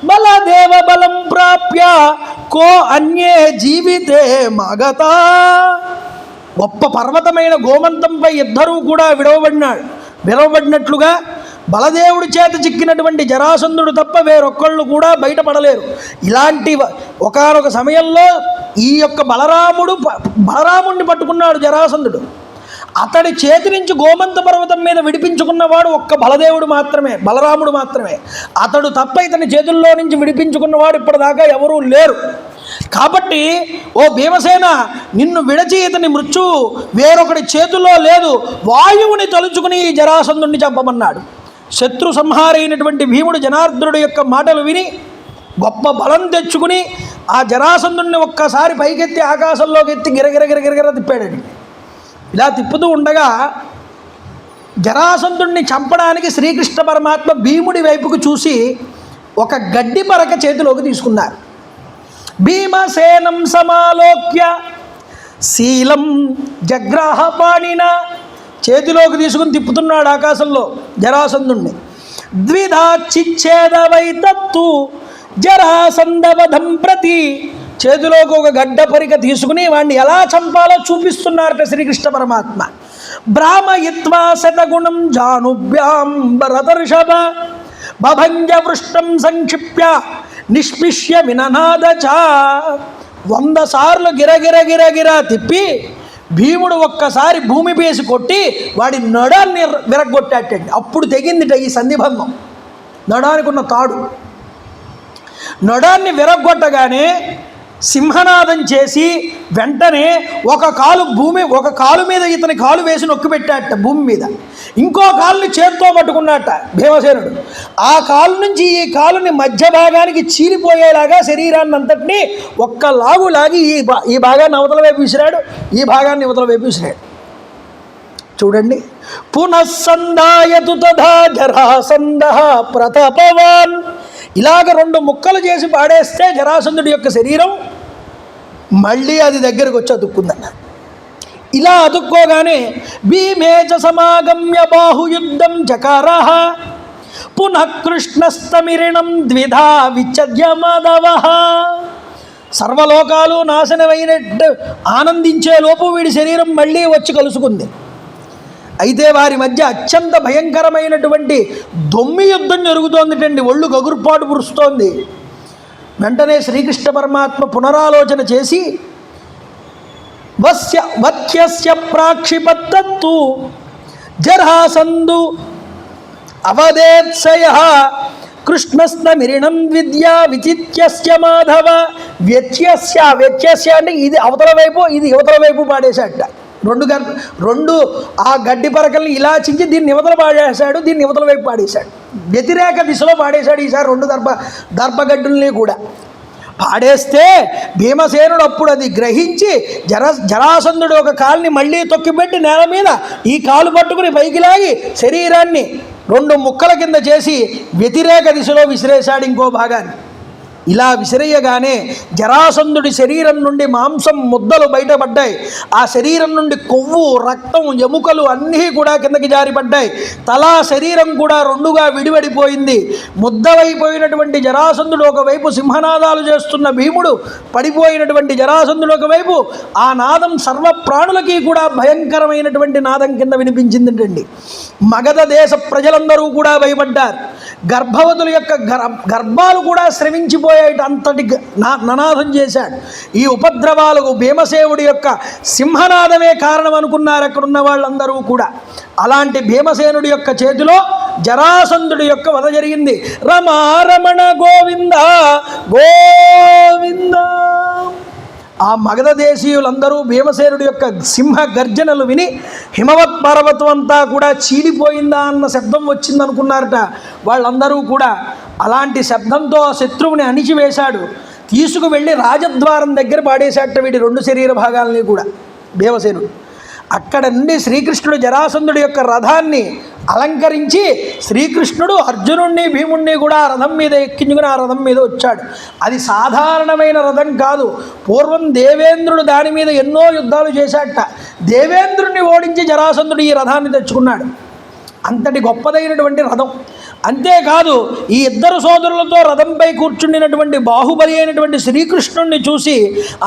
S1: బలదేవ బలం ప్రాప్య కో అన్యే జీవితే మగత. గొప్ప పర్వతమైన గోమంతంపై ఇద్దరూ కూడా విడవబడినట్లుగా బలదేవుడి చేత చిక్కినటువంటి జరాసంధుడు తప్ప వేరొక్కళ్ళు కూడా బయటపడలేరు. ఇలాంటి ఒకానొక సమయంలో ఈ యొక్క బలరాముడిని పట్టుకున్నాడు జరాసంధుడు. అతడి చేతి నుంచి గోమంత పర్వతం మీద విడిపించుకున్నవాడు ఒక్క బలరాముడు మాత్రమే. అతడు తప్ప ఇతని చేతుల్లో నుంచి విడిపించుకున్నవాడు ఇప్పటిదాకా ఎవరూ లేరు. కాబట్టి ఓ భీమసేన, నిన్ను విడచి ఇతని మృత్యువు వేరొకటి చేతుల్లో లేదు, వాయువుని తలుచుకుని ఈ జరాసంధుడిని చంపమన్నాడు. శత్రు సంహారైనటువంటి భీముడు జనార్దనుడి యొక్క మాటలు విని గొప్ప బలం తెచ్చుకుని ఆ జరాసంధుడిని ఒక్కసారి పైకెత్తి ఆకాశంలోకి ఎత్తి గిరగిర తిప్పాడండి. ఇలా తిప్పుతూ ఉండగా జరాసంధుడిని చంపడానికి శ్రీకృష్ణ పరమాత్మ భీముడి వైపుకు చూసి ఒక గడ్డి పరక చేతిలోకి తీసుకున్నారు. భీమసేనం సమాలోక్య శీలం జగ్రాహ పాణిన. చేతిలోకి తీసుకుని తిప్పుతున్నాడు ఆకాశంలో జరాసంధుణ్ణి. ద్విధా చిచ్ఛేదవై తత్తు జరాసంధవధం ప్రతి. చేతిలోకి ఒక గడ్డ పరిక తీసుకుని వాడిని ఎలా చంపాలో చూపిస్తున్నారట శ్రీకృష్ణ పరమాత్మ. బ్రాహ్మయిత్వా శతగుణం జానుభ్యాం భరతర్షభ బభంజ వృష్టం సంక్షిప్య నిష్పిష్య విననాద చ. 100 సార్లు గిరగిర తిప్పి భీముడు ఒక్కసారి భూమి పేసి కొట్టి వాడి నడాన్ని విరగొట్టాటండి. అప్పుడు తెగిందిట ఈ సంధిబంధం. నడానికి ఉన్న తాడు నడాన్ని విరగొట్టగానే సింహనాదం చేసి వెంటనే ఒక కాలు మీద ఇతని కాలు వేసి నొక్కి పెట్టాట భూమి మీద, ఇంకో కాలుని చేత్తో పట్టుకున్నట్ట భీమసేనుడు. ఆ కాలు నుంచి ఈ కాలుని మధ్య భాగానికి చీలిపోయేలాగా శరీరాన్ని అంతటినీ ఒక్క లాగు లాగి ఈ భాగాన్ని అవతల వైపు విసిరాడు, ఈ భాగాన్ని అవతల వైపు విసిరాడు. చూడండి, పునఃసందాయతు తథా జరాసందః ప్రతపవాన్. ఇలాగ 2 ముక్కలు చేసి పాడేస్తే జరాసంధుడి యొక్క శరీరం మళ్ళీ అది దగ్గరకు వచ్చి అతుక్కుందన్న. ఇలా అతుక్కోగానే భీమేచ సమాగమ్య బాహుయుద్ధం చకారః పునః కృష్ణస్తమిరిణం ద్విధా విచ్ఛద్య మాధవః. సర్వలోకాలు నాశనమైనట్టు ఆనందించే లోపు వీడి శరీరం మళ్ళీ వచ్చి కలుసుకుంది. అయితే వారి మధ్య అత్యంత భయంకరమైనటువంటి దొమ్మి యుద్ధం జరుగుతోందిటండి. ఒళ్ళు గగుర్పాటు పురుస్తోంది. వెంటనే శ్రీకృష్ణ పరమాత్మ పునరాలోచన చేసి వత్యస్య ప్రాక్షిపత్తు జరాసంధు అవదేత్సయః కృష్ణస్నమిరిణం విద్యా విచిత్యస్య మాధవ. వ్యత్యస్య అంటే ఇది అవతల వైపు, ఇది యువతల వైపు పాడేశాట. రెండు ఆ గడ్డి పరకల్ని ఇలా చించి దీన్ని యువతల పాడేశాడు, దీన్ని యువతల వైపు పాడేశాడు. వ్యతిరేక దిశలో పాడేశాడు ఈసారి 2 దర్భగడ్డుల్ని కూడా. పాడేస్తే భీమసేనుడు అప్పుడు అది గ్రహించి జరాసంధుడు ఒక కాలుని మళ్ళీ తొక్కిపెట్టి నేల మీద ఈ కాలు పట్టుకుని పైకి లాగి శరీరాన్ని 2 ముక్కల కింద చేసి వ్యతిరేక దిశలో విసిరేశాడు ఇంకో భాగాన్ని. ఇలా విసిరేయగానే జరాసంధుడి శరీరం నుండి మాంసం ముద్దలు బయటపడ్డాయి. ఆ శరీరం నుండి కొవ్వు, రక్తం, ఎముకలు అన్నీ కూడా కిందకి జారిపడ్డాయి. తల శరీరం కూడా 2గా విడివడిపోయింది. ముద్దవైపోయినటువంటి జరాసంధుడు ఒకవైపు సింహనాదాలు చేస్తున్న భీముడు, పడిపోయినటువంటి జరాసంధుడు ఒకవైపు. ఆ నాదం సర్వ ప్రాణులకి కూడా భయంకరమైనటువంటి నాదం కింద వినిపించిందండి. మగధ దేశ ప్రజలందరూ కూడా భయపడ్డారు. గర్భవతుల యొక్క గర్భాలు కూడా స్రవించిపోయాయి. అంతటి ననాదం చేశాడు. ఈ ఉపద్రవాలకు భీమసేనుడి యొక్క సింహనాదమే కారణం అనుకున్నారు అక్కడున్న వాళ్ళందరూ కూడా. అలాంటి భీమసేనుడి యొక్క చేతిలో జరాసంధుడి యొక్క వధ జరిగింది. రమారమణ గోవింద గోవింద. ఆ మగధ దేశీయులందరూ భీమసేనుడి యొక్క సింహ గర్జనలు విని హిమవత్ పర్వతం అంతా కూడా చీలిపోయిందా అన్న శబ్దం వచ్చిందనుకున్నారట వాళ్ళందరూ కూడా. అలాంటి శబ్దంతో ఆ శత్రువుని అణిచివేశాడు. తీసుకువెళ్ళి రాజద్వారం దగ్గర పాడేశాట వీడి 2 శరీర భాగాలని కూడా భీమసేనుడు. అక్కడ నుండి శ్రీకృష్ణుడు జరాసంధుడి యొక్క రథాన్ని అలంకరించి శ్రీకృష్ణుడు అర్జునుడిని భీముణ్ణి కూడా ఆ రథం మీద ఎక్కించుకుని ఆ రథం మీద వచ్చాడు. అది సాధారణమైన రథం కాదు. పూర్వం దేవేంద్రుడు దాని మీద ఎన్నో యుద్ధాలు చేశాట. దేవేంద్రుడిని ఓడించి జరాసంధుడు ఈ రథాన్ని తెచ్చుకున్నాడు. అంతటి గొప్పదైనటువంటి రథం. అంతేకాదు ఈ 2 సోదరులతో రథంపై కూర్చుండినటువంటి బాహుబలి అయినటువంటి శ్రీకృష్ణుడిని చూసి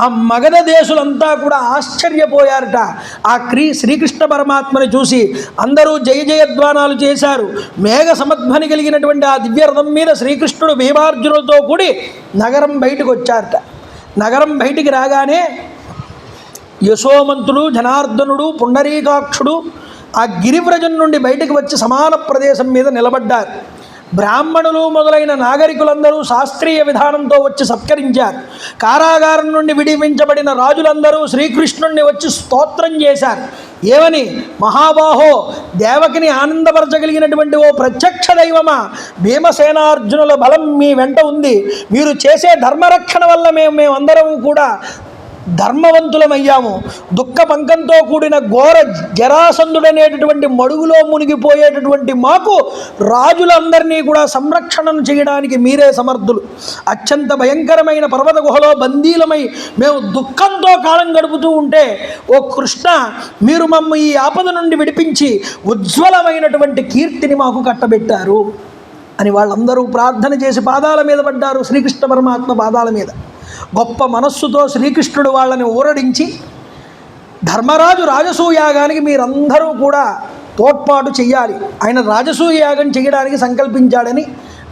S1: ఆ మగధ దేశులంతా కూడా ఆశ్చర్యపోయారట. ఆ శ్రీకృష్ణ పరమాత్మని చూసి అందరూ జయ జయధ్వానాలు చేశారు. మేఘ సమధ్వని కలిగినటువంటి ఆ దివ్య రథం మీద శ్రీకృష్ణుడు భీమార్జునులతో కూడి నగరం బయటకు వచ్చారట. నగరం బయటికి రాగానే యశోమంతుడు, జనార్దనుడు, పుండరీకాక్షుడు ఆ గిరివ్రజం నుండి బయటకు వచ్చి సమాన ప్రదేశం మీద నిలబడ్డారు. బ్రాహ్మణులు మొదలైన నాగరికులందరూ శాస్త్రీయ విధానంతో వచ్చి సత్కరించారు. కారాగారం నుండి విడిపించబడిన రాజులందరూ శ్రీకృష్ణుణ్ణి వచ్చి స్తోత్రం చేశారు. ఏమని? మహాబాహో, దేవకిని ఆనందపరచగలిగినటువంటి ఓ ప్రత్యక్ష దైవమా, భీమసేనార్జునుల బలం మీ వెంట ఉంది. మీరు చేసే ధర్మరక్షణ వల్ల మేమందరం కూడా ధర్మవంతులమయ్యాము. దుఃఖ పంకంతో కూడిన ఘోర జరాసంధుడనేటటువంటి మడుగులో మునిగిపోయేటటువంటి మాకు రాజులందరినీ కూడా సంరక్షణను చేయడానికి మీరే సమర్థులు. అత్యంత భయంకరమైన పర్వత గుహలో బందీలమై మేము దుఃఖంతో కాలం గడుపుతూ ఉంటే ఓ కృష్ణ, మీరు మమ్మ ఈ ఆపద నుండి విడిపించి ఉజ్వలమైనటువంటి కీర్తిని మాకు కట్టబెట్టారు అని వాళ్ళందరూ ప్రార్థన చేసి పాదాల మీద పడ్డారు. శ్రీకృష్ణ పరమాత్మ పాదాల మీద గొప్ప మనస్సుతో శ్రీకృష్ణుడు వాళ్ళని ఊరడించి ధర్మరాజు రాజసూయాగానికి మీరందరూ కూడా తోడ్పాటు చెయ్యాలి, ఆయన రాజసూయాగం చేయడానికి సంకల్పించాడని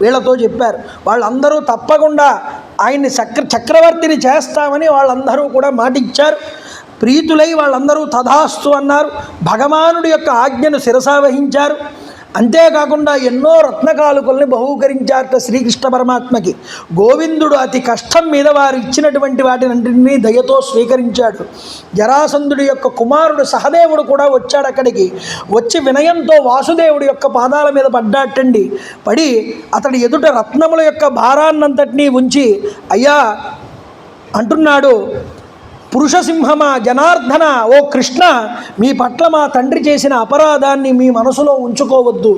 S1: వీళ్ళతో చెప్పారు. వాళ్ళందరూ తప్పకుండా ఆయన్ని చక్రవర్తిని చేస్తామని వాళ్ళందరూ కూడా మాటిచ్చారు. ప్రీతులై వాళ్ళందరూ తథాస్తు అన్నారు. భగవానుడి యొక్క ఆజ్ఞను శిరసావహించారు. అంతేకాకుండా ఎన్నో రత్నకాలుకల్ని బహూకరించారట శ్రీకృష్ణ పరమాత్మకి. గోవిందుడు అతి కష్టం మీద వారు ఇచ్చినటువంటి వాటినంటినీ దయతో స్వీకరించాడు. జరాసంధుడి యొక్క కుమారుడు సహదేవుడు కూడా వచ్చాడు అక్కడికి. వచ్చి వినయంతో వాసుదేవుడి యొక్క పాదాల మీద పడ్డాటండి. పడి అతడి ఎదుట రత్నముల యొక్క భారాన్నంతటినీ ఉంచి, అయ్యా అంటున్నాడు, పురుషసింహమా జనార్దన, ఓ కృష్ణ, మీ పట్ల మా తండ్రి చేసిన అపరాధాన్ని మీ మనసులో ఉంచుకోవద్దు,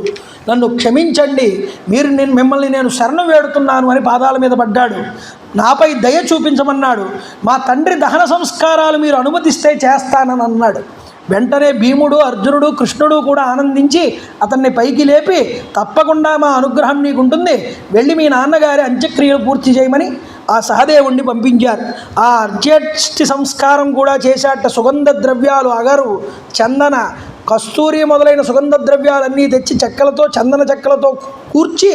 S1: నన్ను క్షమించండి, మిమ్మల్ని నేను శరణు వేడుతున్నాను అని పాదాల మీద పడ్డాడు. నాపై దయ చూపించమన్నాడు. మా తండ్రి దహన సంస్కారాలు మీరు అనుమతిస్తే చేస్తానని అన్నాడు. వెంటనే భీముడు, అర్జునుడు, కృష్ణుడు కూడా ఆనందించి అతన్ని పైకి లేపి, తప్పకుండా మా అనుగ్రహం నీకుంటుంది, వెళ్ళి మీ నాన్నగారి అంత్యక్రియలు పూర్తి చేయమని ఆ సహదేవుణ్ణి పంపించారు. ఆ అంత్యేష్టి సంస్కారం కూడా చేశాట. సుగంధ ద్రవ్యాలు, అగరు, చందన, కస్తూరి మొదలైన సుగంధ ద్రవ్యాలన్నీ తెచ్చి చెక్కలతో, చందన చెక్కలతో కూర్చి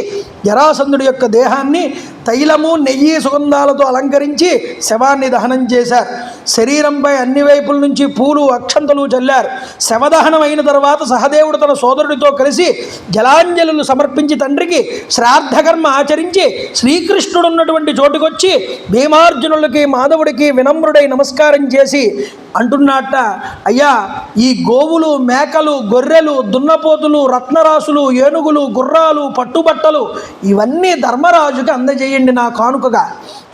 S1: జరాసంధుడి యొక్క దేహాన్ని తైలము, నెయ్యి, సుగంధాలతో అలంకరించి శవాన్ని దహనం చేశారు. శరీరంపై అన్ని వైపుల నుంచి పూలు, అక్షంతలు చల్లారు. శవదహనం అయిన తర్వాత సహదేవుడు తన సోదరుడితో కలిసి జలాంజలులు సమర్పించి తండ్రికి శ్రాద్ధకర్మ ఆచరించి శ్రీకృష్ణుడు ఉన్నటువంటి చోటుకొచ్చి భీమార్జునులకి, మాధవుడికి వినమ్రుడై నమస్కారం చేసి అంటున్నట్ట, అయ్యా, ఈ గోవులు, మేకలు, గొర్రెలు, దున్నపోతులు, రత్నరాసులు, ఏనుగులు, గుర్రాలు, పట్టుబట్టలు ఇవన్నీ ధర్మరాజుకి అందజేయండి నా కానుకగా.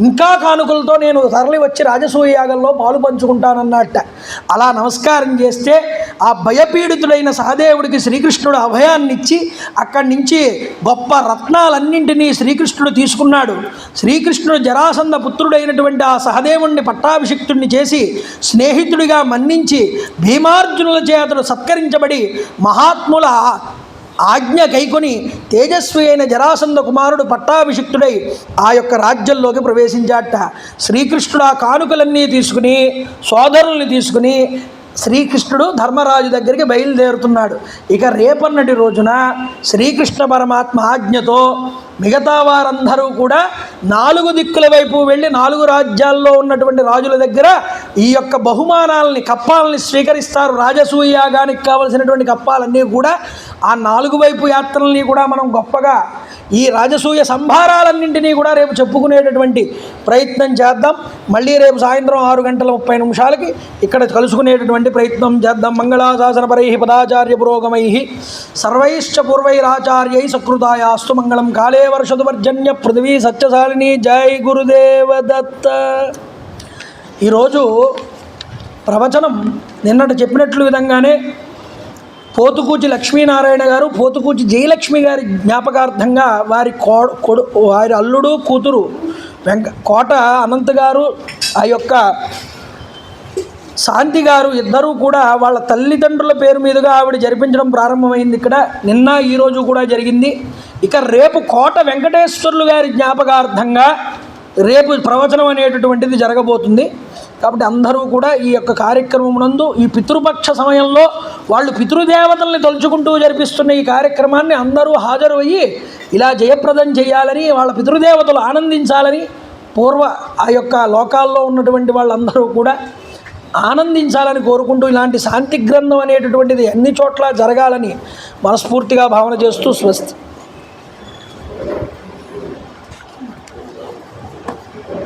S1: ఇంకా కానుకలతో నేను తరలి వచ్చి రాజసూయ యాగంలో పాలు పంచుకుంటానన్నట్ట. అలా నమస్కారం చేస్తే ఆ భయపీడితుడైన సహదేవుడికి శ్రీకృష్ణుడు అభయాన్నిచ్చి అక్కడి నుంచి గొప్ప రత్నాలన్నింటినీ శ్రీకృష్ణుడు తీసుకున్నాడు. శ్రీకృష్ణుడు జరాసంధ పుత్రుడైనటువంటి ఆ సహదేవుణ్ణి పట్టాభిషిక్తుడిని చేసి స్నేహితుడిగా మన్నించి భీమార్జునుల చేతను సత్కరించబడి మహాత్ముల ఆజ్ఞ కైకొని తేజస్వి అయిన జరాసంధ కుమారుడు పట్టాభిషిక్తుడై ఆ యొక్క రాజ్యంలోకి ప్రవేశించాట. శ్రీకృష్ణుడు ఆ కానుకలన్నీ తీసుకుని, సోదరుల్ని తీసుకుని శ్రీకృష్ణుడు ధర్మరాజు దగ్గరికి బయలుదేరుతున్నాడు. ఇక రేపన్నటి రోజున శ్రీకృష్ణ పరమాత్మ ఆజ్ఞతో మిగతా వారందరూ కూడా 4 దిక్కుల వైపు వెళ్ళి 4 రాజ్యాల్లో ఉన్నటువంటి రాజుల దగ్గర ఈ యొక్క బహుమానాలని, కప్పాలని స్వీకరిస్తారు. రాజసూయ యాగానికి కావలసినటువంటి కప్పాలన్నీ కూడా ఆ 4 వైపు యాత్రల్ని కూడా మనం గొప్పగా ఈ రాజసూయ సంభారాలన్నింటినీ కూడా రేపు చెప్పుకునేటటువంటి ప్రయత్నం చేద్దాం. మళ్ళీ రేపు సాయంత్రం 6:30 ఇక్కడ కలుసుకునేటటువంటి ప్రయత్నం చేద్దాం. మంగళాశాసనపరై పదాచార్య పురోగమై సర్వైశ్చ పూర్వైరాచార్యై సకృతాయాస్తు మంగళం. కాళే వర్షదు వర్జన్య పృథివీ సత్యశాలిని. జై గురుదేవ దత్త. ఈరోజు ప్రవచనం నిన్నటి చెప్పినట్లు విధంగానే పోతుకూచి లక్ష్మీనారాయణ గారు, పోతుకూచి జయలక్ష్మి గారి జ్ఞాపకార్థంగా వారి అల్లుడు, కూతురు కోట అనంత్ గారు, ఆ యొక్క శాంతి గారు ఇద్దరూ కూడా వాళ్ళ తల్లిదండ్రుల పేరు మీదుగా ఆవిడ జరిపించడం ప్రారంభమైంది. ఇక్కడ నిన్న ఈరోజు కూడా జరిగింది. ఇక రేపు కోట వెంకటేశ్వర్లు గారి జ్ఞాపకార్థంగా రేపు ప్రవచనం అనేటటువంటిది జరగబోతుంది. కాబట్టి అందరూ కూడా ఈ యొక్క కార్యక్రమమునందు ఈ పితృపక్ష సమయంలో వాళ్ళు పితృదేవతల్ని తలుచుకుంటూ జరిపిస్తున్న ఈ కార్యక్రమాన్ని అందరూ హాజరు అయ్యి ఇలా జయప్రదం చేయాలని, వాళ్ళ పితృదేవతలు ఆనందించాలని, ఆ యొక్క లోకాల్లో ఉన్నటువంటి వాళ్ళందరూ కూడా ఆనందించాలని కోరుకుంటూ ఇలాంటి శాంతి గ్రంథం అనేటటువంటిది అన్ని చోట్ల జరగాలని మనస్ఫూర్తిగా భావన చేస్తూ స్వస్తి.